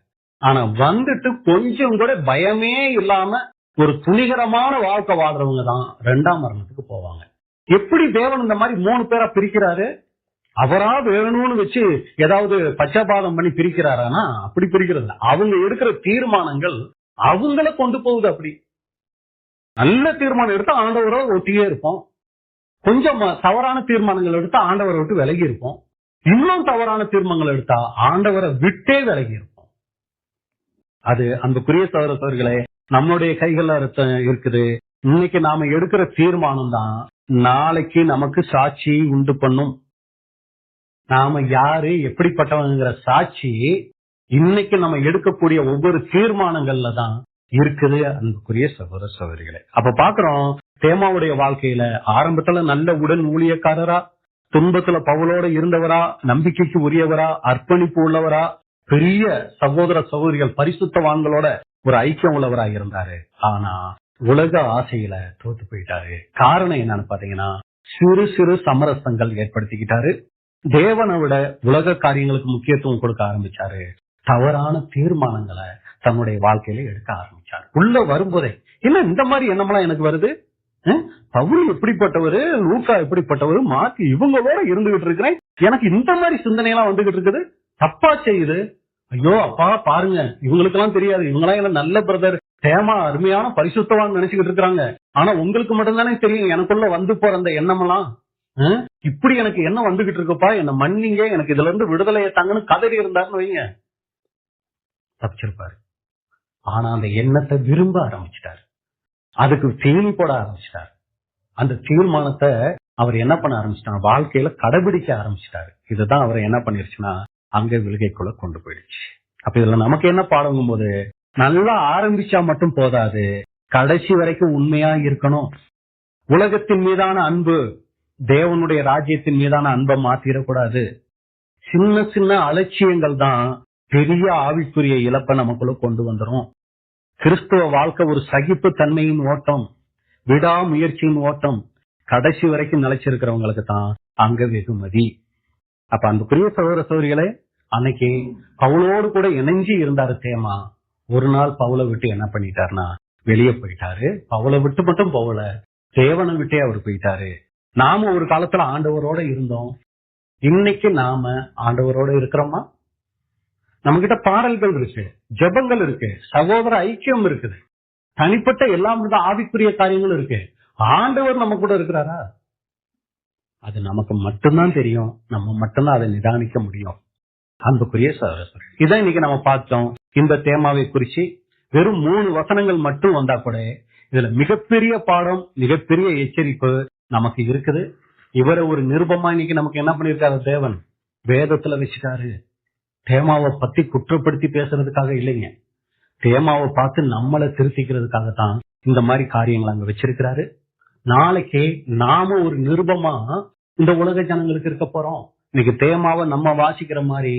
ஆனா வந்துட்டு கொஞ்சம் கூட பயமே இல்லாம ஒரு துணிகரமான வாழ்க்கை வாழ்றவங்க தான் 2ஆம் மரணத்துக்கு போவாங்க. எப்படி தேவன் இந்த மாதிரி 3 பேரா பிரிக்கிறாரு? அவரா வேணும்னு வச்சு ஏதாவது பச்சபாதம் பண்ணி பிரிக்கிறாரானா அப்படி பிரிக்கிறது. அவங்க எடுக்கிற தீர்மானங்கள் அவங்கள கொண்டு போகுது. அப்படி நல்ல தீர்மானம் எடுத்தா ஆண்டவரை ஒட்டியே இருப்போம், கொஞ்சம் தவறான தீர்மானங்கள் எடுத்தா ஆண்டவரை விட்டு விலகி இருப்போம், இன்னும் தவறான தீர்மானங்கள் எடுத்தா ஆண்டவரை விட்டே விலகி இருப்போம். அது அன்புக்குரிய சகோதரர்களே, நம்மளுடைய கைகள்ல இருக்குது. இன்னைக்கு நாம எடுக்கிற தீர்மானம் தான் நாளைக்கு நமக்கு சாட்சி உண்டு பண்ணும். நாம யாரு எப்படிப்பட்டவங்கிற சாட்சி இன்னைக்கு நம்ம எடுக்கக்கூடிய ஒவ்வொரு தீர்மானங்கள்ல தான் இருக்குது. அன்புக்குரிய சகோதர சகோதரிகளே, அப்ப பாக்குறோம் தேமாவுடைய வாழ்க்கையில ஆரம்பத்துல நல்ல உடன் ஊழியக்காரரா, துன்பத்துல பவுலோட இருந்தவரா, நம்பிக்கைக்கு உரியவரா, அர்ப்பணிப்பு உள்ளவரா, பெரிய சகோதர சகோதரிகள் பரிசுத்தவான்களோட ஒரு ஐக்கியம் உள்ளவரா இருந்தாரு. ஆனா உலக ஆசையில தோத்து போயிட்டாரு. காரணம் என்னன்னு பாத்தீங்கன்னா, சிறு சிறு சமரசங்கள் ஏற்படுத்திக்கிட்டாரு. தேவனை விட உலக காரியங்களுக்கு முக்கியத்துவம் கொடுக்க ஆரம்பிச்சாரு. தவறான தீர்மானங்களை தன்னுடைய வாழ்க்கையில எடுக்க ஆரம்பிச்சாரு. உள்ள வரும்போதே என்ன இந்த மாதிரி எண்ணமெல்லாம் எனக்கு வருது? பவுல் எப்படிப்பட்டவரு, லூக்கா எப்படிப்பட்டவரு, மார்க் இவங்களோட இருந்துகிட்டு இருக்கிறேன், எனக்கு இந்த மாதிரி சிந்தனை எல்லாம் வந்துகிட்டு இருக்குது, தப்பா செய்யுது. ஐயோ அப்பா பாருங்க, இவங்களுக்கு எல்லாம் தெரியாது, இவங்கெல்லாம் என்ன நல்ல பிரதர், தேமா அருமையான பரிசுத்தவான் நினைச்சுக்கிட்டு இருக்கிறாங்க. ஆனா உங்களுக்கு மட்டும்தானே தெரியும் எனக்குள்ள வந்து போற அந்த எண்ணமெல்லாம். இப்படி எனக்கு என்ன வந்துகிட்டு இருக்குப்பா, என்ன மன்னிங்க, எனக்கு இதுல இருந்து விடுதலையை தாங்கன்னு கதறி இருந்தாருன்னு வைங்க, தப்பிச்சிருப்பாரு. ஆனா அந்த எண்ணத்தை விரும்ப ஆரம்பிச்சிட்டாரு, அதுக்கு தீனி போட ஆரம்பிச்சிட்டாரு. அந்த தீர்மானத்தை அவர் என்ன பண்ண ஆரம்பிச்சிட்டாரு, வாழ்க்கையில கடைபிடிக்க ஆரம்பிச்சிட்டாரு. இதுதான் அவர் என்ன பண்ணிருச்சுன்னா அங்க விழுகைக்குள்ள கொண்டு போயிடுச்சு. அப்ப இதுல நமக்கு என்ன பாடங்கும் போது, நல்லா ஆரம்பிச்சா மட்டும் போதாது, கடைசி வரைக்கும் உண்மையா இருக்கணும். உலகத்தின் மீதான அன்பு தேவனுடைய ராஜ்யத்தின் மீதான அன்பை மாத்திரக்கூடாது. சின்ன சின்ன அலட்சியங்கள் தான் பெரிய ஆவிக்குரிய இழப்பை நமக்குள்ள கொண்டு வந்துரும். கிறிஸ்துவ வாழ்க்கை ஒரு சகிப்பு தன்மையின் ஓட்டம், விடாமுயற்சியின் ஓட்டம். கடைசி வரைக்கும் நிலைச்சிருக்கிறவங்களுக்கு தான் அங்க வெகுமதி. அப்ப அந்த பெரிய சகோதர சகோதரிகளே, அன்னைக்கு பவுலோடு கூட இணைஞ்சு இருந்தாரு தேமா. ஒரு நாள் பவுலை விட்டு என்ன பண்ணிட்டாருன்னா வெளியே போயிட்டாரு. பவுலை விட்டு மட்டும் பவுல, தேவனை விட்டே அவர் போயிட்டாரு. நாம ஒரு காலத்துல ஆண்டவரோட இருந்தோம், இன்னைக்கு நாம ஆண்டவரோட இருக்கிறோமா? நம்ம கிட்ட பாடல்கள் இருக்கு, ஜெபங்கள் இருக்கு, சகோதர ஐக்கியம் இருக்குது, தனிப்பட்ட எல்லாம் ஆவிக்குரிய காரியங்கள் இருக்கு. ஆண்டவர் நம்ம கூட இருக்கிறாரா? அது நமக்கு மட்டும்தான் தெரியும், நம்ம மட்டும்தான் அதை நிதானிக்க முடியும். அன்புக்குரிய சகோதரர், இதான் இன்னைக்கு நம்ம பார்த்தோம். இந்த தேமாவை குறிச்சு வெறும் 3 வசனங்கள் மட்டும் வந்தா கூட இதுல மிகப்பெரிய பாடம், மிகப்பெரிய எச்சரிப்பு நமக்கு இருக்குது. இவரை ஒரு நிருபமா இன்னைக்கு நமக்கு என்ன பண்ணிருக்காரு தேவன் வேதத்துல வச்சுட்டாரு. தேமாவை பத்தி குற்றப்படுத்தி பேசுறதுக்காக இல்லைங்க. தேமாவை பார்த்து நம்மளை திருத்திக்கிறதுக்காகத்தான் இந்த மாதிரி காரியங்கள் அங்க வச்சிருக்கிறாரு. நாளைக்கு நாம ஒரு நிருபமா இந்த உலக ஜனங்களுக்கு இருக்க போறோம். இன்னைக்கு தேமாவை நம்ம வாசிக்கிற மாதிரி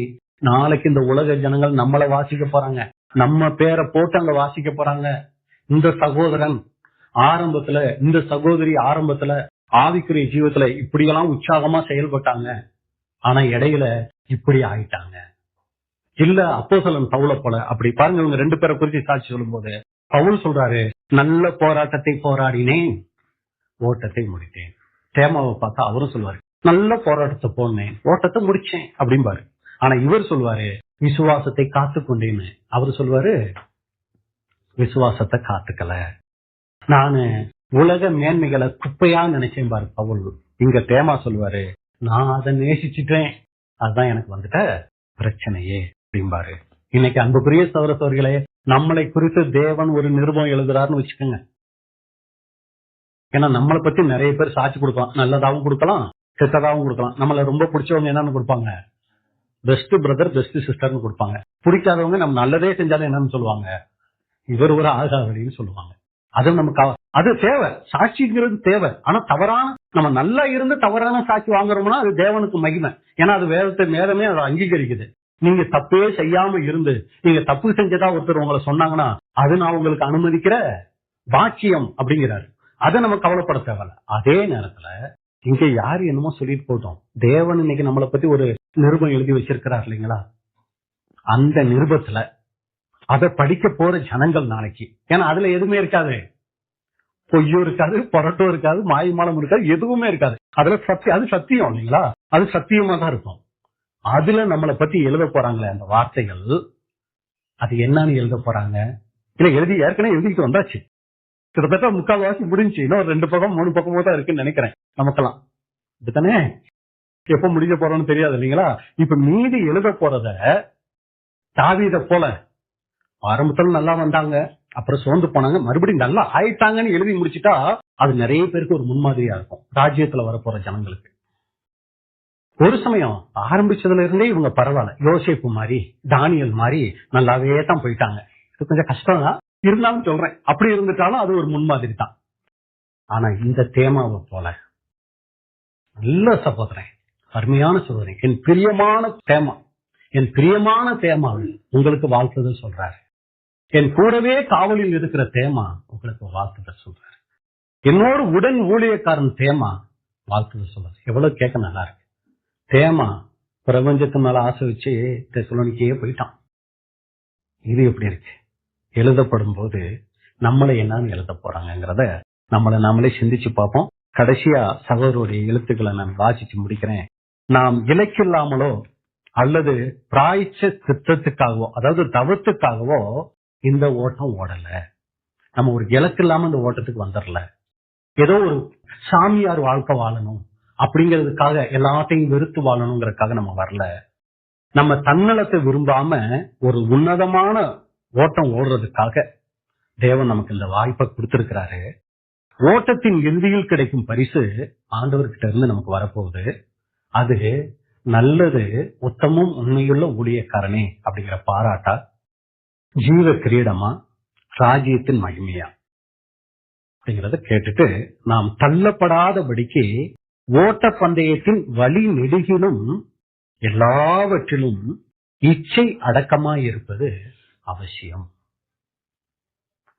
நாளைக்கு இந்த உலக ஜனங்கள் நம்மளை வாசிக்க போறாங்க. நம்ம பேரை போட்டு அங்க வாசிக்க போறாங்க. இந்த சகோதரன் ஆரம்பத்துல, இந்த சகோதரி ஆரம்பத்துல ஆவிக்குரிய ஜீவத்துல இப்படியெல்லாம் உற்சாகமா செயல்பட்டாங்க, ஆனா இடையில இப்படி ஆயிட்டாங்க. இல்ல அப்போஸ்தலன் பவுல போல அப்படி பாருங்க. இவங்க 2 பேரை குறித்து சாட்சி சொல்லும் போது பவுல் சொல்றாரு, நல்ல போராட்டத்தை போராடினேன், ஓட்டத்தை முடித்தேன். தேமாவை பார்த்தா அவரும் சொல்லுவாரு, நல்ல போராட்டத்தை போனேன், ஓட்டத்தை முடிச்சேன் அப்படிம்பாரு. ஆனா இவர் சொல்லுவாரு, விசுவாசத்தை காத்துக்கொண்டேன்னு. அவரு சொல்லுவாரு, விசுவாசத்தை காத்துக்கல, நானு உலக மேன்மைகளை குப்பையா நினைச்சேன் பாரு பவுல். இங்க தேமா சொல்லுவாரு, நான் அதை நேசிச்சுட்டேன், அதுதான் எனக்கு வந்துட்ட பிரச்சனையே அப்படிம்பாரு. இன்னைக்கு அன்புக்குரிய சகோதரர்களே, நம்மளை குறித்து தேவன் ஒரு நிருபம் எழுதுறாருன்னு வச்சுக்கோங்க. ஏன்னா நம்மளை பத்தி நிறைய பேர் சாட்சி கொடுக்கலாம், நல்லதாகவும் கொடுக்கலாம், கெட்டதாகவும் கொடுக்கலாம். நம்மள ரொம்ப பிடிச்சவங்க என்னன்னு கொடுப்பாங்க, பெஸ்ட் பிரதர் பெஸ்ட் சிஸ்டர்னு கொடுப்பாங்க. பிடிக்காதவங்க நம்ம நல்லதே செஞ்சாலும் என்னன்னு சொல்லுவாங்க, இவர் ஒரு ஆகாவடின்னு சொல்லுவாங்க. அது நமக்கு அது தேவை, சாட்சிங்கிறது தேவை. ஆனா தவறான, நம்ம நல்லா இருந்து தவறான சாட்சி வாங்குறோம்னா அது தேவனுக்கு மகிமை. ஏன்னா அது வேதமே அதை அங்கீகரிக்குது. நீங்க தப்பே செய்யாம இருந்து நீங்க தப்பு செஞ்சதா ஒருத்தர் உங்களை சொன்னாங்கன்னா அது நான் உங்களுக்கு அனுமதிக்கிற பாக்கியம் அப்படிங்கிறாரு. அதை நம்ம கவலைப்பட தேவையில்ல. அதே நேரத்துல இங்க யாரு என்னமோ சொல்லிட்டு போட்டோம், தேவன் இன்னைக்கு நம்மளை பத்தி ஒரு நிருபம் எழுதி வச்சிருக்கிறார் இல்லைங்களா? அந்த நிருபத்துல அதை படிக்க போற ஜனங்கள் நாளைக்கு, ஏன்னா அதுல எதுவுமே இருக்காது, பொய்யும் இருக்காது, புரட்டும் இருக்காது, மாயமாலம் இருக்காது, எதுவுமே இருக்காது. அதுல சத்தியம், அது சத்தியம் இல்லைங்களா? அது சத்தியமா தான் இருக்கும். அதுல நம்மளை பத்தி எழுத போறாங்களே அந்த வார்த்தைகள், அது என்னன்னு எழுத போறாங்க? இல்ல ஏற்கனவே எழுதிட்டு வந்தாச்சு, கிட்டத்தட்ட 3/4 முடிஞ்சு, இன்னும் 2 பக்கம் 3 பக்கமோ தான் இருக்குன்னு நினைக்கிறேன் நமக்கெல்லாம். இதுதானே எப்ப முடிக்க போறோம்னு தெரியாது இல்லைங்களா? இப்ப மீதி எழுத போறத தாவீதை போல ஆரம்பத்துல நல்லா வந்தாங்க, அப்புறம் சோர்ந்து போனாங்க, மறுபடியும் நல்லா ஆயிட்டாங்கன்னு எழுதி முடிச்சுட்டா அது நிறைய பேருக்கு ஒரு முன்மாதிரியா இருக்கும் ராஜ்யத்துல வரப்போற ஜனங்களுக்கு. ஒரு சமயம் ஆரம்பிச்சதுல இருந்தே இவங்க பரவாயில்ல, யோசேப்பு மாதிரி தானியல் மாதிரி நல்லாவே தான் போயிட்டாங்க. இது கொஞ்சம் கஷ்டம் தான் இருந்தாலும் சொல்றேன், அப்படி இருந்துட்டாலும் அது ஒரு முன்மாதிரி தான். ஆனா இந்த தேமாவை போல நல்ல சகோதரன், அருமையான சகோதரன், என் பிரியமான தேமா உங்களுக்கு வாழ்த்துதல் சொல்றாரு. என் கூடவே காவலில் இருக்கிற தேமா உங்களுக்கு வாழ்த்துதல் சொல்றாரு. என்னோட உடன் ஊழியக்காரன் தேமா வாழ்த்துதல் சொல்றாரு. எவ்வளவு கேட்க நல்லா இருக்கு. தேமா பிரபஞ்சத்து மேல ஆசை வச்சு தெசலோனிக்கேயே போயிட்டான். இது எப்படி இருக்கு? எழுதப்படும் போது நம்மளை என்னன்னு எழுத போறாங்கிறத நாமளே சிந்திச்சு பார்ப்போம். கடைசியா சகோதரருடைய எழுத்துக்களை நான் வாசிச்சு முடிக்கிறேன். நாம் இலக்கில்லாமலோ அல்லது பிராய்ச்ச திட்டத்துக்காகவோ, அதாவது தவத்துக்காகவோ இந்த ஓட்டம் ஓடல. நம்ம ஒரு இலக்கு இல்லாம இந்த ஓட்டத்துக்கு வந்துடல. ஏதோ ஒரு சாமியார் வாழ்க்கை வாழணும் அப்படிங்கிறதுக்காக, எல்லாத்தையும் வெறுத்து வாழணுங்கிறதுக்காக நம்ம வரல. நம்ம தன்னலத்தை விரும்பாம ஒரு உன்னதமான ஓட்டம் ஓடுறதுக்காக தேவன் நமக்கு இந்த வாய்ப்பை கொடுத்திருக்கிறாரு. ஓட்டத்தின் இறுதியில் கிடைக்கும் பரிசு ஆண்டவர்கிட்ட இருந்து நமக்கு வரப்போகுது. அது நல்லது, உத்தமும் உண்மையுள்ள ஊழியக்காரனே அப்படிங்கிற பாராட்டா, ஜீவ கிரீடமா, ராஜ்யத்தின் மகிமையா அப்படிங்கிறத கேட்டுட்டு நாம் தள்ளப்படாதபடிக்கு ஓட்ட பந்தயத்தின் வழி நெடுகிலும் எல்லாவற்றிலும் இச்சை அடக்கமாய் இருப்பது அவசியம்.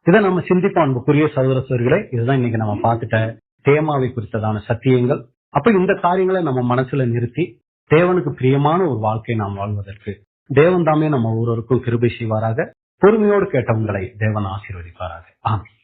இதை நம்ம சிந்திப்போம் அன்புக்குரிய சகோதர சகோதரிகளே. இதுதான் இன்னைக்கு நம்ம பார்த்துட்ட தேமாவை குறித்ததான சத்தியங்கள். அப்ப இந்த காரியங்களை நம்ம மனசுல நிறுத்தி தேவனுக்கு பிரியமான ஒரு வாழ்க்கையை நாம் வாழ்வதற்கு தேவன் தாமே நம்ம ஒவ்வொருவருக்கும் கிருபை செய்வாராக. பொறுமையோடு கேட்டவங்களை தேவன் ஆசீர்வதிப்பாராக. ஆமென்.